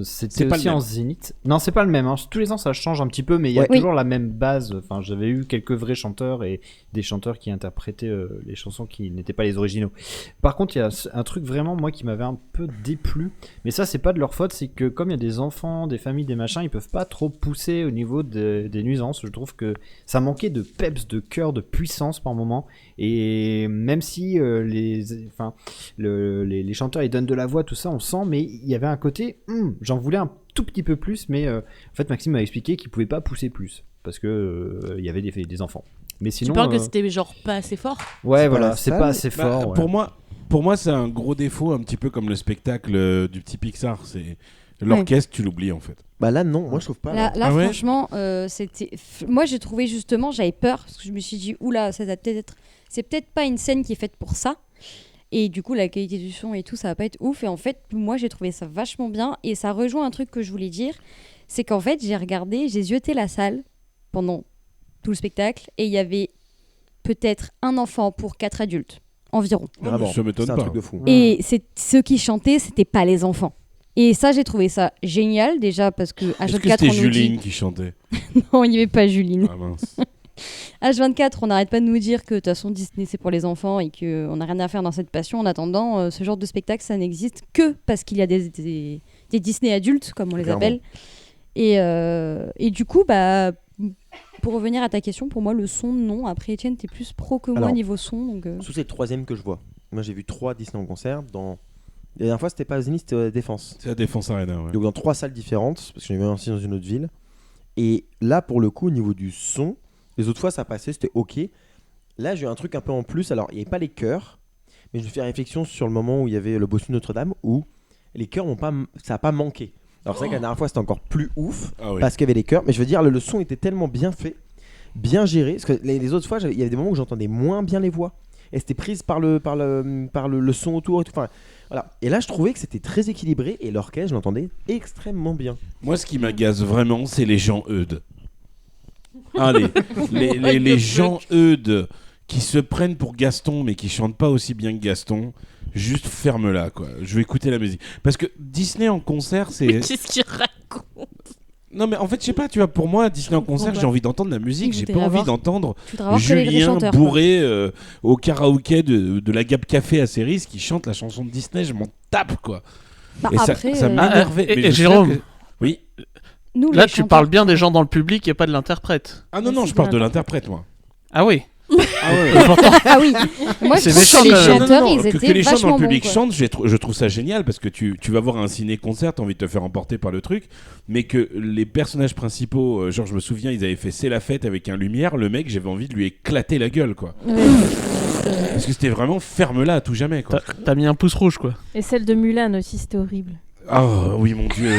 Speaker 6: C'était aussi en Zénith. Non, c'est pas le même. Hein. Tous les ans, ça change un petit peu, mais il y a toujours la même base. Enfin, j'avais eu quelques vrais chanteurs et des chanteurs qui interprétaient les chansons qui n'étaient pas les originaux. Par contre, il y a un truc vraiment, moi, qui m'avait un peu déplu. Mais ça, c'est pas de leur faute. C'est que comme il y a des enfants, des familles, des machins, ils peuvent pas trop pousser au niveau des nuisances. Je trouve que ça manquait de peps, de cœur, de puissance par moment. Et même si les chanteurs ils donnent de la voix, tout ça, on sent, mais il y avait un côté j'en voulais un tout petit peu plus, mais en fait Maxime m'a expliqué qu'il pouvait pas pousser plus parce que il y avait des enfants. Mais sinon,
Speaker 5: tu parles que c'était genre pas assez fort.
Speaker 6: Ouais, voilà, c'est pas assez fort. Ouais.
Speaker 2: Pour moi, c'est un gros défaut, un petit peu comme le spectacle du petit Pixar. C'est l'orchestre, tu l'oublies en fait.
Speaker 4: Bah là non, moi je trouve pas.
Speaker 7: Là franchement, c'était. Moi j'ai trouvé justement, j'avais peur parce que je me suis dit oula, ça va c'est peut-être pas une scène qui est faite pour ça. Et du coup, la qualité du son et tout, ça va pas être ouf. Et en fait, moi, j'ai trouvé ça vachement bien. Et ça rejoint un truc que je voulais dire. C'est qu'en fait, j'ai zioté la salle pendant tout le spectacle. Et il y avait peut-être un enfant pour 4 adultes, environ.
Speaker 2: Vraiment, ça m'étonne pas.
Speaker 4: C'est un truc de fou.
Speaker 7: Et ceux qui chantaient, c'était pas les enfants. Et ça, j'ai trouvé ça génial, déjà, parce que H24,
Speaker 2: Est-ce que c'était Juline qui chantait?
Speaker 7: Non, il n'y avait pas Juline.
Speaker 2: Ah mince.
Speaker 7: H24, on n'arrête pas de nous dire que de toute façon Disney c'est pour les enfants et qu'on n'a rien à faire dans cette passion. En attendant, ce genre de spectacle ça n'existe que parce qu'il y a des Disney adultes, comme on les appelle. Et du coup, bah, pour revenir à ta question, pour moi, le son, non. Après, Étienne, t'es plus pro que moi
Speaker 4: Alors,
Speaker 7: niveau son. Donc,
Speaker 4: Sous c'est le troisième que je vois. Moi, j'ai vu 3 Disney en concert. La dernière fois, c'était pas à Zénith, c'était à la Défense.
Speaker 2: C'est la Défense Arena, ouais.
Speaker 4: Donc dans 3 salles différentes, parce que j'en ai vu aussi dans une autre ville. Et là, pour le coup, au niveau du son, les autres fois, ça passait, c'était ok. Là, j'ai eu un truc un peu en plus. Alors, il n'y avait pas les chœurs, mais je me fais réflexion sur le moment où il y avait le Bossu Notre-Dame, où les chœurs ça n'a pas manqué. Alors, c'est vrai que la dernière fois, c'était encore plus ouf, parce qu'il y avait les chœurs. Mais je veux dire, le son était tellement bien fait, bien géré. Parce que les autres fois, il y avait des moments où j'entendais moins bien les voix. Et c'était prise par le son autour et tout. Enfin, voilà. Et là, je trouvais que c'était très équilibré et l'orchestre, je l'entendais extrêmement bien.
Speaker 2: Moi, ce qui m'agace vraiment, c'est les gens eudes. Allez, les gens eudes qui se prennent pour Gaston, mais qui chantent pas aussi bien que Gaston. Juste ferme-la, quoi. Je vais écouter la musique. Parce que Disney en concert, c'est.
Speaker 5: Mais qu'est-ce qu'il raconte?
Speaker 2: Non, mais en fait, je sais pas, tu vois, pour moi, Disney en concert, j'ai envie d'entendre la musique, j'ai pas envie d'entendre Julien bourré au karaoké de la Gap Café à Cerise qui chante la chanson de Disney, je m'en tape, quoi.
Speaker 7: Bah,
Speaker 2: et
Speaker 7: après,
Speaker 2: ça m'énervait.
Speaker 8: Et Jérôme,
Speaker 2: oui.
Speaker 7: Nous,
Speaker 8: là, tu parles bien des gens dans le public et pas de l'interprète.
Speaker 2: Ah non, je parle de l'interprète, moi.
Speaker 8: Ah oui.
Speaker 2: Ah ouais.
Speaker 7: Ah oui. Moi, je trouve que les chanteurs, ils étaient
Speaker 2: que les gens
Speaker 7: vachement
Speaker 2: dans le public
Speaker 7: bons,
Speaker 2: chantent, je trouve ça génial parce que tu vas voir un ciné-concert, t'as envie de te faire emporter par le truc, mais que les personnages principaux, genre je me souviens, ils avaient fait C'est la fête avec un lumière, le mec, j'avais envie de lui éclater la gueule, quoi. Parce que c'était vraiment ferme-la à tout jamais, quoi.
Speaker 8: T'as mis un pouce rouge, quoi.
Speaker 1: Et celle de Mulan aussi, c'était horrible.
Speaker 2: Oh oui, mon Dieu.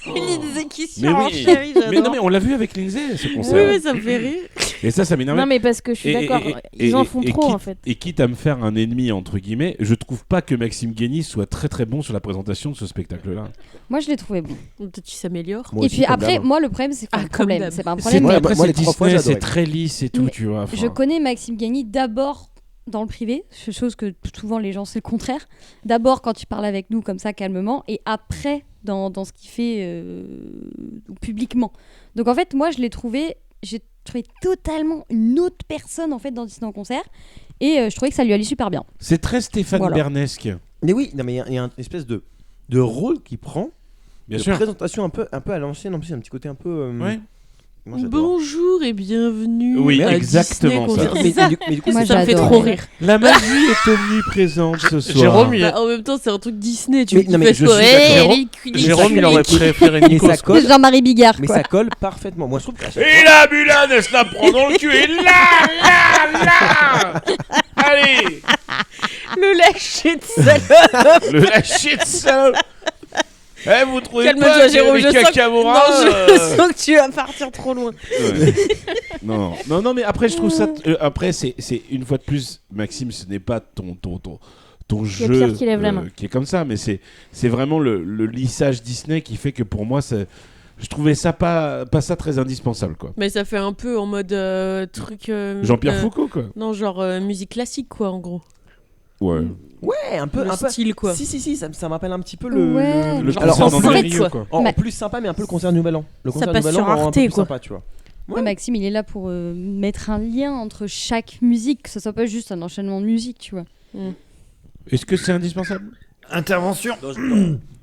Speaker 5: Lindsay qui
Speaker 2: Mais oui, mais non, mais on l'a vu avec Lindsay, ce concert.
Speaker 5: Oui, ça me fait rire.
Speaker 2: Et ça m'énerve.
Speaker 1: Non, mais parce que je suis d'accord, ils en font trop en fait.
Speaker 2: Et quitte à me faire un ennemi, entre guillemets, je trouve pas que Maxime Guény soit très très bon sur la présentation de ce spectacle-là.
Speaker 7: Moi, je l'ai trouvé bon.
Speaker 5: Peut-être qu'il s'améliore.
Speaker 7: Et puis après, moi, le problème, c'est pas un problème. C'est pas un
Speaker 2: C'est
Speaker 7: problème.
Speaker 2: après,
Speaker 4: moi,
Speaker 2: c'est
Speaker 4: les 3 fois,
Speaker 2: Disney,
Speaker 4: j'adorais.
Speaker 2: c'est très lisse et tout,
Speaker 7: Mais
Speaker 2: tu vois.
Speaker 7: Je connais Maxime Guény d'abord dans le privé, chose que souvent les gens c'est le contraire. D'abord quand il parle avec nous comme ça calmement, et après dans ce qu'il fait publiquement. Donc en fait moi j'ai trouvé totalement une autre personne en fait dans Disney en concert, et je trouvais que ça lui allait super bien.
Speaker 2: C'est très Stéphane Bernesque.
Speaker 4: Mais oui, non, mais il y a une espèce de rôle qu'il prend,
Speaker 2: Bien
Speaker 4: de
Speaker 2: sûr.
Speaker 4: présentation un peu à l'ancienne, en plus il y a un petit côté un peu...
Speaker 2: Ouais.
Speaker 4: Moi, j'adore.
Speaker 5: Bonjour et bienvenue.
Speaker 2: Oui,
Speaker 5: à
Speaker 2: exactement
Speaker 5: Disney,
Speaker 2: ça.
Speaker 4: Mais du coup,
Speaker 7: Moi,
Speaker 5: ça me fait
Speaker 7: j'adore.
Speaker 5: trop rire.
Speaker 2: La magie est omniprésente ce soir.
Speaker 8: Jérôme,
Speaker 5: Bah, en même temps, c'est un truc Disney. Tu
Speaker 4: Mais- non, mais
Speaker 5: fais
Speaker 4: je
Speaker 5: quoi?
Speaker 4: suis d'accord.
Speaker 8: Jérôme, il aurait préféré
Speaker 4: mais
Speaker 8: Nikos.
Speaker 4: ça colle,
Speaker 7: Jean-Marie Bigard
Speaker 4: mais
Speaker 7: quoi.
Speaker 4: ça colle parfaitement. Moi je trouve que
Speaker 2: Et la Mulan, elle se la prend dans le cul. Et là Allez,
Speaker 5: Le lâcher de salope.
Speaker 2: le lâcher de salope. Eh, vous trouvez
Speaker 5: Calme-toi,
Speaker 2: pas
Speaker 5: Jérôme,
Speaker 2: que
Speaker 5: je
Speaker 2: les
Speaker 5: sens que...
Speaker 2: Kakamura,
Speaker 5: Non, je sens que tu vas partir trop loin.
Speaker 2: Ouais. non, mais après je trouve ça. Après c'est une fois de plus, Maxime, ce n'est pas ton
Speaker 1: Il y a
Speaker 2: jeu
Speaker 1: Pierre qui lève la main.
Speaker 2: qui est comme ça, mais c'est vraiment le lissage Disney qui fait que pour moi, je trouvais ça pas ça très indispensable, quoi.
Speaker 5: Mais ça fait un peu en mode truc.
Speaker 2: Jean-Pierre Foucault, quoi.
Speaker 5: Non, genre musique classique, quoi, en gros.
Speaker 2: Ouais.
Speaker 4: ouais, un peu
Speaker 5: Le style, quoi.
Speaker 4: Si, ça m'appelle un petit peu
Speaker 7: Ouais.
Speaker 2: Le
Speaker 4: Alors,
Speaker 2: concert
Speaker 4: en
Speaker 2: d'André
Speaker 7: fait,
Speaker 2: Rieu, quoi.
Speaker 4: en
Speaker 7: Mais-
Speaker 4: plus sympa, mais un peu le concert Nouvel An. Le
Speaker 5: Ça
Speaker 4: concert
Speaker 5: passe
Speaker 4: Nouvel
Speaker 5: sur
Speaker 4: An, un
Speaker 5: Arte,
Speaker 4: peu plus
Speaker 5: quoi.
Speaker 4: sympa, tu vois.
Speaker 7: Ouais, Maxime, il est là pour mettre un lien entre chaque musique, que ce soit pas juste un enchaînement de musique, tu vois.
Speaker 2: Est-ce que c'est indispensable?
Speaker 6: Intervention.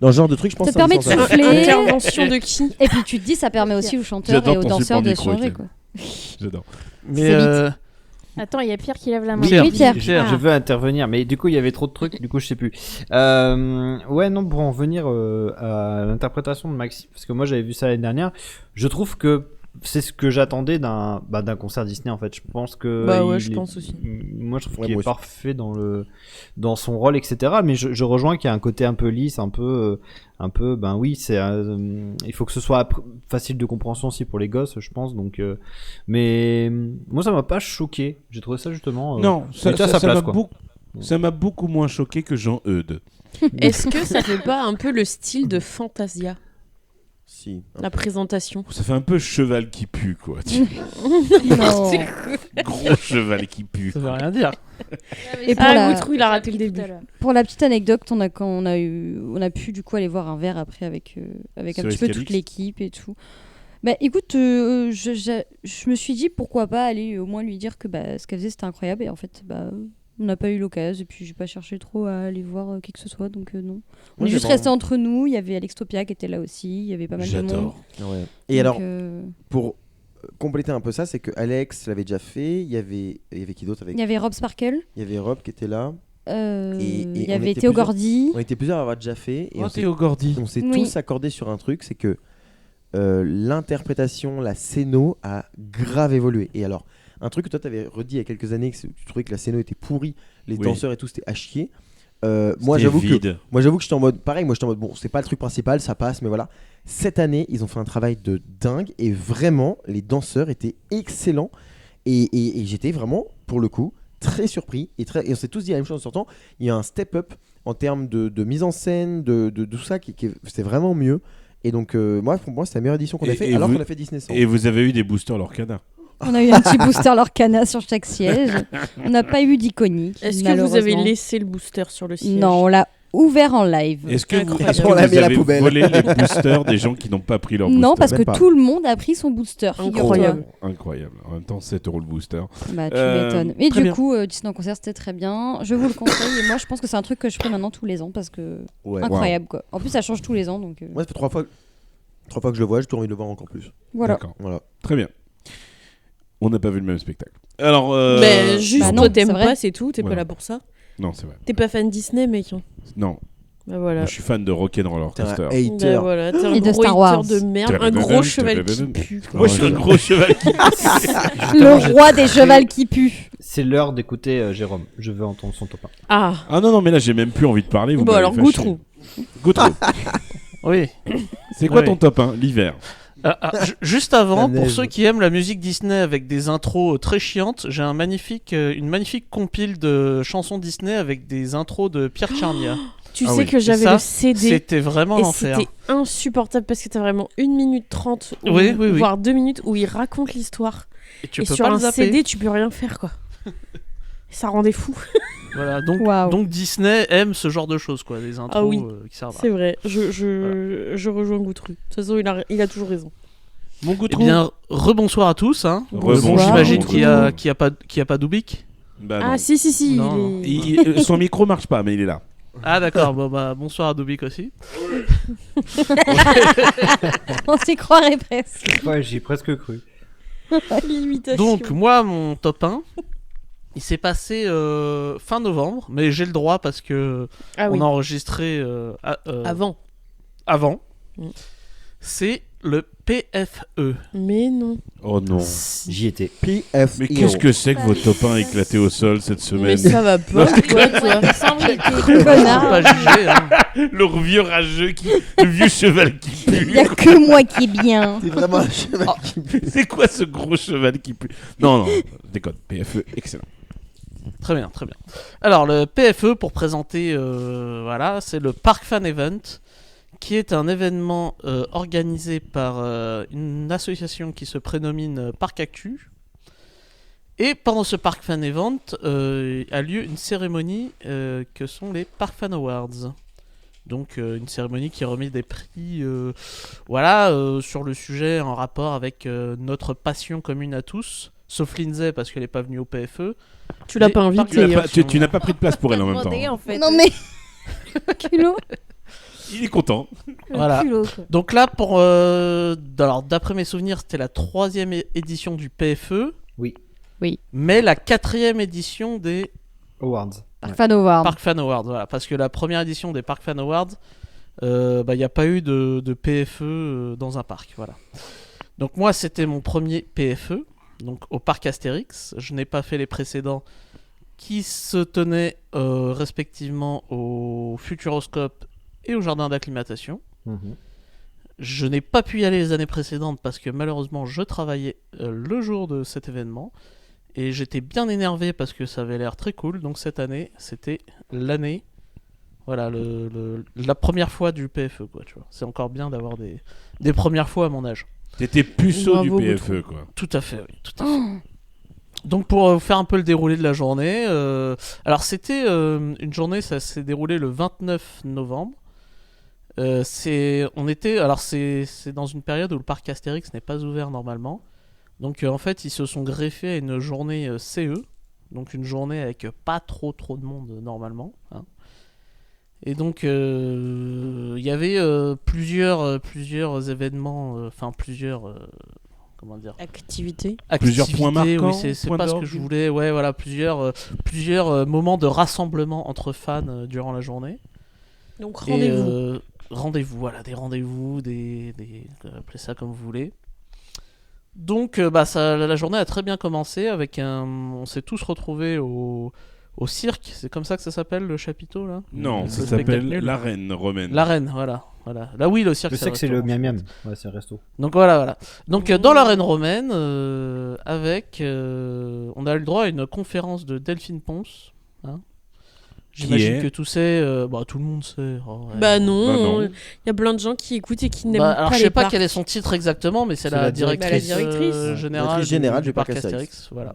Speaker 4: Dans ce genre de truc, je pense
Speaker 7: Ça
Speaker 4: que
Speaker 7: permet de
Speaker 4: c'est
Speaker 7: souffler.
Speaker 5: Intervention de qui?
Speaker 7: Et puis tu te dis, ça permet aussi aux chanteurs
Speaker 2: J'adore
Speaker 7: et aux
Speaker 2: ton
Speaker 7: danseurs
Speaker 2: support
Speaker 7: de
Speaker 2: micro,
Speaker 7: changer,
Speaker 2: Étienne.
Speaker 7: quoi.
Speaker 2: J'adore.
Speaker 8: Mais
Speaker 7: C'est
Speaker 1: Attends, il y a Pierre qui lève la main.
Speaker 6: Pierre,
Speaker 7: Oui, Pierre.
Speaker 6: Pierre, je
Speaker 1: Ah.
Speaker 6: veux intervenir, mais du coup il y avait trop de trucs, du coup je sais plus. Ouais, non, pour en venir à l'interprétation de Maxime, parce que moi j'avais vu ça l'année dernière, je trouve que c'est ce que j'attendais d'un concert Disney en fait. Je pense que
Speaker 5: Bah ouais,
Speaker 6: il
Speaker 5: je
Speaker 6: est-
Speaker 5: pense aussi.
Speaker 6: Moi je trouve
Speaker 4: Ouais,
Speaker 6: qu'il
Speaker 4: moi
Speaker 6: est
Speaker 4: aussi.
Speaker 6: parfait dans son rôle, etc. Mais je rejoins qu'il y a un côté un peu lisse, un peu ben oui, c'est il faut que ce soit facile de compréhension aussi pour les gosses, je pense. Donc mais moi ça m'a pas choqué. J'ai trouvé ça justement
Speaker 2: Non, ça
Speaker 6: était à sa place,
Speaker 2: m'a
Speaker 6: quoi.
Speaker 2: ça m'a beaucoup moins choqué que Jean Eudes.
Speaker 5: Est-ce que ça fait pas un peu le style de Fantasia,
Speaker 4: Si.
Speaker 5: la présentation?
Speaker 2: Ça fait un peu cheval qui pue, quoi.
Speaker 7: Non.
Speaker 2: Gros cheval qui pue.
Speaker 8: Ça veut rien dire.
Speaker 7: Et pour,
Speaker 5: Ah,
Speaker 7: la...
Speaker 5: Goutrou, il a raté le début.
Speaker 7: pour la petite anecdote, on a pu du coup aller voir un verre après avec un
Speaker 2: Sur
Speaker 7: petit peu
Speaker 2: Escalix.
Speaker 7: toute l'équipe et tout. Bah écoute, je me suis dit pourquoi pas aller au moins lui dire que ce qu'elle faisait c'était incroyable, et en fait On n'a pas eu l'occasion et puis j'ai pas cherché trop à aller voir qui que ce soit, donc non. On
Speaker 4: Moi,
Speaker 7: est juste
Speaker 4: j'ai
Speaker 7: resté entre nous. Il y avait Alextopia qui était là aussi. Il y avait pas mal de monde.
Speaker 2: J'adore.
Speaker 4: Ouais. Et
Speaker 7: Donc,
Speaker 4: alors, pour compléter un peu ça, c'est que Alex l'avait déjà fait. Il y avait qui d'autre avec
Speaker 7: il y avait Rob Sparkle.
Speaker 4: Il y avait Rob qui était là.
Speaker 7: Il y
Speaker 4: on
Speaker 7: avait
Speaker 4: était
Speaker 7: Théo
Speaker 4: plusieurs-
Speaker 7: Gordy.
Speaker 4: On était plusieurs à avoir déjà fait. Et
Speaker 2: Oh, Théo Gordy.
Speaker 4: on s'est
Speaker 7: Oui.
Speaker 4: tous accordés sur un truc, c'est que l'interprétation, la scéno a grave évolué. Et alors, un truc que toi t'avais redit il y a quelques années, que tu trouvais que la scéno était pourrie, les
Speaker 2: Oui.
Speaker 4: danseurs et tout, c'était à chier. Moi
Speaker 2: C'était
Speaker 4: j'avoue
Speaker 2: vide.
Speaker 4: que j'étais en mode pareil, moi j'étais en mode bon, c'est pas le truc principal, ça passe, mais voilà. Cette année, ils ont fait un travail de dingue et vraiment, les danseurs étaient excellents et j'étais vraiment, pour le coup, très surpris et on s'est tous dit la même chose en sortant. Il y a un step up en termes de mise en scène, de tout ça c'est vraiment mieux. Et donc moi, pour moi, c'est la meilleure édition qu'on a
Speaker 2: Et-
Speaker 4: fait,
Speaker 2: et
Speaker 4: alors
Speaker 2: vous-
Speaker 4: qu'on a fait Disney 100.
Speaker 2: Et vous avez eu des boosters Lorcana.
Speaker 7: On a eu un petit booster Lorcana sur chaque siège. On n'a pas eu d'iconique.
Speaker 5: Est-ce que vous avez
Speaker 7: malheureusement.
Speaker 5: laissé le booster sur le siège?
Speaker 7: Non, on l'a ouvert en live.
Speaker 2: Est-ce que vous,
Speaker 5: Incroyable.
Speaker 2: est-ce que
Speaker 4: On l'a
Speaker 2: vous
Speaker 4: mis à la
Speaker 2: avez
Speaker 4: poubelle.
Speaker 2: volé les boosters des gens qui n'ont pas pris leur booster?
Speaker 7: Non, parce que
Speaker 4: Même pas.
Speaker 7: tout le monde a pris son booster.
Speaker 5: Incroyable.
Speaker 7: figure-toi.
Speaker 2: Incroyable. En même temps, 7 € le booster.
Speaker 7: Bah, tu
Speaker 2: Euh,
Speaker 7: m'étonnes. Et
Speaker 2: très
Speaker 7: du
Speaker 2: bien.
Speaker 7: coup, Disney en concert, c'était très bien. Je vous le conseille. Et moi, je pense que c'est un truc que je ferai maintenant tous les ans parce que
Speaker 4: Ouais.
Speaker 7: incroyable quoi. En plus, ça change tous les ans, donc
Speaker 4: Moi, ça fait 3 fois que je le vois, j'ai toujours envie de le voir encore plus.
Speaker 7: voilà.
Speaker 2: D'accord.
Speaker 4: Voilà.
Speaker 2: Très bien. On n'a pas vu le même spectacle. Alors,
Speaker 5: Mais juste,
Speaker 7: Bah non,
Speaker 5: toi t'aimes
Speaker 7: c'est vrai.
Speaker 5: pas, c'est tout. T'es
Speaker 2: Voilà.
Speaker 5: pas là pour ça.
Speaker 2: non, c'est vrai.
Speaker 5: T'es pas fan Disney, mec.
Speaker 2: Non,
Speaker 5: Bah voilà.
Speaker 2: moi, je suis fan de Rock'n'Roller
Speaker 4: T'es un
Speaker 2: Coaster.
Speaker 4: hater.
Speaker 5: Bah voilà, t'es un
Speaker 7: Et de
Speaker 5: gros
Speaker 7: Star
Speaker 5: hater
Speaker 7: Wars.
Speaker 5: de merde, un gros cheval qui pue. quoi.
Speaker 2: Moi, je suis un gros cheval qui
Speaker 7: Le roi des chevals qui pue.
Speaker 6: C'est l'heure d'écouter Jérôme. Je veux entendre son top 1.
Speaker 5: Ah,
Speaker 2: Ah non, non, mais là, j'ai même plus envie de parler. Vous
Speaker 5: bon
Speaker 2: m'avez
Speaker 5: alors
Speaker 2: fâché.
Speaker 5: Goutrou.
Speaker 2: Goutrou.
Speaker 8: Oui.
Speaker 2: C'est quoi
Speaker 8: Oui.
Speaker 2: ton top 1 l'hiver?
Speaker 8: Juste avant,
Speaker 4: La
Speaker 8: pour
Speaker 4: neige.
Speaker 8: ceux qui aiment la musique Disney avec des intros très chiantes, j'ai une magnifique compile de chansons Disney avec des intros de Pierre Tchernia.
Speaker 5: Tu
Speaker 2: Ah
Speaker 5: sais
Speaker 2: oui.
Speaker 5: que j'avais
Speaker 8: Ça,
Speaker 5: le CD
Speaker 8: C'était vraiment
Speaker 5: et
Speaker 8: l'enfer.
Speaker 5: c'était insupportable parce que t'as vraiment 1 minute 30 ou-
Speaker 8: Oui, oui, oui.
Speaker 5: voire 2 minutes où il raconte l'histoire.
Speaker 8: Et tu
Speaker 5: Et
Speaker 8: peux
Speaker 5: sur
Speaker 8: pas
Speaker 5: un
Speaker 8: le zapper.
Speaker 5: CD, tu peux rien faire quoi. Ça rendait fou.
Speaker 8: Voilà, donc,
Speaker 7: Waouh.
Speaker 8: donc Disney aime ce genre de choses, quoi, des intros
Speaker 5: Ah oui.
Speaker 8: qui servent à...
Speaker 5: C'est vrai, je rejoins Goutru. De toute façon, il a toujours raison.
Speaker 2: Mon
Speaker 8: Eh
Speaker 2: Goutrou.
Speaker 8: bien, rebonsoir à tous. Hein.
Speaker 2: Rebonsoir.
Speaker 8: J'imagine
Speaker 2: Goutrou.
Speaker 8: qu'il y a pas Dubik.
Speaker 2: Bah, non.
Speaker 5: Ah si,
Speaker 8: Non,
Speaker 5: il est-
Speaker 2: Son micro marche pas, mais il est là.
Speaker 8: Ah d'accord, bon, bah, bonsoir à Dubik aussi.
Speaker 7: On s'y croirait presque.
Speaker 6: Ouais, j'y ai presque cru.
Speaker 5: l'imitation.
Speaker 8: Donc moi, mon top 1, il s'est passé fin novembre, mais j'ai le droit parce que
Speaker 5: Ah oui,
Speaker 8: on a enregistré
Speaker 5: avant.
Speaker 8: avant.
Speaker 5: Mm.
Speaker 8: C'est le PFE.
Speaker 5: Mais non.
Speaker 2: Oh non.
Speaker 6: J'y étais.
Speaker 4: PF.
Speaker 2: Mais qu'est-ce que c'est que votre top 1 éclaté au sol cette
Speaker 5: Mais
Speaker 2: semaine?
Speaker 5: ça va pas. Quoi, toi
Speaker 8: Faut
Speaker 7: Connard.
Speaker 8: pas juger. Hein.
Speaker 2: Le vieux rageux le vieux cheval qui
Speaker 7: Il
Speaker 2: pue.
Speaker 7: y a que moi qui est bien.
Speaker 4: C'est vraiment un cheval
Speaker 8: Ah.
Speaker 4: qui pue.
Speaker 2: C'est quoi ce gros cheval qui pue? Non, non, je déconne. PFE, excellent.
Speaker 8: Très bien, très bien. Alors le PFE pour présenter, voilà, c'est le Park Fan Event, qui est un événement organisé par une association qui se prénomine Parc Actu. Et pendant ce Park Fan Event a lieu une cérémonie que sont les Park Fan Awards. Donc une cérémonie qui remet des prix voilà, sur le sujet en rapport avec notre passion commune à tous, sauf Lindsay parce qu'elle n'est pas venue au PFE.
Speaker 5: Tu l'as
Speaker 8: Mais
Speaker 5: pas
Speaker 8: par
Speaker 5: invité.
Speaker 8: contre,
Speaker 5: hein.
Speaker 2: Tu n'as pas pris de place pour elle en même temps.
Speaker 1: Demandé, en fait.
Speaker 7: Non mais. Culot.
Speaker 2: Il est content.
Speaker 8: Voilà.
Speaker 1: Culot, quoi.
Speaker 8: Donc là, alors, d'après mes souvenirs, c'était la 3e édition du PFE.
Speaker 6: Oui.
Speaker 7: Oui.
Speaker 8: Mais la 4e édition des
Speaker 6: Awards.
Speaker 7: Park Fan Award.
Speaker 8: Park Fan Awards. Voilà, parce que la première édition des Park Fan Awards, il n'y a pas eu de PFE dans un parc. Voilà. Donc moi, c'était mon premier PFE, donc au parc Astérix. Je n'ai pas fait les précédents qui se tenaient respectivement au Futuroscope et au jardin d'acclimatation.
Speaker 6: Mhm.
Speaker 8: Je n'ai pas pu y aller les années précédentes parce que malheureusement je travaillais le jour de cet événement et j'étais bien énervé parce que ça avait l'air très cool. Donc cette année, c'était l'année, voilà, la première fois du PFE, quoi, tu vois. C'est encore bien d'avoir des premières fois à mon âge.
Speaker 2: T'étais puceau
Speaker 5: Bravo,
Speaker 2: du PFE, quoi.
Speaker 8: Tout à fait, oui, tout à fait. Donc pour vous faire un peu le déroulé de la journée, alors c'était une journée, ça s'est déroulé le 29 novembre. C'est dans une période où le parc Astérix n'est pas ouvert normalement. Donc en fait, ils se sont greffés à une journée CE, Donc une journée avec pas trop de monde normalement. Hein. Et donc il y avait plusieurs événements, comment dire,
Speaker 5: Activité.
Speaker 2: Plusieurs points marquants,
Speaker 8: oui, c'est
Speaker 2: points
Speaker 8: pas ce que
Speaker 2: d'orgue.
Speaker 8: je voulais. Ouais, voilà, plusieurs moments de rassemblement entre fans durant la journée.
Speaker 5: Donc
Speaker 8: Et,
Speaker 5: rendez-vous.
Speaker 8: rendez-vous, voilà, des rendez-vous, appelez ça comme vous voulez. Donc la journée a très bien commencé avec on s'est tous retrouvés au cirque, c'est comme ça que ça s'appelle le chapiteau là.
Speaker 2: Non,
Speaker 8: Le
Speaker 2: ça
Speaker 8: spectacle
Speaker 2: s'appelle
Speaker 8: nul.
Speaker 2: l'arène romaine.
Speaker 8: L'arène, voilà. Là oui, le cirque.
Speaker 6: Je sais que c'est le
Speaker 8: restaurant,
Speaker 6: miam
Speaker 8: je
Speaker 6: miam. Ouais, c'est un resto.
Speaker 8: donc voilà. Donc dans l'arène romaine, on a eu le droit à une conférence de Delphine Ponce. Hein. J'imagine
Speaker 2: est
Speaker 8: que tout le monde sait. Oh, ouais.
Speaker 5: Bah non,
Speaker 2: non.
Speaker 5: il y a plein de gens qui écoutent et qui n'aiment
Speaker 8: Alors
Speaker 5: pas
Speaker 8: je
Speaker 5: les
Speaker 8: sais pas
Speaker 5: parcs.
Speaker 8: quel est son titre exactement, mais c'est
Speaker 4: C'est
Speaker 8: la
Speaker 4: la
Speaker 8: directrice,
Speaker 5: directrice.
Speaker 8: générale,
Speaker 4: Générale
Speaker 8: du
Speaker 4: du parc
Speaker 8: parc
Speaker 4: Astérix.
Speaker 8: Astérix. Voilà.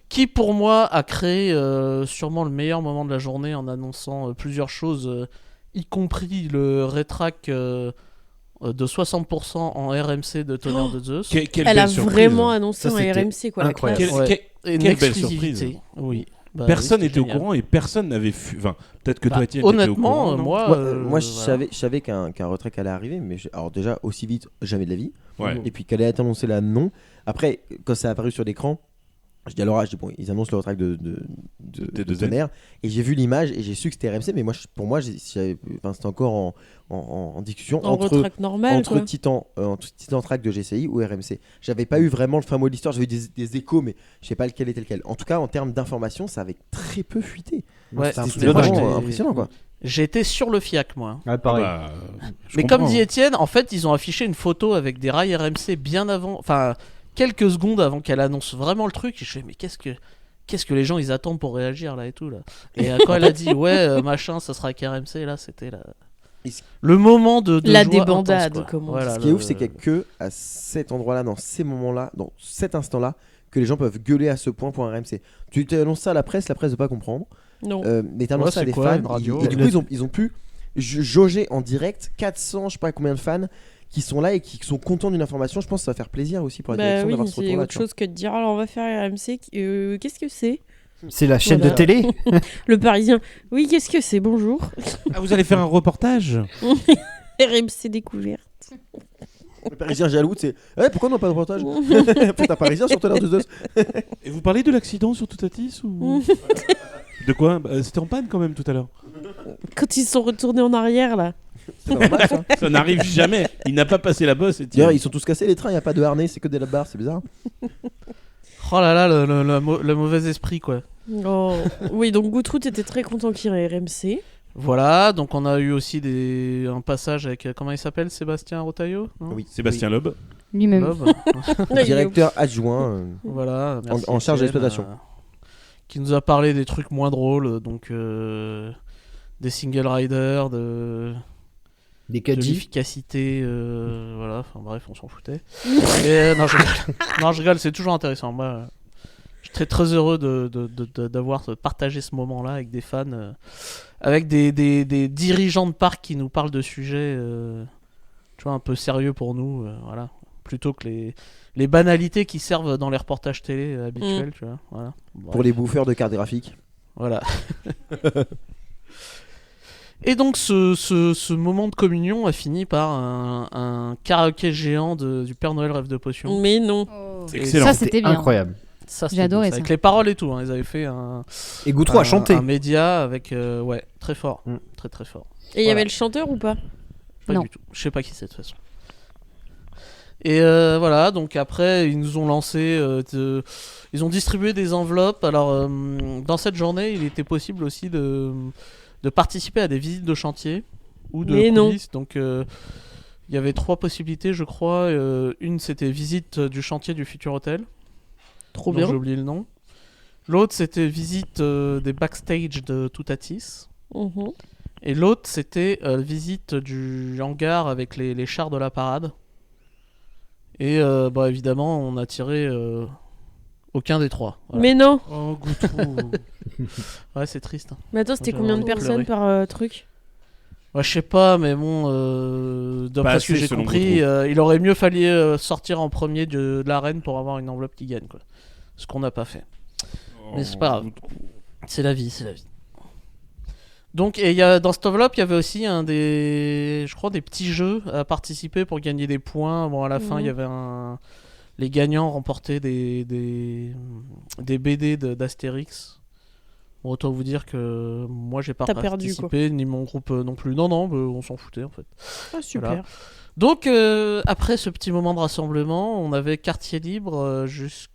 Speaker 8: Qui pour moi a créé sûrement le meilleur moment de la journée en annonçant plusieurs choses, y compris le rétrac de 60% en RMC de Tonnerre de Zeus.
Speaker 2: Quelle
Speaker 5: Elle a
Speaker 2: belle surprise.
Speaker 5: vraiment annoncé
Speaker 6: Ça,
Speaker 5: un
Speaker 6: c'était
Speaker 5: RMC quoi. La
Speaker 6: incroyable.
Speaker 5: classe.
Speaker 8: Ouais.
Speaker 2: Quelle
Speaker 8: Une
Speaker 2: belle
Speaker 8: exclusivité.
Speaker 2: surprise.
Speaker 8: Oui. Bah,
Speaker 2: Personne
Speaker 8: oui,
Speaker 2: n'était au
Speaker 8: c'était génial.
Speaker 2: courant et personne n'avait enfin, peut-être que
Speaker 8: Bah,
Speaker 2: toi, Étienne, t'étais au
Speaker 8: honnêtement,
Speaker 2: courant. non
Speaker 8: moi,
Speaker 4: Moi, je
Speaker 8: voilà.
Speaker 4: savais qu'un retrait allait arriver, mais alors déjà aussi vite, jamais de la vie.
Speaker 2: Ouais.
Speaker 4: Et puis qu'elle allait être annoncée là, non. Après, quand ça a apparu sur l'écran, je dis à Laura, ils annoncent le retrait de
Speaker 2: T2Z.
Speaker 4: Tonnerre, et j'ai vu l'image et j'ai su que c'était RMC, mais moi, pour moi, c'était encore en discussion
Speaker 5: En
Speaker 4: entre
Speaker 5: retrac normal
Speaker 4: entre
Speaker 5: quoi.
Speaker 4: Titan Track de GCI ou RMC. J'avais pas eu vraiment le fin mot de l'histoire, j'avais eu des échos, mais je sais pas lequel était lequel. En tout cas, en termes d'informations, ça avait très peu fuité.
Speaker 8: Ouais,
Speaker 4: C'était
Speaker 8: mais moi,
Speaker 4: vraiment
Speaker 8: j'étais-
Speaker 4: impressionnant, quoi.
Speaker 8: J'étais sur le FIAC, moi.
Speaker 6: Ouais, pareil.
Speaker 2: Bah, je
Speaker 8: Mais
Speaker 2: comprends,
Speaker 8: comme dit
Speaker 2: hein.
Speaker 8: Étienne, en fait, ils ont affiché une photo avec des rails RMC bien avant, enfin, quelques secondes avant qu'elle annonce vraiment le truc. Et je fais, mais qu'est-ce que les gens ils attendent pour réagir là et tout là. Et quand elle a dit machin, ça sera avec RMC, là, c'était le moment de
Speaker 5: La
Speaker 8: joie
Speaker 5: débandade,
Speaker 8: intense, quoi.
Speaker 5: comme on dit.
Speaker 8: Voilà,
Speaker 4: Ce qui est ouf, c'est qu'il n'y a que à cet endroit-là, dans ces moments-là, dans cet instant-là, que les gens peuvent gueuler à ce point pour un RMC. Tu annonces ça à la presse ne va pas comprendre.
Speaker 5: Non.
Speaker 4: Mais tu annonces
Speaker 8: Ouais,
Speaker 4: ça à
Speaker 8: c'est
Speaker 4: des
Speaker 8: quoi,
Speaker 4: fans.
Speaker 8: une radio,
Speaker 4: et du coup, ils ont pu jauger en direct 400, je sais pas combien de fans qui sont là et qui sont contents d'une information. Je pense que ça va faire plaisir aussi pour la
Speaker 5: Bah
Speaker 4: direction
Speaker 5: oui,
Speaker 4: d'avoir ce
Speaker 5: c'est
Speaker 4: retour-là.
Speaker 5: autre chose que de dire alors on va faire RMC. Qu'est-ce que c'est
Speaker 6: C'est la chaîne
Speaker 5: Voilà.
Speaker 6: de télé.
Speaker 5: Le Parisien. Oui, qu'est-ce que c'est Bonjour.
Speaker 2: Ah, vous allez faire un reportage
Speaker 5: RMC découverte.
Speaker 4: Le Parisien jaloux, c'est pourquoi on n'a pas de reportage Pour un Parisien sur Tonnerre de Zeus.
Speaker 2: Et vous parlez de l'accident sur Toutatis ou de quoi C'était en panne quand même tout à l'heure.
Speaker 5: Quand ils sont retournés en arrière là.
Speaker 4: C'est normal ça.
Speaker 2: Ça n'arrive jamais. Il n'a pas passé la bosse. Étienne.
Speaker 4: D'ailleurs, ils sont tous cassés les trains, il n'y a pas de harnais, c'est que des barres, c'est bizarre.
Speaker 8: Oh là là, le mauvais esprit quoi.
Speaker 5: Oh. Oui, donc Goutrout était très content qu'il y ait RMC.
Speaker 8: Voilà, donc on a eu aussi un passage avec comment il s'appelle, Sébastien Rotaillot, non
Speaker 4: Oui.
Speaker 2: Sébastien Loeb.
Speaker 1: Lui-même.
Speaker 8: Loeb.
Speaker 4: Directeur adjoint.
Speaker 8: Voilà, merci
Speaker 4: en charge de
Speaker 8: Étienne,
Speaker 4: l'exploitation.
Speaker 8: qui nous a parlé des trucs moins drôles, donc des single riders,
Speaker 6: Des
Speaker 8: de
Speaker 6: caddies.
Speaker 8: l'efficacité, voilà, enfin bref, on s'en foutait. Et, non, je rigole. Non, je rigole, c'est toujours intéressant. Moi, je suis très heureux d'avoir partagé ce moment-là avec des fans, avec des dirigeants de parc qui nous parlent de sujets, tu vois, un peu sérieux pour nous, voilà, plutôt que les banalités qui servent dans les reportages télé habituels, tu vois, voilà. Bref.
Speaker 4: Pour les bouffeurs de cartes graphiques.
Speaker 8: Voilà. Et donc ce moment de communion a fini par un karaoké géant du Père Noël rêve de potion.
Speaker 5: Mais non.
Speaker 2: C'est
Speaker 8: Et
Speaker 2: excellent.
Speaker 1: Ça, c'était bien.
Speaker 6: Incroyable.
Speaker 8: Ça, c'était
Speaker 1: J'ai adoré
Speaker 8: beau,
Speaker 1: ça.
Speaker 8: avec les paroles et tout. Hein. Ils avaient fait un
Speaker 6: Et Goutroux a chanté.
Speaker 8: un média avec ouais, très fort,
Speaker 6: Mm.
Speaker 8: très fort.
Speaker 5: Et il y
Speaker 8: Voilà.
Speaker 5: avait le chanteur ou pas
Speaker 8: Pas
Speaker 1: Non.
Speaker 8: du tout. Je sais pas qui c'est de toute façon. Et voilà, donc après ils nous ont lancé, ils ont distribué des enveloppes. Alors dans cette journée, il était possible aussi de participer à des visites de chantier ou de
Speaker 5: Mais non.
Speaker 8: coulisses. Donc il y avait 3 possibilités, je crois. Une c'était visite du chantier du futur hôtel.
Speaker 5: Trop
Speaker 8: dont
Speaker 5: bien.
Speaker 8: J'ai oublié le nom. L'autre c'était visite des backstage de Toutatis.
Speaker 5: Mhm.
Speaker 8: Et l'autre, c'était visite du hangar avec les chars de la parade. Et bah, évidemment, on a tiré aucun des 3. Voilà.
Speaker 5: Mais non.
Speaker 2: Oh, Goutroux.
Speaker 8: Ouais, c'est triste. Hein.
Speaker 5: Mais attends, c'était
Speaker 8: J'ai
Speaker 5: combien de
Speaker 8: envie de
Speaker 5: personnes
Speaker 8: pleurer.
Speaker 5: par truc
Speaker 8: Ouais, je sais pas, mais bon, d'après
Speaker 2: Pas
Speaker 8: ce que
Speaker 2: assez,
Speaker 8: j'ai
Speaker 2: selon
Speaker 8: compris,
Speaker 2: Goutroux.
Speaker 8: il aurait mieux fallu sortir en premier de l'arène pour avoir une enveloppe qui gagne. Quoi. Ce qu'on n'a pas fait. Mais c'est pas grave. C'est la vie, c'est la vie. Donc, et dans cette enveloppe, il y avait aussi je crois, des petits jeux à participer pour gagner des points. Bon, à la fin, il y avait les gagnants remportaient des BD d'Astérix. Bon, autant vous dire que moi, j'ai pas participé, ni mon groupe non plus. Non, on s'en foutait en fait.
Speaker 5: Ah, super.
Speaker 8: Voilà. Donc, après ce petit moment de rassemblement, on avait quartier libre jusqu'à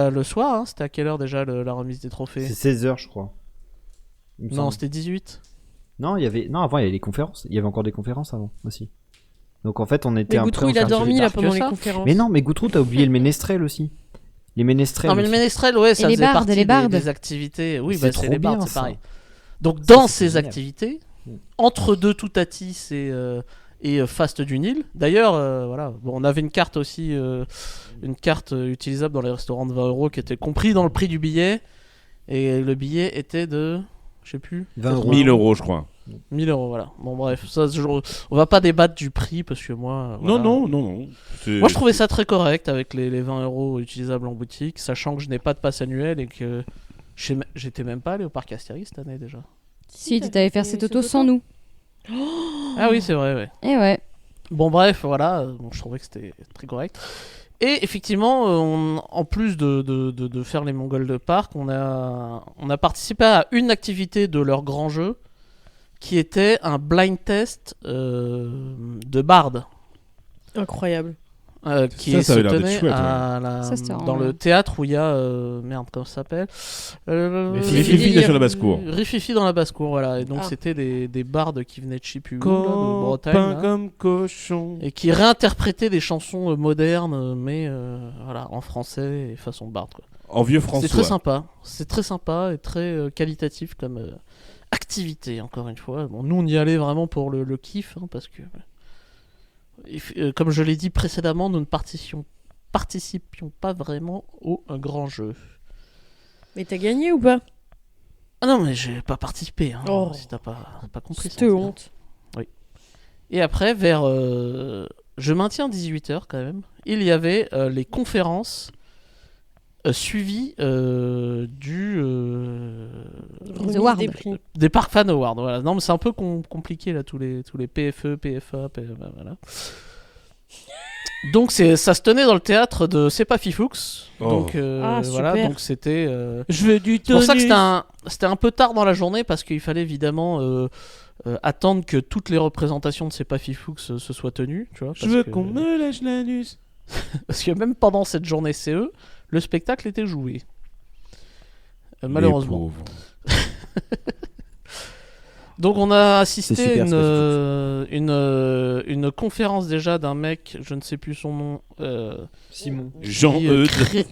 Speaker 8: le soir, hein. C'était à quelle heure déjà la remise des trophées?
Speaker 6: C'est 16h, je crois.
Speaker 8: Non, c'était 18.
Speaker 6: Non, avant, il y avait les conférences. Il y avait encore des conférences avant aussi. Donc en fait, on était
Speaker 5: Mais Goutrou, il a dormi là pendant les conférences.
Speaker 6: Mais non, mais Goutrou, t'as oublié le ménestrel aussi. Les ménestrels.
Speaker 8: Non, mais le ménestrel, ouais, ça
Speaker 7: les
Speaker 8: faisait
Speaker 7: bardes,
Speaker 8: partie
Speaker 7: les bardes.
Speaker 8: des activités. Oui,
Speaker 6: C'est
Speaker 8: c'est
Speaker 6: trop
Speaker 8: les bardes,
Speaker 6: bien,
Speaker 8: c'est
Speaker 6: ça.
Speaker 8: pareil. Donc, dans ces activités, entre deux Toutatis et Fast du Nil. D'ailleurs, voilà, bon, on avait une carte aussi, une carte utilisable dans les restaurants de 20 € qui était compris dans le prix du billet. Et le billet était de, je sais plus,
Speaker 6: 20 €.
Speaker 2: 1000 €, je crois.
Speaker 8: 1000 €, voilà. Bon, bref, ça, on va pas débattre du prix parce que moi. Voilà.
Speaker 2: Non.
Speaker 8: Moi, je trouvais ça très correct avec les 20 € utilisables en boutique, sachant que je n'ai pas de passe annuel et que j'étais même pas allé au parc Astérix cette année déjà.
Speaker 7: Si, tu t'avais fait cette auto sans nous.
Speaker 8: Ah oui, c'est vrai, ouais.
Speaker 7: Et ouais.
Speaker 8: Bon, bref, voilà, donc je trouvais que c'était très correct. Et effectivement, en plus de faire les Mongols de parc, on a participé à une activité de leur grand jeu qui était un blind test de barde.
Speaker 5: Incroyable.
Speaker 8: Qui
Speaker 2: Ça
Speaker 8: se
Speaker 2: avait l'air d'être
Speaker 8: tenait
Speaker 2: chouette,
Speaker 8: dans le théâtre où il y a merde, comment ça s'appelle,
Speaker 2: Rififi sur la basse-cour.
Speaker 8: Rififi dans la basse-cour, voilà. Et donc c'était des bardes qui venaient de je sais plus où, là, de Bretagne,
Speaker 2: Pain
Speaker 8: là,
Speaker 2: comme cochon.
Speaker 8: et qui réinterprétaient des chansons modernes, mais voilà, en français et façon barde, quoi.
Speaker 2: En vieux François.
Speaker 8: C'est très sympa et très qualitatif comme activité, encore une fois. Bon, nous on y allait vraiment pour le kiff, hein, parce que comme je l'ai dit précédemment, nous ne participions pas vraiment au grand jeu.
Speaker 5: Mais t'as gagné ou pas?
Speaker 8: Ah non, mais j'ai pas participé, hein,
Speaker 5: Oh.
Speaker 8: si t'as pas compris.
Speaker 5: C'était honte.
Speaker 8: Oui. Et après, je maintiens 18h quand même, il y avait les conférences suivies
Speaker 7: Les awards.
Speaker 5: Des prix.
Speaker 8: des Park Fan Awards. Voilà. Non, mais c'est un peu compliqué là, tous les PFE, PFA, voilà. Donc ça se tenait dans le théâtre de C'est pas Fifoux.
Speaker 2: Oh.
Speaker 8: Donc
Speaker 5: Ah,
Speaker 8: voilà,
Speaker 5: super.
Speaker 8: donc c'était
Speaker 2: Je veux du
Speaker 8: c'est pour ça que c'était un peu tard dans la journée parce qu'il fallait évidemment attendre que toutes les représentations de C'est pas Fifoux se soient tenues, tu vois,
Speaker 2: Je veux qu'on me lâche l'anus.
Speaker 8: parce que même pendant cette journée CE, le spectacle était joué. Malheureusement. Donc on a assisté
Speaker 4: C'est super,
Speaker 8: à une conférence déjà d'un mec, je ne sais plus son nom,
Speaker 6: Simon.
Speaker 2: Jean-Eudes.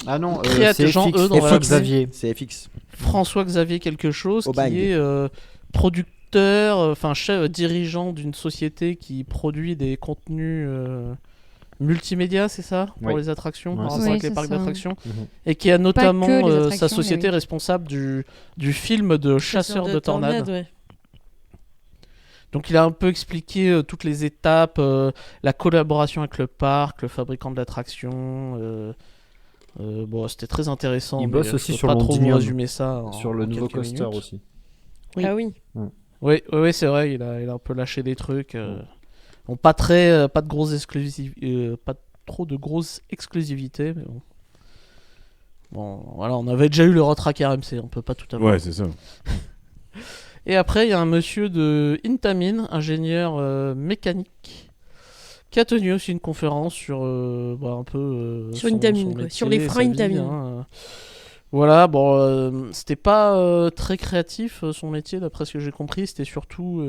Speaker 6: Ah non,
Speaker 8: Créate
Speaker 6: c'est
Speaker 8: Jean
Speaker 6: FX.
Speaker 8: E dans la
Speaker 6: Xavier.
Speaker 4: C'est FX.
Speaker 8: François-Xavier quelque chose,
Speaker 4: Au bang.
Speaker 8: qui est producteur, enfin chef dirigeant d'une société qui produit des contenus multimédia, c'est ça, pour
Speaker 6: Oui.
Speaker 8: les attractions,
Speaker 6: Ouais,
Speaker 8: par
Speaker 6: c'est
Speaker 8: rapport
Speaker 7: ça.
Speaker 8: avec les
Speaker 7: Oui,
Speaker 8: parcs
Speaker 7: c'est ça.
Speaker 8: d'attractions,
Speaker 6: Mhm.
Speaker 8: et qui a notamment
Speaker 7: les
Speaker 8: sa
Speaker 7: attractions,
Speaker 8: société
Speaker 7: mais oui.
Speaker 8: responsable du film de Chasseur de tornades.
Speaker 5: Ouais.
Speaker 8: Donc il a un peu expliqué toutes les étapes, la collaboration avec le parc, le fabricant de l'attraction. Bon, c'était très intéressant.
Speaker 6: Il
Speaker 8: mais
Speaker 6: bosse
Speaker 8: je
Speaker 6: aussi
Speaker 8: peux
Speaker 6: sur
Speaker 8: pas trop vous
Speaker 6: l'Endymion.
Speaker 8: résumer ça
Speaker 6: Sur le
Speaker 8: en
Speaker 6: nouveau
Speaker 8: quelques
Speaker 6: coaster
Speaker 8: minutes.
Speaker 6: aussi.
Speaker 8: Oui.
Speaker 5: Ah oui.
Speaker 8: Oui, c'est vrai, il a un peu lâché des trucs. Bon, pas de grosses pas trop de grosses exclusivités, mais bon. Bon, voilà, on avait déjà eu le Rotrack RMC, on peut pas tout avoir.
Speaker 2: Ouais, c'est ça.
Speaker 8: Et après, il y a un monsieur de Intamin, ingénieur mécanique, qui a tenu aussi une conférence sur un peu
Speaker 5: Sur Intamin, quoi.
Speaker 8: métier,
Speaker 5: Sur les freins
Speaker 8: sa vie,
Speaker 5: Intamin.
Speaker 8: hein. Voilà, bon, c'était pas très créatif son métier, d'après ce que j'ai compris. C'était surtout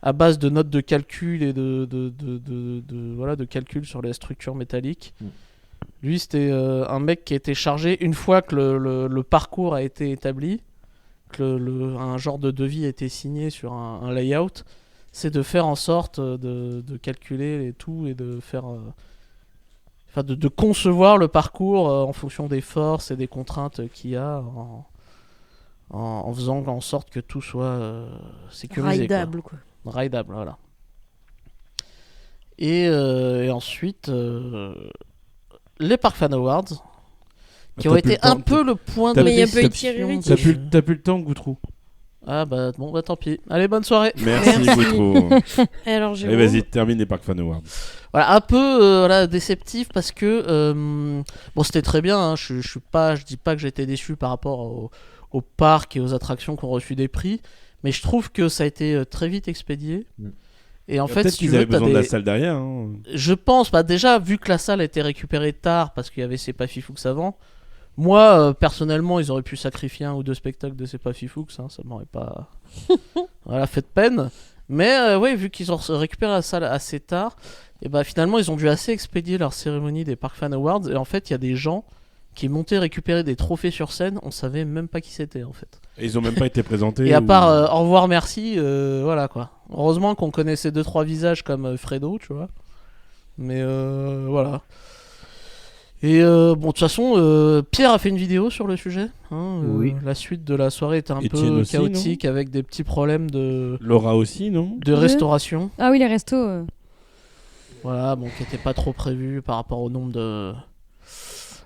Speaker 8: à base de notes de calcul et de calcul sur les structures métalliques. Lui, c'était un mec qui a été chargé une fois que le parcours a été établi, que un genre de devis a été signé sur un layout, c'est de faire en sorte de calculer les tout et de faire de concevoir le parcours en fonction des forces et des contraintes qu'il y a en faisant en sorte que tout soit sécurisé.
Speaker 5: Rideable, quoi.
Speaker 8: Rideable, voilà. Et ensuite, les Park Fan Awards. qui ont été un peu le point de
Speaker 2: t'as
Speaker 5: Mais il y a
Speaker 2: plus-
Speaker 5: pas eu
Speaker 2: t'as-
Speaker 5: Thierry.
Speaker 2: T'as plus le temps, Goutrou.
Speaker 8: Ah bah bon, bah tant pis. Allez, bonne soirée.
Speaker 2: Merci, Goutrou.
Speaker 5: Et alors,
Speaker 2: Allez,
Speaker 5: Jérôme,
Speaker 2: vas-y, termine les Park Fan Awards.
Speaker 8: Voilà, un peu voilà, déceptif parce que bon, c'était très bien. Hein, je dis pas que j'étais déçu par rapport au parc et aux attractions qui ont reçu des prix, mais je trouve que ça a été très vite expédié. Et en fait,
Speaker 2: Peut-être
Speaker 8: si tu
Speaker 2: qu'ils
Speaker 8: veux,
Speaker 2: avaient
Speaker 8: t'as
Speaker 2: besoin de la
Speaker 8: des-
Speaker 2: salle derrière. Hein.
Speaker 8: Je pense, bah déjà, vu que la salle a été récupérée tard parce qu'il y avait C'est pas Fifux avant, moi, personnellement, ils auraient pu sacrifier 1 ou 2 spectacles de C'est pas Fifux, hein, ça m'aurait pas voilà, fait de peine. Mais ouais, vu qu'ils ont récupéré la salle assez tard, et bah finalement, ils ont dû assez expédier leur cérémonie des Park Fan Awards. Et en fait, il y a des gens qui montaient récupérer des trophées sur scène, on savait même pas qui c'était en fait.
Speaker 2: Et ils ont même pas été présentés.
Speaker 8: Et à
Speaker 2: ou-
Speaker 8: part au revoir, merci, voilà quoi. Heureusement qu'on connaissait 2-3 visages comme Fredo, tu vois. Mais voilà. Et bon, de toute façon, Pierre a fait une vidéo sur le sujet. Hein,
Speaker 6: Oui.
Speaker 8: La suite de la soirée était un
Speaker 2: Étienne
Speaker 8: peu
Speaker 2: aussi,
Speaker 8: chaotique avec des petits problèmes de
Speaker 2: Laura aussi, non?
Speaker 7: Ah
Speaker 8: restauration.
Speaker 7: oui, les restos.
Speaker 8: Voilà, bon, qui n'était pas trop prévu par rapport au nombre de.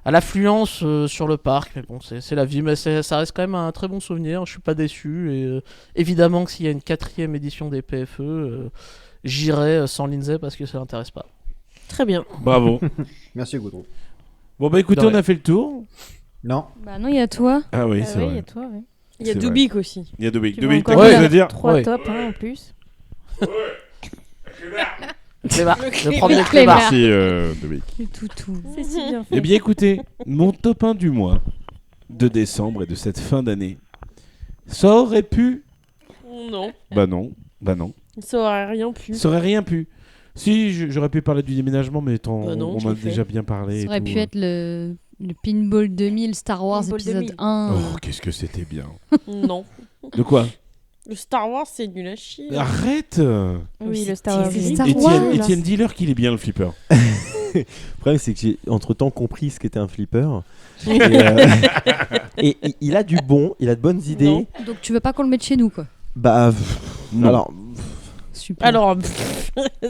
Speaker 8: À l'affluence sur le parc. Mais bon, c'est la vie. Mais ça reste quand même un très bon souvenir. Je suis pas déçu. Et évidemment que s'il y a une 4e édition des PFE, j'irai sans Lindsay parce que ça l'intéresse pas.
Speaker 5: très bien.
Speaker 2: Bravo.
Speaker 6: Merci, Goudreau.
Speaker 2: Bon, bah écoutez,
Speaker 6: De
Speaker 2: on
Speaker 6: rien.
Speaker 2: a fait le tour.
Speaker 6: Non.
Speaker 7: Bah non, il y a toi.
Speaker 2: Ah oui,
Speaker 1: Ah
Speaker 2: c'est
Speaker 1: oui,
Speaker 2: vrai.
Speaker 1: il y a toi, ouais.
Speaker 5: Il y a
Speaker 2: C'est
Speaker 5: Dubik aussi.
Speaker 2: Il y a Dubik.
Speaker 1: Tu
Speaker 2: Dubik,
Speaker 1: vas
Speaker 2: t'as
Speaker 1: encore
Speaker 2: quelque
Speaker 8: Ouais.
Speaker 2: chose à dire?
Speaker 1: 3
Speaker 8: Ouais.
Speaker 1: tops en plus.
Speaker 8: Le premier clébard.
Speaker 2: Merci, Dubik.
Speaker 7: Le toutou.
Speaker 1: C'est si bien fait.
Speaker 2: Eh bien, écoutez, mon top 1 du mois de décembre et de cette fin d'année, ça aurait pu.
Speaker 5: Non,
Speaker 2: Bah non, bah non.
Speaker 5: ça aurait rien pu.
Speaker 2: Ça aurait rien pu. Si, j'aurais pu parler du déménagement, mais
Speaker 5: Bah non,
Speaker 2: on
Speaker 5: tu
Speaker 2: m'a
Speaker 5: le fais.
Speaker 2: déjà bien parlé.
Speaker 7: Ça
Speaker 2: et
Speaker 7: aurait
Speaker 2: tout.
Speaker 7: pu être le Pinball 2000 Star Wars
Speaker 1: Pinball
Speaker 7: épisode
Speaker 1: 2000.
Speaker 7: 1.
Speaker 2: Oh, qu'est-ce que c'était bien.
Speaker 5: Non.
Speaker 2: De quoi?
Speaker 5: Le Star Wars, c'est nul à chier.
Speaker 2: Arrête.
Speaker 1: Oui,
Speaker 5: C'est
Speaker 1: le Star Wars.
Speaker 7: terrible.
Speaker 1: Star
Speaker 7: Étienne-
Speaker 1: Wars.
Speaker 2: Étienne, dis-leur qu'il est bien le flipper.
Speaker 4: Le problème, c'est que j'ai entre-temps compris ce qu'était un flipper. Et il a du bon, il a de bonnes idées.
Speaker 5: Non.
Speaker 7: Donc tu veux pas qu'on le mette chez nous, quoi.
Speaker 4: Bah,
Speaker 2: Non.
Speaker 4: alors,
Speaker 7: Super.
Speaker 5: Alors,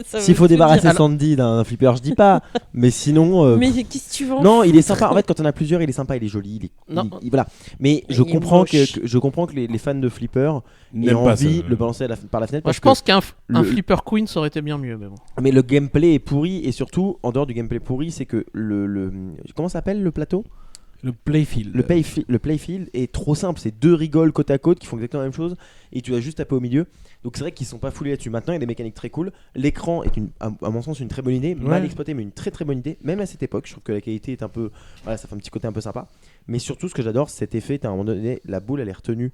Speaker 5: ça
Speaker 4: s'il
Speaker 5: veut
Speaker 4: faut
Speaker 5: tout
Speaker 4: débarrasser
Speaker 5: dire.
Speaker 4: Sandy d'un flipper, je dis pas. Mais sinon.
Speaker 5: Mais qu'est-ce que tu veux en
Speaker 4: Non, il est
Speaker 5: foutre
Speaker 4: sympa. En fait, quand on a plusieurs, il est sympa, il est joli.
Speaker 8: Non.
Speaker 4: Voilà. Mais
Speaker 5: Il
Speaker 4: je
Speaker 5: est
Speaker 4: comprends
Speaker 5: moche.
Speaker 4: je comprends que les fans de flipper aient
Speaker 2: N'aime pas
Speaker 4: envie
Speaker 2: ça.
Speaker 4: de le balancer par la fenêtre.
Speaker 8: Moi,
Speaker 4: parce
Speaker 8: je pense qu'un
Speaker 4: le-
Speaker 8: Flipper Queen, ça aurait été bien mieux. Mais bon.
Speaker 4: Mais le gameplay est pourri et surtout, en dehors du gameplay pourri, c'est que comment ça s'appelle le plateau?
Speaker 2: Le playfield.
Speaker 4: Le playfield est trop simple. C'est 2 rigoles côte à côte qui font exactement la même chose et tu dois juste taper au milieu. Donc c'est vrai qu'ils sont pas foulés là-dessus. Maintenant, il y a des mécaniques très cool. L'écran est à mon sens une très bonne idée, mal
Speaker 2: Ouais.
Speaker 4: exploitée, mais une très très bonne idée. Même à cette époque, je trouve que la qualité est un peu, voilà, ça fait un petit côté un peu sympa. Mais surtout, ce que j'adore, c'est cet effet. À un moment donné, la boule, elle est retenue,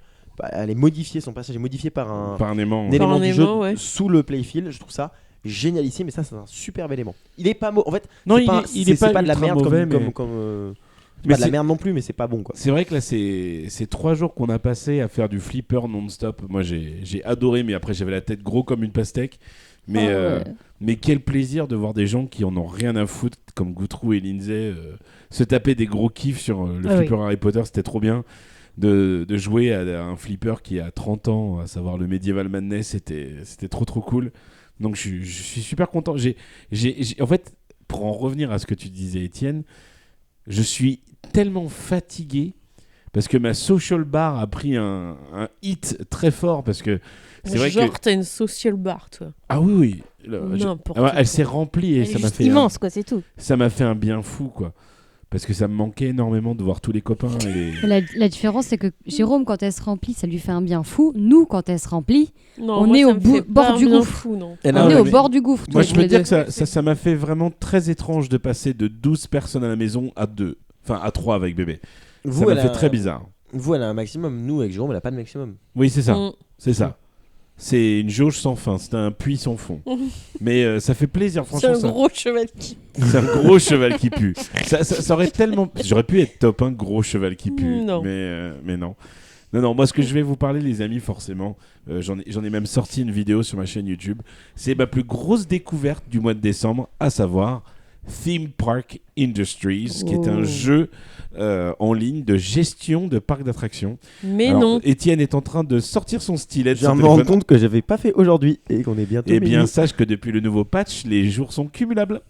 Speaker 4: elle est modifiée, son passage est modifié par un
Speaker 2: Par un aimant.
Speaker 4: un élément
Speaker 5: Par un
Speaker 4: du jeu
Speaker 5: aimant, ouais.
Speaker 4: sous le playfield. Je trouve ça génialissime. Mais ça, c'est un superbe élément. Il est pas en fait.
Speaker 2: Non,
Speaker 4: c'est
Speaker 2: il
Speaker 4: pas,
Speaker 2: est- il est
Speaker 4: c'est
Speaker 2: pas
Speaker 4: de la
Speaker 2: ultra
Speaker 4: merde
Speaker 2: mauvais,
Speaker 4: comme
Speaker 2: mais-
Speaker 4: c'est
Speaker 2: Mais
Speaker 4: pas de la
Speaker 2: c'est-
Speaker 4: merde non plus, mais c'est pas bon quoi.
Speaker 2: C'est vrai que là, c'est 3 jours qu'on a passé à faire du flipper non-stop. Moi, j'ai adoré, mais après, j'avais la tête gros comme une pastèque. Mais,
Speaker 7: Ah ouais.
Speaker 2: mais quel plaisir de voir des gens qui en ont rien à foutre, comme Goutrou et Lindsay, se taper des gros kiffs sur le
Speaker 1: Ah
Speaker 2: flipper Harry Potter. C'était trop bien. De jouer à un flipper qui a 30 ans, à savoir le Medieval Madness, c'était trop trop cool. Donc je suis super content. En fait, pour en revenir à ce que tu disais, Étienne, je suis tellement fatigué parce que ma social bar a pris un hit très fort parce que c'est vrai
Speaker 5: Genre,
Speaker 2: que
Speaker 5: t'as une social bar, toi.
Speaker 2: ah oui
Speaker 5: N'importe
Speaker 2: ah ouais,
Speaker 5: quoi.
Speaker 2: elle s'est remplie et
Speaker 1: Elle est
Speaker 2: ça m'a
Speaker 1: juste
Speaker 2: fait
Speaker 1: immense, quoi, c'est tout.
Speaker 2: ça m'a fait un bien fou quoi parce que ça me manquait énormément de voir tous les copains et
Speaker 7: La différence, c'est que Jérôme, quand elle se remplit, ça lui fait un bien fou. Nous, quand elle se remplit,
Speaker 5: Non,
Speaker 7: On
Speaker 5: moi,
Speaker 7: est
Speaker 5: ça
Speaker 7: au
Speaker 5: me
Speaker 7: bout-
Speaker 5: fait
Speaker 7: bord
Speaker 5: pas
Speaker 7: du
Speaker 5: un bien
Speaker 7: gouffre.
Speaker 5: fou, non.
Speaker 2: Et
Speaker 7: on
Speaker 2: non,
Speaker 7: est
Speaker 2: mais-
Speaker 7: au bord du gouffre.
Speaker 2: moi
Speaker 7: tous
Speaker 2: je peux
Speaker 7: les
Speaker 2: te dire
Speaker 7: deux.
Speaker 2: que ça m'a fait vraiment très étrange de passer de 12 personnes à la maison à 2, enfin à 3 avec bébé. Ça m'a
Speaker 4: elle
Speaker 2: fait
Speaker 4: a-
Speaker 2: très bizarre.
Speaker 4: Vous, elle a un maximum. Nous, avec Jérôme, elle a pas de maximum.
Speaker 2: Oui, c'est ça.
Speaker 5: Mm.
Speaker 2: C'est ça. C'est une jauge sans fin, c'est un puits sans fond. Mais ça fait plaisir,
Speaker 5: C'est
Speaker 2: franchement.
Speaker 5: un
Speaker 2: ça-
Speaker 5: gros cheval qui.
Speaker 2: C'est un gros cheval qui pue. Ça aurait tellement. J'aurais pu être top 1 gros cheval qui pue.
Speaker 5: Non.
Speaker 2: Mais non. Non, moi ce que je vais vous parler, les amis, forcément, j'en ai même sorti une vidéo sur ma chaîne YouTube. C'est ma plus grosse découverte du mois de décembre, à savoir Theme Park Industries, qui est un
Speaker 5: Oh.
Speaker 2: jeu en ligne de gestion de parcs d'attractions.
Speaker 5: Mais
Speaker 2: Alors,
Speaker 5: non.
Speaker 2: Étienne est en train de sortir son stylet. de
Speaker 4: Je viens
Speaker 2: son
Speaker 4: de me rendre
Speaker 2: téléphone.
Speaker 4: compte que j'avais pas fait aujourd'hui et qu'on est bientôt.
Speaker 2: Eh bien,
Speaker 4: minuit.
Speaker 2: sache que depuis le nouveau patch, les jours sont cumulables.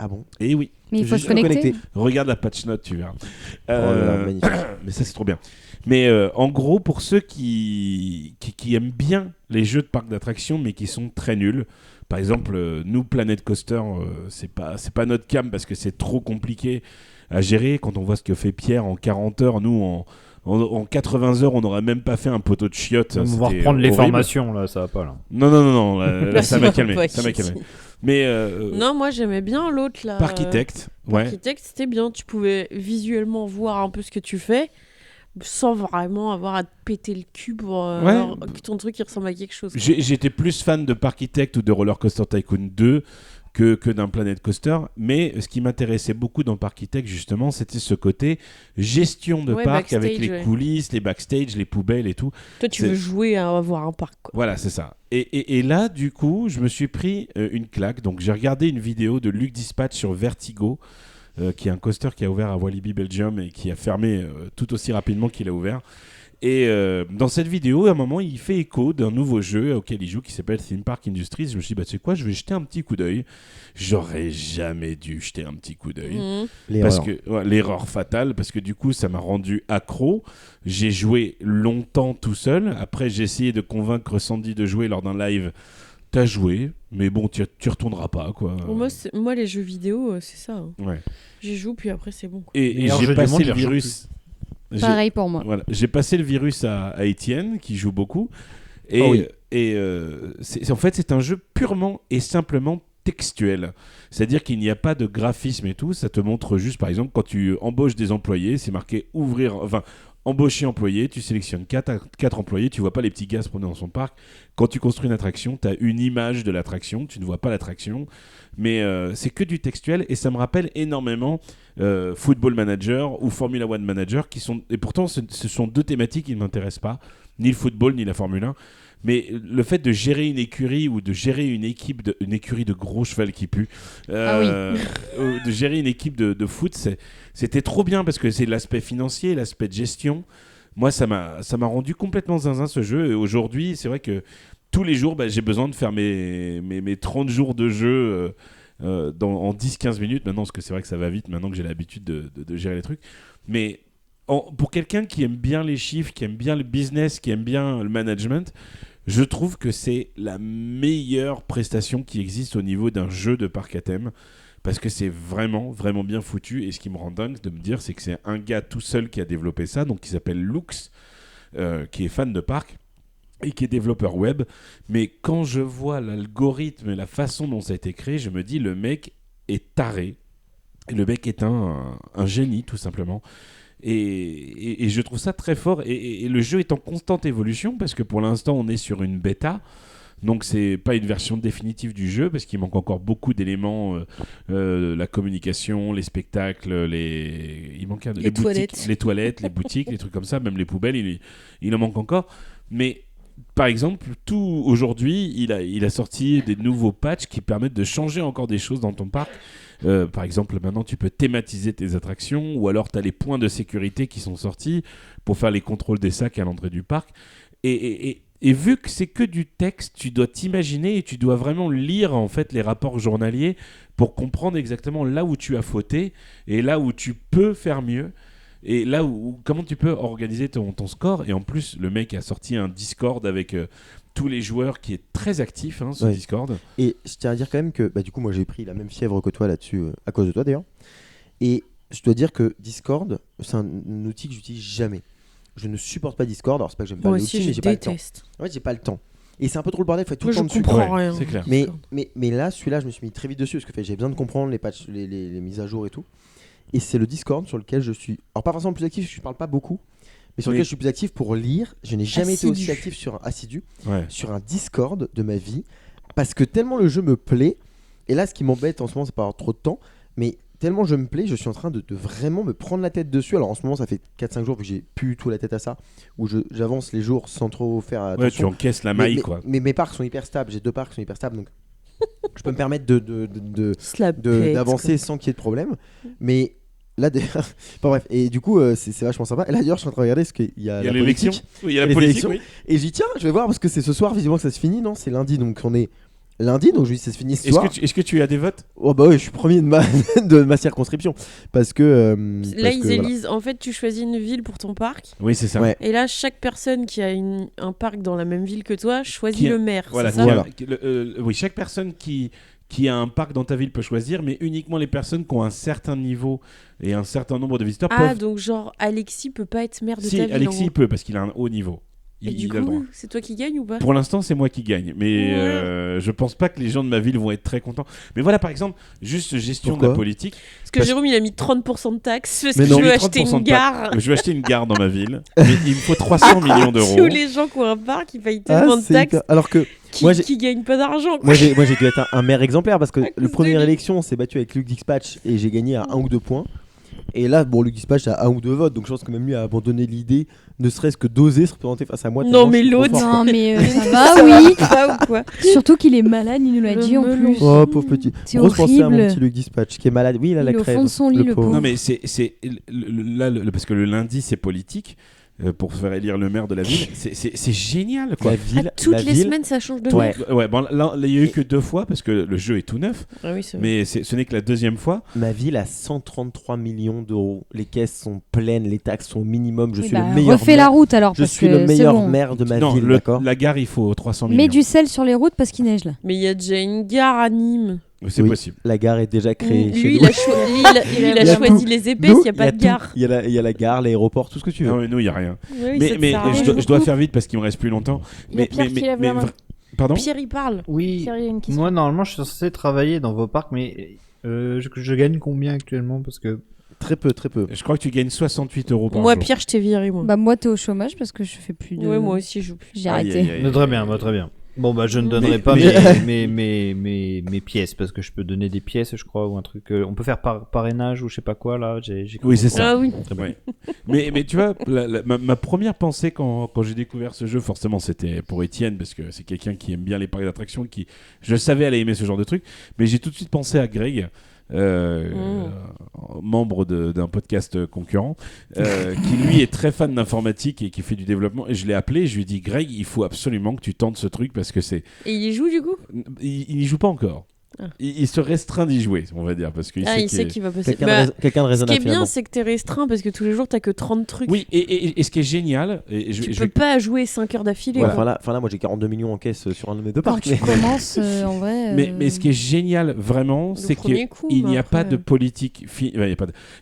Speaker 4: Ah bon?
Speaker 2: Et oui,
Speaker 7: Mais il faut
Speaker 4: Juste
Speaker 7: se connecter.
Speaker 2: regarde la patch note, tu verras.
Speaker 4: Oh là là, magnifique.
Speaker 2: Mais ça, c'est trop bien. Mais en gros, pour ceux qui aiment bien les jeux de parc d'attractions, mais qui sont très nuls, par exemple, nous, Planet Coaster, c'est pas notre cam parce que c'est trop compliqué à gérer. Quand on voit ce que fait Pierre en 40 heures, nous, en 80 heures, on n'aurait même pas fait un poteau de chiottes.
Speaker 6: On va
Speaker 2: C'était
Speaker 6: reprendre les
Speaker 2: horrible.
Speaker 6: formations, là, ça va pas, là.
Speaker 2: Non, là, ça m'a calmé.
Speaker 5: Ouais,
Speaker 2: Ça m'a
Speaker 5: si.
Speaker 2: calmé. Mais
Speaker 5: Non, moi j'aimais bien l'autre là.
Speaker 2: Parkitect, ouais.
Speaker 5: Parkitect, c'était bien. Tu pouvais visuellement voir un peu ce que tu fais sans vraiment avoir à te péter le cul pour que ton truc il ressemble à quelque chose. quoi.
Speaker 2: J'étais plus fan de Parkitect ou de Roller Coaster Tycoon 2 que d'un Planet Coaster, mais ce qui m'intéressait beaucoup dans Parkitect justement, c'était ce côté gestion de
Speaker 5: Ouais,
Speaker 2: parc avec
Speaker 5: backstage,
Speaker 2: les
Speaker 5: ouais.
Speaker 2: coulisses, les backstage, les poubelles et tout.
Speaker 5: Toi, tu
Speaker 2: c'est-
Speaker 5: veux jouer à avoir un parc. Quoi.
Speaker 2: Voilà, c'est ça. Et là, du coup, je me suis pris une claque. Donc, j'ai regardé une vidéo de Luc Dispatch sur Vertigo, qui est un coaster qui a ouvert à Walibi Belgium et qui a fermé tout aussi rapidement qu'il a ouvert. Et dans cette vidéo, à un moment, il fait écho d'un nouveau jeu auquel il joue qui s'appelle Theme Park Industries. Je me suis dit, bah, tu sais quoi, je vais jeter un petit coup d'œil. J'aurais jamais dû jeter un petit coup d'œil. Parce que l'erreur fatale, parce que du coup, ça m'a rendu accro. J'ai joué longtemps tout seul. Après, j'ai essayé de convaincre Sandy de jouer lors d'un live. T'as joué, mais bon, tu retourneras pas, quoi.
Speaker 5: Pour moi, les jeux vidéo, c'est ça. hein.
Speaker 2: Ouais.
Speaker 5: J'y joue, puis après, c'est bon. quoi.
Speaker 2: Et
Speaker 6: Meilleur jeu
Speaker 2: j'ai
Speaker 6: du
Speaker 2: passé
Speaker 6: monde,
Speaker 2: le
Speaker 6: j'y rejoue
Speaker 2: virus.
Speaker 7: Pareil pour moi.
Speaker 2: Voilà, j'ai passé le virus à Étienne qui joue beaucoup et,
Speaker 4: Oh oui.
Speaker 2: en fait c'est un jeu purement et simplement textuel, c'est-à-dire qu'il n'y a pas de graphisme et tout, ça te montre juste par exemple quand tu embauches des employés, c'est marqué embaucher employé, tu sélectionnes 4 employés, tu vois pas les petits gars se promener dans son parc. Quand tu construis une attraction, tu as une image de l'attraction, tu ne vois pas l'attraction, mais c'est que du textuel et ça me rappelle énormément Football Manager ou Formula One Manager et pourtant ce sont deux thématiques qui ne m'intéressent pas, ni le football ni la Formule 1. Mais le fait de gérer une écurie ou de gérer une écurie de gros cheval qui pue, de gérer une équipe de foot, c'était trop bien parce que c'est l'aspect financier, l'aspect de gestion. Moi, ça m'a rendu complètement zinzin ce jeu. Et aujourd'hui, c'est vrai que tous les jours, j'ai besoin de faire mes 30 jours de jeu en 10-15 minutes maintenant, parce que c'est vrai que ça va vite maintenant que j'ai l'habitude de gérer les trucs. Mais pour quelqu'un qui aime bien les chiffres, qui aime bien le business, qui aime bien le management, je trouve que c'est la meilleure prestation qui existe au niveau d'un jeu de parc à thème. Parce que c'est vraiment, vraiment bien foutu. Et ce qui me rend dingue de me dire, c'est que c'est un gars tout seul qui a développé ça, donc qui s'appelle Lux, qui est fan de parc et qui est développeur web. Mais quand je vois l'algorithme et la façon dont ça a été créé, je me dis, le mec est taré. Et le mec est un génie, tout simplement. Et je trouve ça très fort. Et le jeu est en constante évolution, parce que pour l'instant, on est sur une bêta. Donc c'est pas une version définitive du jeu parce qu'il manque encore beaucoup d'éléments, la communication, les spectacles, les
Speaker 5: toilettes.
Speaker 2: les toilettes, les boutiques, les trucs comme ça, même les poubelles, il en manque encore. Mais par exemple, tout aujourd'hui, il a sorti des nouveaux patchs qui permettent de changer encore des choses dans ton parc. Par exemple, maintenant tu peux thématiser tes attractions, ou alors tu as les points de sécurité qui sont sortis pour faire les contrôles des sacs à l'entrée du parc. Et vu que c'est que du texte, tu dois t'imaginer et tu dois vraiment lire en fait les rapports journaliers pour comprendre exactement là où tu as fauté et là où tu peux faire mieux et là où comment tu peux organiser ton score. Et en plus, le mec a sorti un Discord avec tous les joueurs qui est très actif, ce Discord.
Speaker 4: Et je tiens à dire quand même que du coup moi j'ai pris la même fièvre que toi là-dessus, à cause de toi d'ailleurs. Et je dois dire que Discord, c'est un outil que j'utilise jamais. Je ne supporte pas Discord, alors c'est pas que j'aime pas
Speaker 5: Moi
Speaker 4: l'outil,
Speaker 5: aussi,
Speaker 4: mais
Speaker 5: je
Speaker 4: j'ai pas le temps.
Speaker 5: déteste.
Speaker 4: En fait, j'ai pas le temps. Et c'est un peu trop le bordel, faut être tout
Speaker 5: Moi,
Speaker 4: le temps
Speaker 5: je
Speaker 4: dessus.
Speaker 5: comprends rien.
Speaker 2: C'est clair.
Speaker 4: Mais là, celui-là, je me suis mis très vite dessus parce que j'ai besoin de comprendre les patchs, les mises à jour et tout. Et c'est le Discord sur lequel je suis. Alors, pas forcément plus actif, parce que je parle pas beaucoup, mais sur lequel je suis plus actif pour lire. Je n'ai jamais été aussi actif sur un Discord de ma vie parce que tellement le jeu me plaît. Et là, ce qui m'embête en ce moment, c'est pas avoir trop de temps, mais tellement je me plais, je suis en train de vraiment me prendre la tête dessus. Alors en ce moment, ça fait 4-5 jours que j'ai plus tout la tête à ça, où j'avance les jours sans trop faire attention.
Speaker 2: Ouais, tu encaisses la maille, quoi.
Speaker 4: Mais mes parcs sont hyper stables, j'ai 2 parcs qui sont hyper stables, donc je peux me permettre d'avancer sans qu'il y ait de problème. Mais là, enfin, bref, et du coup, c'est vachement sympa. Et là, d'ailleurs, je suis en train de regarder parce qu'il y a la
Speaker 2: l'élection.
Speaker 4: politique.
Speaker 2: Oui, il y a la
Speaker 4: les
Speaker 2: politique,
Speaker 4: élections.
Speaker 2: oui.
Speaker 4: Et je dis, tiens, je vais voir parce que c'est ce soir, visiblement, que ça se finit. Non, c'est lundi, donc on est lundi, donc je lui dis ça se finit ce soir.
Speaker 2: Est-ce que tu as des votes?
Speaker 4: Oh bah oui, je suis premier de ma circonscription parce que
Speaker 5: Là, ils élisent. En fait, tu choisis une ville pour ton parc.
Speaker 2: Oui, c'est ça.
Speaker 4: Ouais.
Speaker 5: Et là, chaque personne qui a un parc dans la même ville que toi choisit
Speaker 2: Qui a-
Speaker 5: le maire.
Speaker 2: Voilà,
Speaker 5: c'est ça
Speaker 4: Voilà.
Speaker 2: oui, chaque personne qui a un parc dans ta ville peut choisir, mais uniquement les personnes qui ont un certain niveau et un certain nombre de visiteurs
Speaker 5: Ah,
Speaker 2: peuvent.
Speaker 5: donc genre Alexis peut pas être maire de
Speaker 2: Si,
Speaker 5: ta ville. en
Speaker 2: Alexis
Speaker 5: gros.
Speaker 2: il peut parce qu'il a un haut niveau.
Speaker 5: Et du
Speaker 2: a le droit.
Speaker 5: coup, c'est toi qui gagne ou pas?
Speaker 2: Pour l'instant, c'est moi qui gagne, mais
Speaker 5: Ouais.
Speaker 2: je pense pas que les gens de ma ville vont être très contents. Mais voilà, par exemple, juste gestion de
Speaker 4: Pourquoi
Speaker 2: la politique.
Speaker 5: Parce que
Speaker 2: parce-
Speaker 5: Jérôme, il a mis 30% de taxes parce
Speaker 4: Mais
Speaker 5: que
Speaker 4: non.
Speaker 5: je veux
Speaker 2: J'ai mis
Speaker 5: acheter
Speaker 2: 30%
Speaker 5: une
Speaker 2: de
Speaker 5: gare.
Speaker 2: Je vais acheter une gare dans ma ville, mais il me faut 300 millions d'euros.
Speaker 5: Tous les gens qui ont un parc, ils payent tellement de
Speaker 4: c'est
Speaker 5: taxes
Speaker 4: hyper- alors que moi, j'ai-
Speaker 5: qui gagnent pas d'argent. quoi.
Speaker 4: moi j'ai dû être un maire exemplaire parce que
Speaker 5: À cause
Speaker 4: le
Speaker 5: de
Speaker 4: première
Speaker 5: lui.
Speaker 4: élection on s'est battu avec Luc Dispatch et j'ai gagné à 1 ou 2 points. Et là, bon, Luc Dispatch a 1 ou 2 votes, donc je pense que même lui a abandonné l'idée, ne serait-ce que d'oser se représenter face à moi.
Speaker 5: Non,
Speaker 4: tellement
Speaker 5: mais
Speaker 4: je suis trop
Speaker 5: l'autre-
Speaker 4: fort.
Speaker 9: Non, mais ça va, oui.
Speaker 5: Ça ou quoi?
Speaker 9: Surtout qu'il est malade, il nous l'a
Speaker 5: Le
Speaker 9: dit en
Speaker 5: melon.
Speaker 9: plus.
Speaker 4: Oh, pauvre petit.
Speaker 9: C'est
Speaker 4: Grosse pensée à mon
Speaker 9: horrible.
Speaker 4: petit Luc Dispatch qui est malade. Oui, il a la
Speaker 9: Il est au
Speaker 4: crève.
Speaker 9: fond de son lit, le pauvre.
Speaker 2: Non, mais parce que le lundi c'est politique pour faire élire le maire de la ville. C'est génial quoi.
Speaker 4: La ville,
Speaker 5: Ah, toutes
Speaker 4: la
Speaker 5: les
Speaker 4: ville-
Speaker 5: semaines, ça change de
Speaker 4: Ouais.
Speaker 5: maire.
Speaker 2: Ouais, bon, là, il y a eu que 2 fois parce que le jeu est tout neuf,
Speaker 5: Ah oui, c'est vrai.
Speaker 2: mais ce n'est que la deuxième fois.
Speaker 4: Ma ville a 133 millions d'euros. Les caisses sont pleines, les taxes sont au minimum. Je
Speaker 9: Oui,
Speaker 4: suis
Speaker 9: bah,
Speaker 4: le meilleur
Speaker 9: refais
Speaker 4: maire.
Speaker 9: la route alors,
Speaker 4: Je
Speaker 9: parce
Speaker 4: suis
Speaker 9: que
Speaker 4: le
Speaker 9: c'est
Speaker 4: meilleur
Speaker 9: bon.
Speaker 4: maire de ma
Speaker 2: Non,
Speaker 4: ville, d'accord.
Speaker 2: la gare il faut 300 millions.
Speaker 9: Mets du sel sur les routes parce qu'il neige là.
Speaker 5: Mais il y a déjà une gare à Nîmes.
Speaker 2: C'est
Speaker 4: Oui.
Speaker 2: possible.
Speaker 4: La gare est déjà créée. chez
Speaker 5: Lui,
Speaker 4: nous.
Speaker 5: il a, il a
Speaker 4: Il y a
Speaker 5: choisi
Speaker 4: tout.
Speaker 5: les épaisses,
Speaker 4: Nous,
Speaker 5: il n'y a pas de
Speaker 4: tout.
Speaker 5: gare.
Speaker 4: Il y a la gare, l'aéroport, tout ce que tu veux.
Speaker 2: Non, mais nous il y a rien.
Speaker 5: Oui,
Speaker 2: mais
Speaker 5: ça te
Speaker 2: mais
Speaker 5: sert à rien.
Speaker 2: je dois faire vite parce qu'il me reste plus longtemps.
Speaker 1: Il y a Pierre qui lève la main.
Speaker 2: Pardon.
Speaker 5: Pierre, il parle.
Speaker 6: Oui,
Speaker 1: Pierre, il y a une question.
Speaker 6: moi normalement je suis censé travailler dans vos parcs, mais je gagne combien actuellement? Parce que
Speaker 4: Très peu, très peu.
Speaker 2: Je crois que tu gagnes 68 euros par
Speaker 5: Moi,
Speaker 2: jour.
Speaker 5: Pierre, je t'ai viré, moi.
Speaker 9: Bah moi t'es au chômage parce que je fais plus de.
Speaker 5: Ouais, moi aussi, je joue plus.
Speaker 9: J'ai
Speaker 2: Aïe,
Speaker 9: arrêté.
Speaker 2: aïe, aïe.
Speaker 6: très bien, très bien. Bon bah je ne donnerai pas mes pièces parce que je peux donner des pièces, je crois, ou un truc. On peut faire parrainage ou je sais pas quoi là. J'ai
Speaker 2: Oui, c'est ça.
Speaker 5: Ah oui.
Speaker 6: Très bien.
Speaker 2: Ouais. mais tu vois, ma première pensée quand j'ai découvert ce jeu, forcément, c'était pour Étienne, parce que c'est quelqu'un qui aime bien les parcs d'attractions, qui, je savais, allait aimer ce genre de truc. Mais j'ai tout de suite pensé à Greg, membre d'un podcast concurrent, qui lui est très fan d'informatique et qui fait du développement. Et je l'ai appelé, je lui ai dit, Greg, il faut absolument que tu tentes ce truc parce que c'est.
Speaker 5: Et il y joue, du coup?
Speaker 2: Il n'y joue pas encore.
Speaker 5: Ah.
Speaker 2: Il se restreint d'y jouer, on va dire, parce qu'il
Speaker 5: Ah,
Speaker 2: sait
Speaker 5: il sait qu'il va passer.
Speaker 4: Quelqu'un
Speaker 5: Bah,
Speaker 4: de quelqu'un de
Speaker 5: ce
Speaker 4: raisonnable.
Speaker 5: qui est bien,
Speaker 4: finalement.
Speaker 5: c'est que t'es restreint parce que tous les jours, t'as que 30 trucs.
Speaker 2: Oui, et ce qui est génial, et
Speaker 5: Tu peux pas jouer 5 heures d'affilée.
Speaker 4: Ouais,
Speaker 5: quoi.
Speaker 4: enfin là, moi j'ai 42 millions en caisse sur un de mes deux
Speaker 9: Quand
Speaker 4: parcs.
Speaker 9: tu
Speaker 4: mais-
Speaker 9: commences en vrai.
Speaker 2: mais ce qui est génial vraiment, c'est
Speaker 5: premier
Speaker 2: qu'il
Speaker 5: coup,
Speaker 2: n'y
Speaker 5: mais
Speaker 2: a pas
Speaker 5: après-
Speaker 2: de politique, il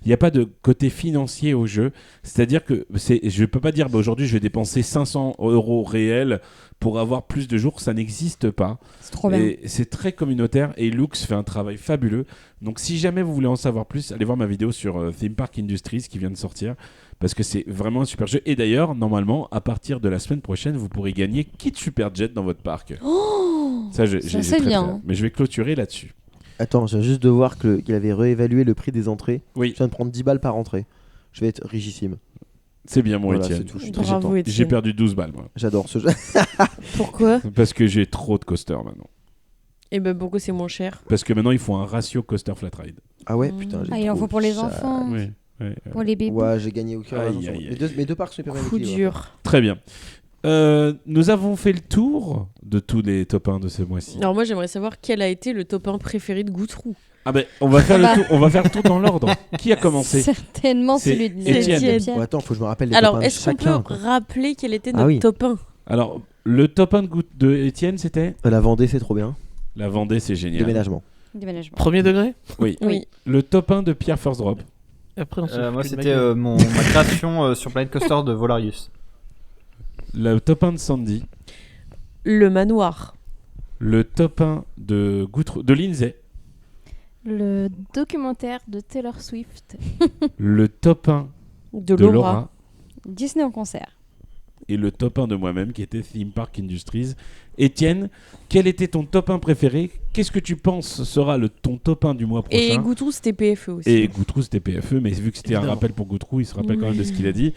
Speaker 2: n'y a pas de côté financier au jeu. C'est-à-dire que je ne peux pas dire aujourd'hui je vais dépenser 500 euros réels pour avoir plus de jours, ça n'existe pas.
Speaker 9: C'est trop bien.
Speaker 2: Et c'est très communautaire et Lux fait un travail fabuleux. Donc si jamais vous voulez en savoir plus, allez voir ma vidéo sur Theme Park Industries qui vient de sortir parce que c'est vraiment un super jeu. Et d'ailleurs, normalement, à partir de la semaine prochaine, vous pourrez gagner Kit Superjet dans votre parc. Ça, j'ai
Speaker 9: c'est
Speaker 2: très
Speaker 9: bien.
Speaker 2: hâte. Mais je vais clôturer là-dessus.
Speaker 4: Attends, je viens juste de voir qu'il avait réévalué le prix des entrées.
Speaker 2: Oui.
Speaker 4: Je viens de prendre 10 balles par entrée. Je vais être richissime.
Speaker 2: C'est bien, mon
Speaker 4: Voilà,
Speaker 2: Étienne.
Speaker 4: c'est tout, je suis
Speaker 5: Bravo,
Speaker 2: J'ai
Speaker 5: Étienne.
Speaker 2: perdu 12 balles, moi.
Speaker 4: J'adore ce jeu.
Speaker 5: Pourquoi?
Speaker 2: Parce que j'ai trop de coasters maintenant.
Speaker 5: Et ben pourquoi c'est moins cher?
Speaker 2: Parce que maintenant, ils font un ratio coaster flat ride.
Speaker 4: Ah ouais, putain. j'ai
Speaker 9: Ah, il en
Speaker 4: trop
Speaker 9: faut pour les
Speaker 4: ça.
Speaker 9: enfants,
Speaker 2: Oui.
Speaker 9: pour les bébés.
Speaker 4: Ouais, j'ai gagné au cœur.
Speaker 2: Aïe,
Speaker 4: attention.
Speaker 2: aïe, aïe.
Speaker 4: Mes deux parcs sont hyper bien
Speaker 5: Coup
Speaker 4: équilibrés.
Speaker 5: dur.
Speaker 2: Très bien. Nous avons fait le tour de tous les top 1 de ce mois-ci.
Speaker 5: Alors moi, j'aimerais savoir quel a été le top 1 préféré de Goutrou.
Speaker 2: Ah ben, on va faire
Speaker 9: Ah bah.
Speaker 2: le tour. On va faire le tour dans l'ordre. Qui a commencé?
Speaker 9: Certainement
Speaker 2: C'est
Speaker 9: celui de
Speaker 2: Étienne.
Speaker 9: Pierre.
Speaker 4: Ouais, attends, faut que je me rappelle les
Speaker 5: Alors,
Speaker 4: top 1 de
Speaker 5: est-ce qu'on
Speaker 4: chacun.
Speaker 5: peut rappeler quel était
Speaker 4: Ah
Speaker 5: notre
Speaker 4: oui.
Speaker 5: top 1?
Speaker 2: Alors, le top 1 de Étienne, c'était
Speaker 4: La Vendée, c'est trop bien.
Speaker 2: la Vendée, c'est génial.
Speaker 4: Déménagement.
Speaker 9: Déménagement.
Speaker 8: Premier degré?
Speaker 2: Oui.
Speaker 5: Oui.
Speaker 2: Le top 1 de Pierre First Drop.
Speaker 8: Et après, on se
Speaker 6: Moi
Speaker 8: fout de ma
Speaker 6: c'était
Speaker 8: gueule.
Speaker 6: ma création sur Planet Coaster de Volarius.
Speaker 2: Le top 1 de Sandy.
Speaker 5: Le manoir.
Speaker 2: Le top 1 de Lindsay.
Speaker 1: Le documentaire de Taylor Swift.
Speaker 2: Le top 1
Speaker 5: De
Speaker 2: de
Speaker 5: Laura.
Speaker 2: Laura.
Speaker 9: Disney en concert.
Speaker 2: Et le top 1 de moi-même qui était Theme Park Industries. Étienne, quel était ton top 1 préféré? Qu'est-ce que tu penses sera ton top 1 du mois prochain?
Speaker 5: Et Goutrou, c'était PFE aussi.
Speaker 2: Et Goutrou, c'était PFE, mais vu que c'était un
Speaker 6: Évidemment.
Speaker 2: rappel pour Goutrou, il se rappelle quand même de ce
Speaker 5: Oui.
Speaker 2: qu'il a dit.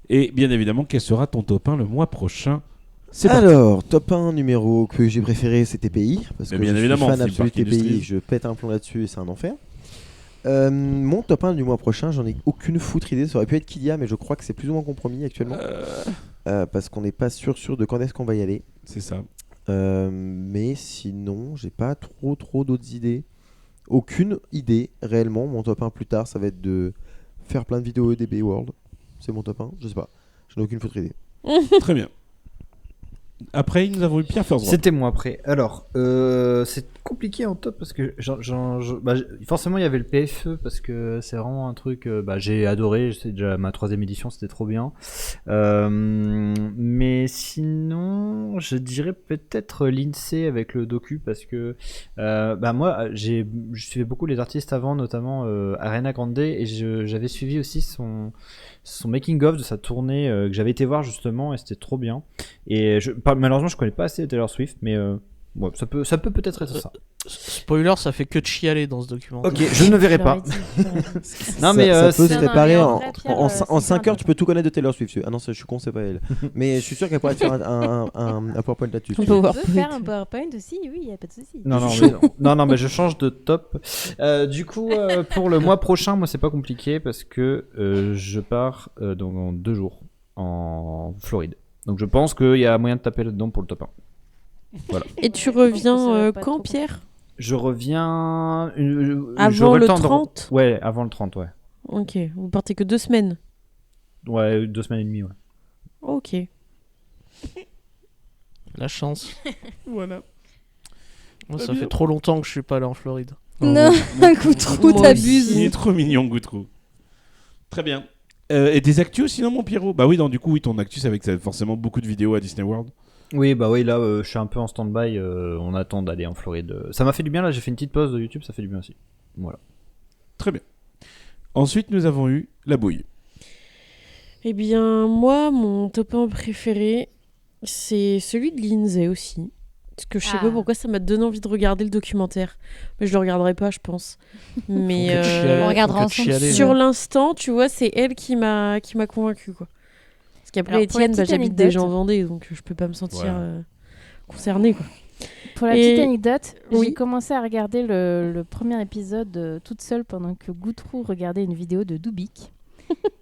Speaker 2: Et bien évidemment, quel sera ton top 1 le mois prochain? C'est parti.
Speaker 4: Alors, top 1 numéro que j'ai préféré, c'est TPI. Parce
Speaker 2: Mais
Speaker 4: que
Speaker 2: bien
Speaker 4: je
Speaker 2: évidemment,
Speaker 4: suis fan
Speaker 2: Theme
Speaker 4: absolu de
Speaker 2: Park
Speaker 4: TPI.
Speaker 2: Industries.
Speaker 4: Je pète un plomb là-dessus et c'est un enfer. Mon top 1 du mois prochain, j'en ai aucune foutre idée. Ça aurait pu être Kidia, mais je crois que c'est plus ou moins compromis actuellement. Parce qu'on n'est pas sûr de quand est-ce qu'on va y aller.
Speaker 2: C'est ça.
Speaker 4: Mais sinon, j'ai pas trop d'autres idées. Aucune idée réellement. Mon top 1 plus tard, ça va être de faire plein de vidéos EDB World. C'est mon top 1, je sais pas. Je n'ai aucune foutre idée.
Speaker 2: Très bien. Après, nous avons eu Pierre Fersbrock.
Speaker 6: C'était moi après. Alors, c'est compliqué en top parce que forcément il y avait le PFE parce que c'est vraiment un truc j'ai adoré. C'est déjà ma 3e édition, c'était trop bien. Mais sinon, je dirais peut-être l'INSEE avec le docu parce que moi je suivais beaucoup les artistes avant, notamment Ariana Grande, et j'avais suivi aussi son making of de sa tournée que j'avais été voir justement, et c'était trop bien. Et malheureusement je connais pas assez Taylor Swift, mais ça peut peut-être être ça.
Speaker 8: Spoiler, ça fait que de chialer dans ce documentaire.
Speaker 6: Ok, je ne verrai pas.
Speaker 4: Non, mais ça peut se
Speaker 1: Non,
Speaker 4: réparer
Speaker 1: mais
Speaker 4: en,
Speaker 1: vrai, Pierre,
Speaker 4: en
Speaker 1: c'est
Speaker 4: 5
Speaker 1: simple.
Speaker 4: heures. Tu peux tout connaître de Taylor Swift. Ah non, je suis con, c'est pas elle. Mais je suis sûr qu'elle pourrait te faire un PowerPoint là-dessus.
Speaker 1: Tu peux faire un PowerPoint aussi, oui, il n'y a pas de souci.
Speaker 6: Non, mais je change de top. Du coup, pour le mois prochain, moi c'est pas compliqué parce que je pars dans 2 jours en Floride. Donc je pense qu'il y a moyen de taper là-dedans pour le top 1. Voilà.
Speaker 5: Et tu
Speaker 1: Ouais, je pense que ça
Speaker 5: reviens
Speaker 1: va pas
Speaker 5: quand,
Speaker 1: trop.
Speaker 5: Pierre?
Speaker 6: Je reviens
Speaker 5: Avant
Speaker 6: j'aurai
Speaker 5: le
Speaker 6: temps de
Speaker 5: 30?
Speaker 6: Ouais, avant le 30, ouais.
Speaker 5: Ok, vous partez que 2 semaines.
Speaker 6: Ouais, 2 semaines et demie, ouais.
Speaker 5: Ok.
Speaker 8: La chance.
Speaker 2: Voilà.
Speaker 8: Moi,
Speaker 2: Très
Speaker 8: ça
Speaker 2: bien.
Speaker 8: fait trop longtemps que je suis pas allé en Floride.
Speaker 9: Non, un coup trop,
Speaker 5: Moi
Speaker 9: t'abuses.
Speaker 2: Il est trop mignon, Goutrou. Très bien. Et des actus sinon, mon Pierrot? Bah oui, du coup, ton actus avec forcément beaucoup de vidéos à Disney World.
Speaker 6: Oui, là, je suis un peu en stand-by. On attend d'aller en Floride. Ça m'a fait du bien, là. J'ai fait une petite pause de YouTube, ça fait du bien aussi. Voilà.
Speaker 2: Très bien. Ensuite, nous avons eu la bouille.
Speaker 5: Eh bien, moi, mon top 1 préféré, c'est celui de Lindsay aussi. Parce que je sais
Speaker 1: Ah.
Speaker 5: pas pourquoi ça m'a donné envie de regarder le documentaire. Mais je le regarderai pas, je pense. Mais
Speaker 8: Faut que tu chiales,
Speaker 9: on regardera
Speaker 8: faut que tu
Speaker 9: ensemble.
Speaker 8: chiales,
Speaker 5: sur
Speaker 8: ouais.
Speaker 5: l'instant, tu vois, c'est elle qui m'a convaincu, quoi. Parce qu'après,
Speaker 1: Alors, pour la
Speaker 5: Étienne,
Speaker 1: petite
Speaker 5: j'habite
Speaker 1: anecdote-
Speaker 5: déjà en Vendée, donc je peux pas me sentir
Speaker 2: Ouais.
Speaker 5: concernée, quoi.
Speaker 1: Pour la
Speaker 5: Et-
Speaker 1: petite anecdote,
Speaker 5: Oui.
Speaker 1: j'ai commencé à regarder le premier épisode toute seule pendant que Goutrou regardait une vidéo de Dubik.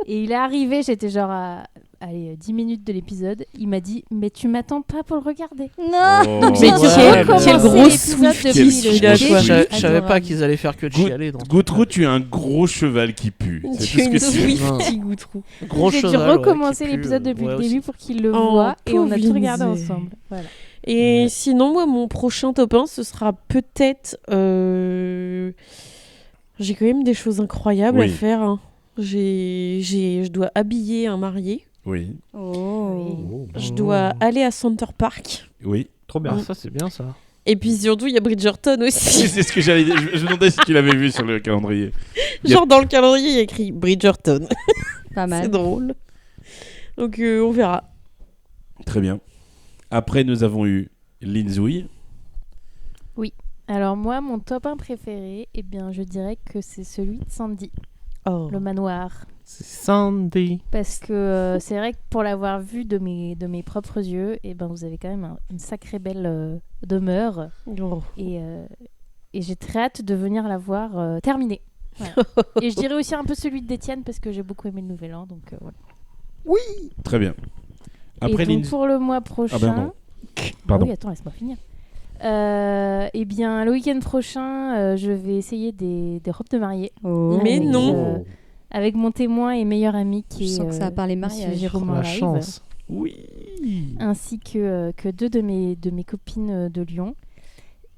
Speaker 1: Et il est arrivé, j'étais genre à 10 minutes de l'épisode. Il m'a dit mais tu m'attends pas pour le regarder.
Speaker 9: Non.
Speaker 1: Donc
Speaker 8: Mais
Speaker 1: j'ai
Speaker 8: quel
Speaker 1: recommencé
Speaker 5: gros
Speaker 1: l'épisode
Speaker 5: Swift
Speaker 1: depuis
Speaker 2: quel
Speaker 1: le
Speaker 2: gros
Speaker 1: début.
Speaker 2: Swift.
Speaker 8: Je savais pas
Speaker 1: Adorable.
Speaker 8: qu'ils allaient faire que de chialer. Dans
Speaker 2: Goutrou, tu es un gros cheval qui pue. C'est
Speaker 5: Tu
Speaker 2: tout
Speaker 5: es
Speaker 2: ce
Speaker 5: une
Speaker 2: que c'est.
Speaker 5: Swiftie, Goutrou.
Speaker 8: Gros
Speaker 1: J'ai dû
Speaker 8: cheval, ouais,
Speaker 1: recommencer
Speaker 8: qui pue,
Speaker 1: l'épisode depuis
Speaker 8: ouais,
Speaker 1: le
Speaker 8: aussi.
Speaker 1: début pour qu'il le
Speaker 5: Oh,
Speaker 1: voit et on a
Speaker 5: pauvre
Speaker 1: tout regardé
Speaker 5: Lindsay.
Speaker 1: ensemble. Voilà.
Speaker 5: Et
Speaker 2: Ouais.
Speaker 5: sinon, moi, mon prochain top 1, ce sera peut-être... J'ai quand même des choses incroyables
Speaker 2: Oui.
Speaker 5: à faire. Hein. Je dois habiller un marié.
Speaker 2: Oui,
Speaker 9: Oh.
Speaker 5: Je dois aller à Center Park.
Speaker 2: oui.
Speaker 6: Trop bien.
Speaker 8: Ah, ça, c'est bien ça.
Speaker 5: Et puis surtout, il y a Bridgerton aussi.
Speaker 2: C'est ce que j'allais dire. Je me demandais si tu l'avais vu sur le calendrier.
Speaker 5: Genre dans le calendrier, il y a écrit Bridgerton.
Speaker 9: Pas mal.
Speaker 5: C'est drôle. Donc on verra.
Speaker 2: Très bien. Après, nous avons eu Linzouille.
Speaker 1: Alors moi, mon top 1 préféré, eh bien, je dirais que c'est celui de Sandy,
Speaker 5: Oh.
Speaker 1: le manoir.
Speaker 8: C'est Sandy.
Speaker 1: Parce que c'est vrai que pour l'avoir vu de mes propres yeux, eh ben, vous avez quand même une sacrée belle demeure.
Speaker 5: Oh.
Speaker 1: Et j'ai très hâte de venir la voir terminée. Voilà. Et je dirais aussi un peu celui d'Étienne parce que j'ai beaucoup aimé le Nouvel An. Donc voilà.
Speaker 2: Très bien. Après,
Speaker 1: et donc
Speaker 2: Linz...
Speaker 1: pour le mois prochain...
Speaker 2: Ah ben non.
Speaker 1: Ah
Speaker 2: Pardon.
Speaker 1: oui, attends, laisse-moi finir. Eh bien, le week-end prochain, je vais essayer des robes de mariée.
Speaker 9: Oh.
Speaker 5: Mais
Speaker 1: Avec,
Speaker 5: non.
Speaker 1: Avec mon témoin et meilleur ami
Speaker 9: Je
Speaker 1: qui est
Speaker 9: sens que ça va parler
Speaker 1: monsieur
Speaker 9: mariage.
Speaker 1: Jérôme en
Speaker 8: La
Speaker 1: live,
Speaker 8: chance.
Speaker 2: Oui.
Speaker 1: ainsi que 2 de mes copines de Lyon.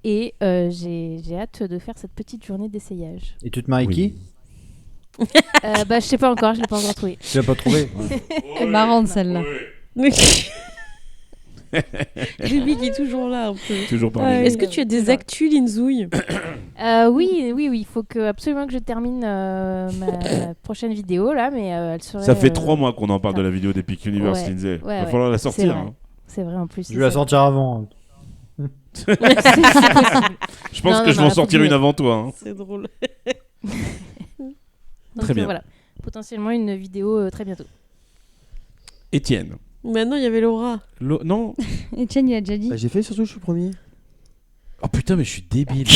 Speaker 1: Et j'ai hâte de faire cette petite journée d'essayage.
Speaker 6: Et tu te maries qui?
Speaker 1: Je sais pas encore, je l'ai pas encore trouvé.
Speaker 6: Tu l'as pas trouvé?
Speaker 9: Elle est marrante celle-là.
Speaker 5: Ruby qui est toujours là un peu.
Speaker 2: Toujours pas.
Speaker 5: Est-ce que tu as des actus, Linzouille?
Speaker 1: Oui, il faut absolument que je termine ma prochaine vidéo là, mais elle serait.
Speaker 2: Ça fait 3 mois qu'on en parle de la vidéo d'Epic Universe,
Speaker 1: Ouais.
Speaker 2: Lindsay.
Speaker 1: Ouais,
Speaker 2: Va
Speaker 1: ouais.
Speaker 2: falloir la
Speaker 1: C'est
Speaker 2: sortir.
Speaker 1: vrai.
Speaker 2: Hein.
Speaker 1: C'est vrai en plus.
Speaker 6: Je vais la sortir avant.
Speaker 1: C'est possible.
Speaker 2: Je pense
Speaker 1: Non,
Speaker 2: que
Speaker 1: non,
Speaker 2: je vais en
Speaker 1: non,
Speaker 2: sortir
Speaker 1: faut
Speaker 2: une
Speaker 1: que-
Speaker 2: avant toi. Hein.
Speaker 5: C'est drôle.
Speaker 1: Donc,
Speaker 2: Très bien.
Speaker 1: Voilà, potentiellement une vidéo très bientôt.
Speaker 2: Étienne.
Speaker 5: Maintenant, il y avait Laura.
Speaker 2: Non.
Speaker 9: Etienne, il a déjà dit.
Speaker 4: Bah, j'ai fait surtout, je suis premier.
Speaker 2: Oh putain, mais je suis débile.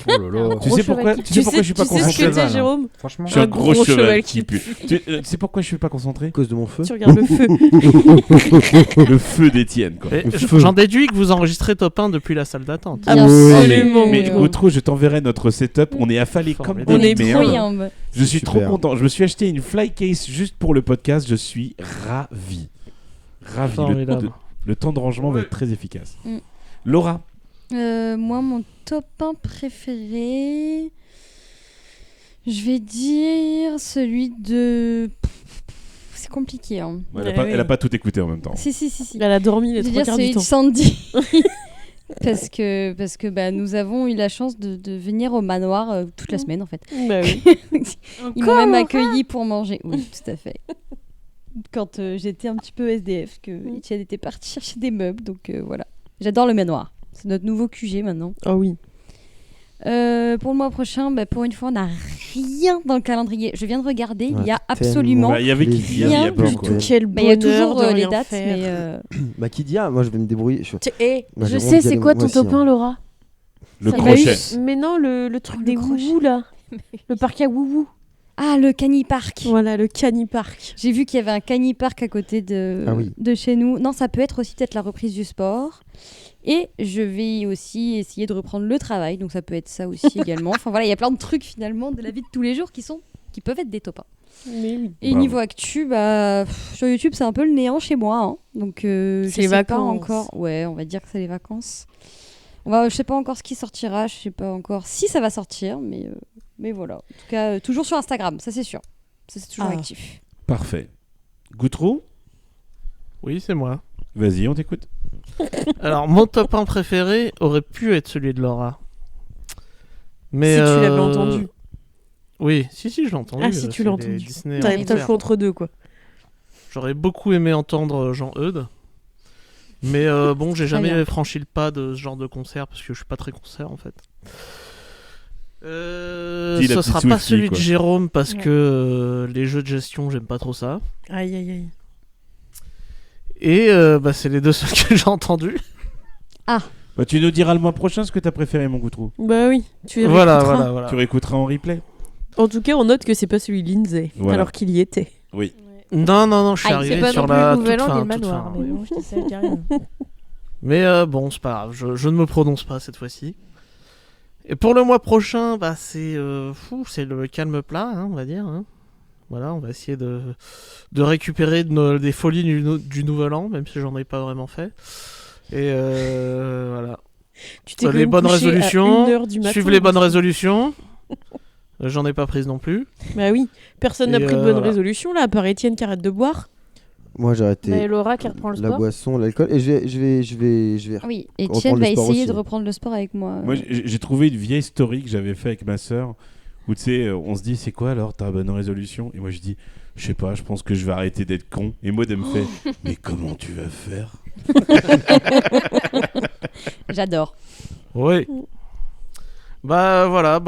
Speaker 6: Oh là là.
Speaker 2: Tu sais pourquoi je suis pas
Speaker 5: Tu sais ce
Speaker 2: concentré
Speaker 5: que c'est, Jérôme?
Speaker 6: Franchement.
Speaker 2: Je suis un gros cheval
Speaker 5: qui
Speaker 2: qui pue. Tu sais pourquoi je suis pas concentré?
Speaker 4: À cause de mon feu.
Speaker 5: Tu regardes le feu.
Speaker 2: Le feu d'Étienne, quoi.
Speaker 8: Et
Speaker 4: Le feu.
Speaker 8: j'en déduis que vous enregistrez top 1 depuis la salle d'attente.
Speaker 7: Bien
Speaker 5: Absolument.
Speaker 2: Mais
Speaker 7: sûr.
Speaker 2: Outro, je t'enverrai notre setup. On est affalés comme
Speaker 8: Formidable.
Speaker 2: des
Speaker 5: On est
Speaker 2: merdes.
Speaker 7: Brillant.
Speaker 2: Je suis
Speaker 4: Super.
Speaker 2: trop content. Je me suis acheté une flycase juste pour le podcast. Je suis ravi. Ravi.
Speaker 8: Formidable.
Speaker 2: Le temps de rangement va être très efficace.
Speaker 7: Mm.
Speaker 2: Laura,
Speaker 7: Moi, mon top 1 préféré, je vais dire celui de... C'est compliqué, hein.
Speaker 2: elle a pas tout écouté en même temps.
Speaker 7: Si.
Speaker 5: Elle a dormi les
Speaker 7: Je veux
Speaker 5: trois
Speaker 7: dire
Speaker 5: quarts du
Speaker 7: celui de
Speaker 5: temps.
Speaker 7: Sandy. parce que bah, nous avons eu la chance de venir au manoir toute la semaine, en fait.
Speaker 5: Bah oui.
Speaker 7: Ils m'ont même accueilli pour manger. Oui, tout à fait. Quand j'étais un petit peu SDF, que Etienne était parti chercher des meubles, donc voilà. J'adore le manoir. C'est notre nouveau QG maintenant.
Speaker 5: Oh oui.
Speaker 7: Pour le mois prochain, bah, pour une fois, on n'a rien dans le calendrier. Je viens de regarder, il y a
Speaker 4: Ouais,
Speaker 7: absolument...
Speaker 2: Bah, il y avait qui
Speaker 4: plaisir.
Speaker 2: il y a
Speaker 7: Rien
Speaker 2: plus,
Speaker 7: du
Speaker 2: quoi.
Speaker 7: tout.
Speaker 5: Quel
Speaker 7: Bah, il y a
Speaker 5: bonheur
Speaker 7: toujours
Speaker 5: de
Speaker 7: les
Speaker 5: rien
Speaker 7: dates,
Speaker 5: faire.
Speaker 7: mais...
Speaker 4: Bah, qui dit, moi je vais me débrouiller. Bah,
Speaker 5: Je
Speaker 4: j'ai
Speaker 5: sais,
Speaker 4: envie d'y
Speaker 5: c'est
Speaker 4: aller,
Speaker 5: quoi
Speaker 4: moi
Speaker 5: ton
Speaker 4: aussi,
Speaker 5: top
Speaker 4: hein.
Speaker 5: 1, Laura?
Speaker 2: Le
Speaker 5: Ça
Speaker 2: crochet.
Speaker 5: va Mais non, le truc
Speaker 7: Oh,
Speaker 5: des
Speaker 7: le crochet.
Speaker 5: woubous, là. Le parc à woubous.
Speaker 7: Ah, le Cani Park.
Speaker 5: Voilà, le Cani Park.
Speaker 7: J'ai vu qu'il y avait un Cani Park à côté de,
Speaker 4: Ah oui.
Speaker 7: de chez nous. Non, ça peut être aussi peut-être la reprise du sport. Et je vais aussi essayer de reprendre le travail. Donc ça peut être ça aussi également. Enfin voilà, il y a plein de trucs finalement de la vie de tous les jours qui peuvent être des top 1.
Speaker 5: Mais oui.
Speaker 7: Et
Speaker 2: Bravo.
Speaker 7: niveau actu, bah, sur YouTube, c'est un peu le néant chez moi. Hein. Donc je
Speaker 5: les
Speaker 7: sais
Speaker 5: vacances.
Speaker 7: pas encore. Ouais, on va dire que c'est les vacances. Je sais pas encore ce qui sortira. Je sais pas encore si ça va sortir. Mais voilà. En tout cas, toujours sur Instagram, ça c'est sûr. Ça, c'est toujours
Speaker 5: Ah.
Speaker 7: actif.
Speaker 2: Parfait. Goutrou,
Speaker 8: Oui, c'est moi.
Speaker 2: vas-y, on t'écoute.
Speaker 8: Alors, mon top 1 préféré aurait pu être celui de Laura. Mais,
Speaker 5: Si tu l'avais entendu.
Speaker 8: Oui, si, je l'ai entendu.
Speaker 5: Ah, si tu
Speaker 8: c'est
Speaker 5: l'as
Speaker 8: les
Speaker 5: entendu.
Speaker 8: Disney
Speaker 5: T'as
Speaker 8: en
Speaker 5: t'as le
Speaker 8: concert.
Speaker 5: choix entre deux, quoi.
Speaker 8: J'aurais beaucoup aimé entendre Jean Eudes. Mais bon, j'ai jamais
Speaker 7: bien.
Speaker 8: franchi le pas de ce genre de concert parce que je suis pas très concert en fait.
Speaker 2: Dis la
Speaker 8: Ce
Speaker 2: petite
Speaker 8: sera pas
Speaker 2: Swiftie,
Speaker 8: celui
Speaker 2: quoi.
Speaker 8: de Jérôme parce
Speaker 5: Ouais.
Speaker 8: que les jeux de gestion, j'aime pas trop ça.
Speaker 5: Aïe, aïe, aïe.
Speaker 8: Et bah, c'est les deux seuls que j'ai entendus.
Speaker 2: Bah, tu nous diras le mois prochain ce que t'as préféré, mon Goutrou.
Speaker 5: Bah oui, tu les
Speaker 8: Voilà,
Speaker 5: réécouteras.
Speaker 8: voilà.
Speaker 2: Tu réécouteras en replay.
Speaker 5: En tout cas, on note que c'est pas celui de Lindsay,
Speaker 2: Voilà.
Speaker 5: alors qu'il y était.
Speaker 2: Oui.
Speaker 8: Non, je suis
Speaker 7: Aïe,
Speaker 8: arrivé
Speaker 1: C'est pas
Speaker 8: sur
Speaker 1: non plus
Speaker 8: la
Speaker 1: le nouvel
Speaker 8: toute
Speaker 1: an
Speaker 8: fin,
Speaker 1: ni le
Speaker 8: toute
Speaker 1: manoir.
Speaker 8: fin.
Speaker 1: Mais bon, je dis ça, je dis rien.
Speaker 8: Mais bon, c'est pas grave, je ne me prononce pas cette fois-ci. Et pour le mois prochain, bah, c'est le calme plat, hein, on va dire. Hein. Voilà, on va essayer de récupérer des folies du nouvel an, même si j'en ai pas vraiment fait. Et voilà.
Speaker 5: Tu t'es
Speaker 8: Les
Speaker 5: quand même
Speaker 8: bonnes
Speaker 5: couché à
Speaker 8: résolutions,
Speaker 5: 1h du matin.
Speaker 8: suivre les bonnes résolutions. J'en ai pas prise non plus.
Speaker 5: Bah oui, personne n'a
Speaker 8: Et,
Speaker 5: pris de bonnes
Speaker 8: voilà.
Speaker 5: résolutions, là, à part Étienne qui arrête de boire.
Speaker 4: Moi j'ai arrêté
Speaker 1: Mais Laura qui reprend le
Speaker 4: la
Speaker 1: sport.
Speaker 4: boisson, l'alcool. Et je vais.
Speaker 7: Oui,
Speaker 4: Reprendre
Speaker 7: Etienne
Speaker 4: le
Speaker 7: va
Speaker 4: sport
Speaker 7: essayer
Speaker 4: aussi.
Speaker 7: de reprendre le sport avec moi.
Speaker 2: Moi, j'ai trouvé une vieille story que j'avais fait avec ma sœur où tu sais, on se dit c'est quoi alors ta bonne résolution? Et moi je dis je sais pas, je pense que je vais arrêter d'être con. Et Maud elle me fait mais comment tu vas faire?
Speaker 7: J'adore.
Speaker 8: Oui. Bah voilà,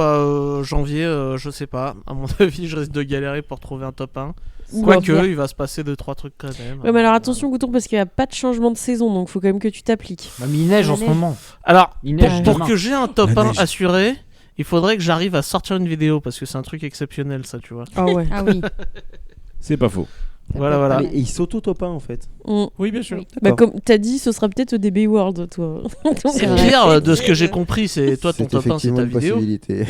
Speaker 8: janvier, je sais pas. À mon avis, je risque de galérer pour trouver un top 1. Quoique, il va se passer 2-3 trucs quand même.
Speaker 5: Ouais, mais alors attention, Gouton, parce qu'il n'y a pas de changement de saison, donc faut quand même que tu t'appliques.
Speaker 6: Bah, mais il neige en ce moment.
Speaker 8: Alors,
Speaker 6: Il neige
Speaker 8: pour
Speaker 6: demain.
Speaker 8: que j'ai un top
Speaker 2: La
Speaker 8: 1
Speaker 2: neige.
Speaker 8: assuré, il faudrait que j'arrive à sortir une vidéo parce que c'est un truc exceptionnel, ça, tu vois.
Speaker 5: Ah ouais.
Speaker 7: Ah oui.
Speaker 2: C'est pas faux.
Speaker 8: Voilà.
Speaker 4: Et il s'auto-top 1 en fait.
Speaker 2: Oui, bien sûr.
Speaker 7: Oui.
Speaker 5: Bah,
Speaker 4: D'accord.
Speaker 5: comme t'as dit, ce sera peut-être des DB World, toi.
Speaker 8: C'est
Speaker 7: vrai.
Speaker 8: pire, de ce que j'ai compris, c'est toi, ton
Speaker 4: C'est
Speaker 8: top 1, c'est
Speaker 4: effectivement
Speaker 8: ta
Speaker 4: une
Speaker 8: vidéo.
Speaker 4: possibilité.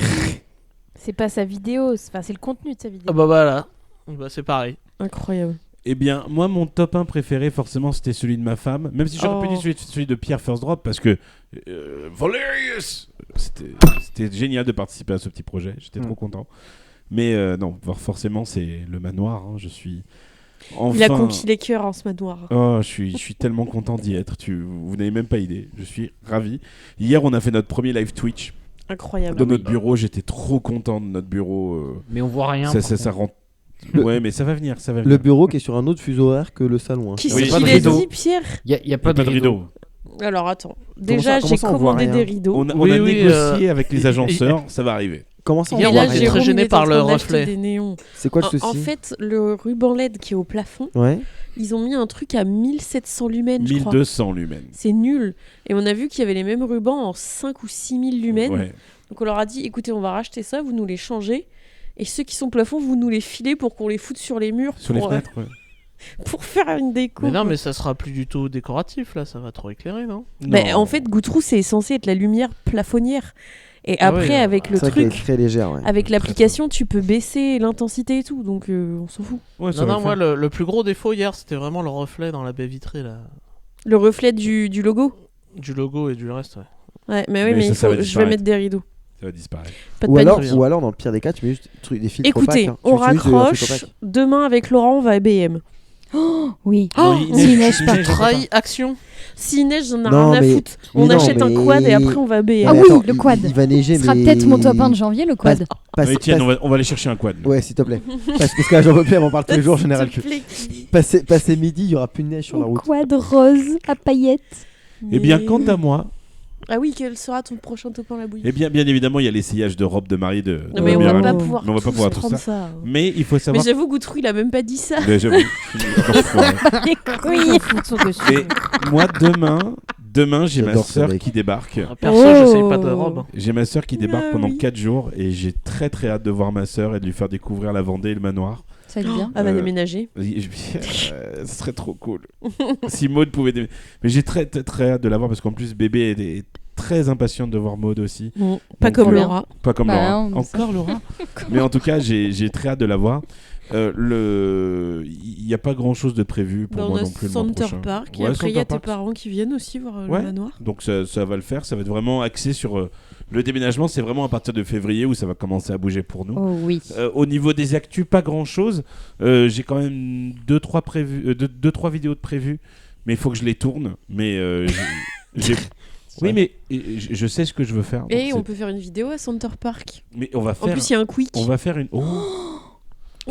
Speaker 1: C'est pas sa vidéo, c'est le contenu de sa vidéo.
Speaker 8: Ah bah voilà. Bah, c'est pareil.
Speaker 5: Incroyable.
Speaker 2: Eh bien, moi, mon top 1 préféré, forcément, c'était celui de ma femme. Même si j'aurais pu
Speaker 5: Oh.
Speaker 2: dire celui de Pierre First Drop, parce que Valerius, c'était génial de participer à ce petit projet. J'étais trop content. Mais non, forcément, c'est le manoir. Hein. Je suis enfin.
Speaker 5: Il a conquis les cœurs en ce manoir.
Speaker 2: Oh, je suis tellement content d'y être. Vous n'avez même pas idée. Je suis ravi. Hier, on a fait notre premier live Twitch
Speaker 5: Incroyable.
Speaker 2: dans notre bureau. J'étais trop content de notre bureau.
Speaker 6: Mais on voit rien.
Speaker 2: Ça rend.
Speaker 4: Le-
Speaker 2: Ouais, mais ça va venir. Ça va
Speaker 4: Le
Speaker 2: venir.
Speaker 4: bureau qui est sur un autre fuseau horaire que le salon. Hein.
Speaker 5: Qui
Speaker 2: Oui,
Speaker 5: c'est
Speaker 2: pas
Speaker 5: qui
Speaker 2: de
Speaker 5: l'a
Speaker 2: rideau.
Speaker 5: dit, Pierre?
Speaker 6: Il y a pas,
Speaker 2: pas de rideau.
Speaker 5: Alors attends. Déjà,
Speaker 4: comment
Speaker 5: j'ai
Speaker 4: ça, on voit
Speaker 5: commandé
Speaker 4: rien
Speaker 5: des rideaux.
Speaker 2: On a
Speaker 8: Oui,
Speaker 2: négocié avec les agenceurs. Ça va arriver.
Speaker 4: Comment ça on
Speaker 8: Hier,
Speaker 5: Et
Speaker 4: voit
Speaker 8: on
Speaker 5: là,
Speaker 8: était
Speaker 4: rien
Speaker 8: très
Speaker 5: Jérôme,
Speaker 8: gêné
Speaker 5: il est
Speaker 8: par
Speaker 5: en
Speaker 8: le
Speaker 5: train d'acheter
Speaker 8: reflet.
Speaker 5: des néons.
Speaker 4: C'est quoi le souci
Speaker 5: En fait, le ruban LED qui est au plafond,
Speaker 4: Ouais.
Speaker 5: ils ont mis un truc à 1700 lumens, je crois.
Speaker 2: 1200 lumens.
Speaker 5: C'est nul. Et on a vu qu'il y avait les mêmes rubans en 5 ou 6000 lumens.
Speaker 2: Ouais.
Speaker 5: Donc on leur a dit, écoutez, on va racheter ça, vous nous les changez. Et ceux qui sont plafond, vous nous les filez pour qu'on les foute sur les murs.
Speaker 2: Sur les fenêtres, ouais.
Speaker 5: Pour faire une déco.
Speaker 8: Mais non, mais ça sera plus du tout décoratif là, ça va trop éclairer, non?
Speaker 5: Mais en fait, Goutrou, c'est censé être la lumière plafonnière. Et
Speaker 8: Ah
Speaker 5: après,
Speaker 8: ouais,
Speaker 5: avec le
Speaker 4: C'est vrai qu'elle
Speaker 5: truc,
Speaker 4: est très légère. Ouais.
Speaker 5: avec l'application, tu peux baisser l'intensité et tout. Donc on s'en fout.
Speaker 2: Ouais, ça
Speaker 8: Non,
Speaker 2: va
Speaker 8: non,
Speaker 2: le
Speaker 8: moi
Speaker 2: faire.
Speaker 8: le plus gros défaut hier, c'était vraiment le reflet dans la baie vitrée là.
Speaker 5: Le reflet du logo.
Speaker 8: Du logo et du reste, ouais.
Speaker 5: Ouais, mais oui,
Speaker 2: Mais
Speaker 5: mais
Speaker 2: ça va
Speaker 5: je vais
Speaker 2: disparaître.
Speaker 5: mettre des rideaux.
Speaker 2: Ça va disparaître.
Speaker 5: Pas de
Speaker 4: Ou
Speaker 5: panique.
Speaker 4: alors, dans le pire des cas, tu mets juste des filtres
Speaker 5: Écoutez,
Speaker 4: opaques, hein.
Speaker 5: on
Speaker 4: Tu utilises un filtre
Speaker 5: raccroche.
Speaker 4: opaque.
Speaker 5: Demain, avec Laurent, on va à BM.
Speaker 9: Oui.
Speaker 5: Oh,
Speaker 2: Oui,
Speaker 9: s'il neige pas.
Speaker 8: Trahi action.
Speaker 5: S'il neige, j'en ai
Speaker 4: Non,
Speaker 5: rien à
Speaker 4: mais-
Speaker 5: foutre.
Speaker 4: mais
Speaker 5: On
Speaker 4: non,
Speaker 5: achète un
Speaker 4: mais-
Speaker 5: quad et après on va à BM.
Speaker 9: Ah
Speaker 4: Mais
Speaker 9: oui,
Speaker 4: attends,
Speaker 9: le quad.
Speaker 4: Il va neiger,
Speaker 9: Ce sera
Speaker 4: mais...
Speaker 9: peut-être mon top 1 de janvier, le quad.
Speaker 2: Mais tiens, on va aller chercher un quad.
Speaker 4: Ouais, s'il te plaît. Parce que là, j'en peux plus, elle m'en parle tous les jours, j'en ai ras le cul. Passer midi, il y aura plus de neige sur la
Speaker 9: Au
Speaker 4: route.
Speaker 9: quad rose à paillettes.
Speaker 2: Eh bien, quant à moi,
Speaker 5: Ah oui, quel sera ton prochain top 1 la bouille?
Speaker 2: eh bien évidemment, il y a l'essayage de robe de mariée de
Speaker 5: Non, mais
Speaker 2: de
Speaker 5: on
Speaker 2: meilleure
Speaker 5: va pas
Speaker 2: amie.
Speaker 5: pouvoir
Speaker 2: Mais on va pas
Speaker 5: tous
Speaker 2: pouvoir tout
Speaker 5: prendre
Speaker 2: ça.
Speaker 5: ça.
Speaker 2: Mais il faut
Speaker 5: Mais
Speaker 2: savoir.
Speaker 5: j'avoue, Goutrou, il a même pas dit ça.
Speaker 2: Mais j'avoue.
Speaker 9: Oui.
Speaker 2: Mais moi, demain, j'ai ma
Speaker 4: J'adore ce
Speaker 2: sœur
Speaker 4: mec.
Speaker 2: qui débarque.
Speaker 8: Perso, j'essaye pas de robe. hein.
Speaker 2: J'ai ma sœur qui débarque
Speaker 5: Ah
Speaker 2: pendant
Speaker 5: oui.
Speaker 2: 4 jours et j'ai très très hâte de voir ma sœur et de lui faire découvrir la Vendée et le manoir.
Speaker 9: Ça va être bien.
Speaker 5: Elle va
Speaker 2: Euh,
Speaker 5: déménager.
Speaker 2: Ce serait trop cool. Si Maud pouvait déménager. Mais j'ai très très très hâte de la voir parce qu'en plus bébé est très impatiente de voir Maud aussi.
Speaker 5: Bon, pas
Speaker 2: Donc,
Speaker 5: comme
Speaker 9: bien.
Speaker 5: Laura.
Speaker 2: Pas comme
Speaker 9: Bah
Speaker 2: Laura.
Speaker 9: non, mais
Speaker 2: Encore Laura. Mais en tout cas, j'ai très hâte de la voir. Il n'y a pas grand chose de prévu pour
Speaker 5: Bah,
Speaker 2: moi
Speaker 5: on a
Speaker 2: non plus le mois
Speaker 5: Center
Speaker 2: prochain.
Speaker 5: Park. Et
Speaker 2: Ouais,
Speaker 5: après, il y a
Speaker 2: Center
Speaker 5: tes
Speaker 2: Park.
Speaker 5: parents qui viennent aussi voir
Speaker 2: Ouais.
Speaker 5: le manoir.
Speaker 2: Donc ça va le faire, ça va être vraiment axé sur le déménagement, c'est vraiment à partir de février où ça va commencer à bouger pour nous.
Speaker 9: Oh oui.
Speaker 2: Au niveau des actus, pas grand chose. J'ai quand même 2-3 vidéos de prévues, mais il faut que je les tourne. Mais j'ai- oui, mais je sais ce que je veux faire. donc
Speaker 5: Et on
Speaker 2: c'est-
Speaker 5: peut faire une vidéo à Center Park.
Speaker 2: Mais on va
Speaker 5: En
Speaker 2: faire.
Speaker 5: plus, il y a un quick.
Speaker 2: On va faire une. Oh,
Speaker 5: Oh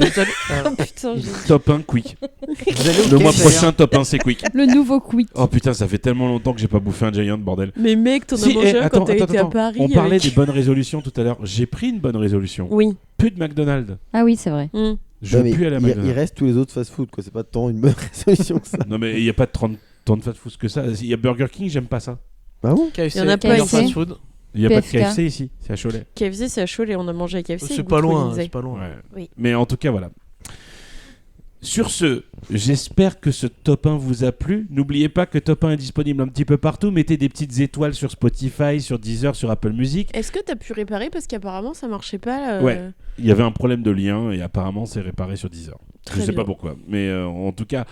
Speaker 5: putain, j'ai...
Speaker 2: top 1 quick.
Speaker 6: Vous allez au
Speaker 2: Le mois
Speaker 6: Quai,
Speaker 2: prochain, top 1 c'est quick.
Speaker 9: Le nouveau quick.
Speaker 2: Oh putain, ça fait tellement longtemps que j'ai pas bouffé un Giant, bordel.
Speaker 5: Mais mec, t'en as
Speaker 2: Si,
Speaker 5: mangé un
Speaker 2: attends,
Speaker 5: quand t'as été à
Speaker 2: attends.
Speaker 5: Paris.
Speaker 2: On parlait
Speaker 5: avec-
Speaker 2: des bonnes résolutions tout à l'heure. J'ai pris une bonne résolution.
Speaker 5: Oui.
Speaker 2: Plus de McDonald's.
Speaker 9: Ah oui, c'est vrai.
Speaker 5: Mm.
Speaker 2: Je
Speaker 4: Ouais,
Speaker 2: veux
Speaker 4: mais
Speaker 2: plus aller à
Speaker 4: il
Speaker 2: McDonald's.
Speaker 4: reste tous les autres fast-food, quoi. C'est pas tant une bonne résolution que ça.
Speaker 2: Non, mais il n'y a pas de 30 de fast-food que ça. Il y a Burger King, j'aime pas ça.
Speaker 4: Bah bon.
Speaker 8: KFC,
Speaker 5: Il y en a pas
Speaker 8: meilleur
Speaker 9: ici.
Speaker 8: fast food.
Speaker 2: Il n'y a pas de
Speaker 9: PFK.
Speaker 2: KFC ici, c'est à Cholet.
Speaker 5: KFC, c'est à Cholet. On a mangé à KFC.
Speaker 8: C'est
Speaker 5: et
Speaker 8: pas
Speaker 5: Goutrou,
Speaker 8: loin,
Speaker 5: il disait.
Speaker 8: c'est pas loin.
Speaker 2: Ouais.
Speaker 5: Oui.
Speaker 2: Mais en tout cas, voilà. Sur ce, j'espère que ce top 1 vous a plu. N'oubliez pas que top 1 est disponible un petit peu partout. Mettez des petites étoiles sur Spotify, sur Deezer, sur Apple Music.
Speaker 5: Est-ce que t'as pu réparer parce qu'apparemment ça marchait pas
Speaker 2: Ouais. Il y avait un problème de lien et apparemment c'est réparé sur Deezer.
Speaker 5: Très
Speaker 2: Je sais
Speaker 5: bien.
Speaker 2: pas pourquoi. Mais en tout cas,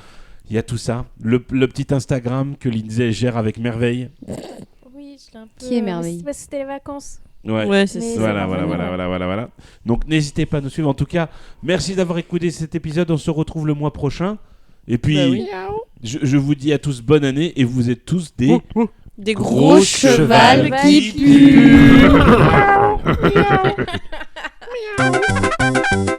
Speaker 2: il y a tout ça. Le petit Instagram que Lindsay gère avec merveille.
Speaker 1: Oui, je l'ai un peu.
Speaker 9: Qui est merveille.
Speaker 1: C'est parce que c'était les vacances.
Speaker 5: Ouais, c'est
Speaker 1: Mais
Speaker 5: ça.
Speaker 2: Voilà,
Speaker 1: ça
Speaker 2: voilà,
Speaker 1: va
Speaker 2: voilà,
Speaker 1: venir.
Speaker 2: voilà. Donc n'hésitez pas à nous suivre. En tout cas, merci d'avoir écouté cet épisode. On se retrouve le mois prochain. Et puis,
Speaker 5: Bah oui.
Speaker 2: je vous dis à tous bonne année et vous êtes tous des
Speaker 5: Des
Speaker 2: gros
Speaker 5: gros
Speaker 2: chevals
Speaker 5: chevals
Speaker 2: qui
Speaker 5: qui puent.
Speaker 2: puent.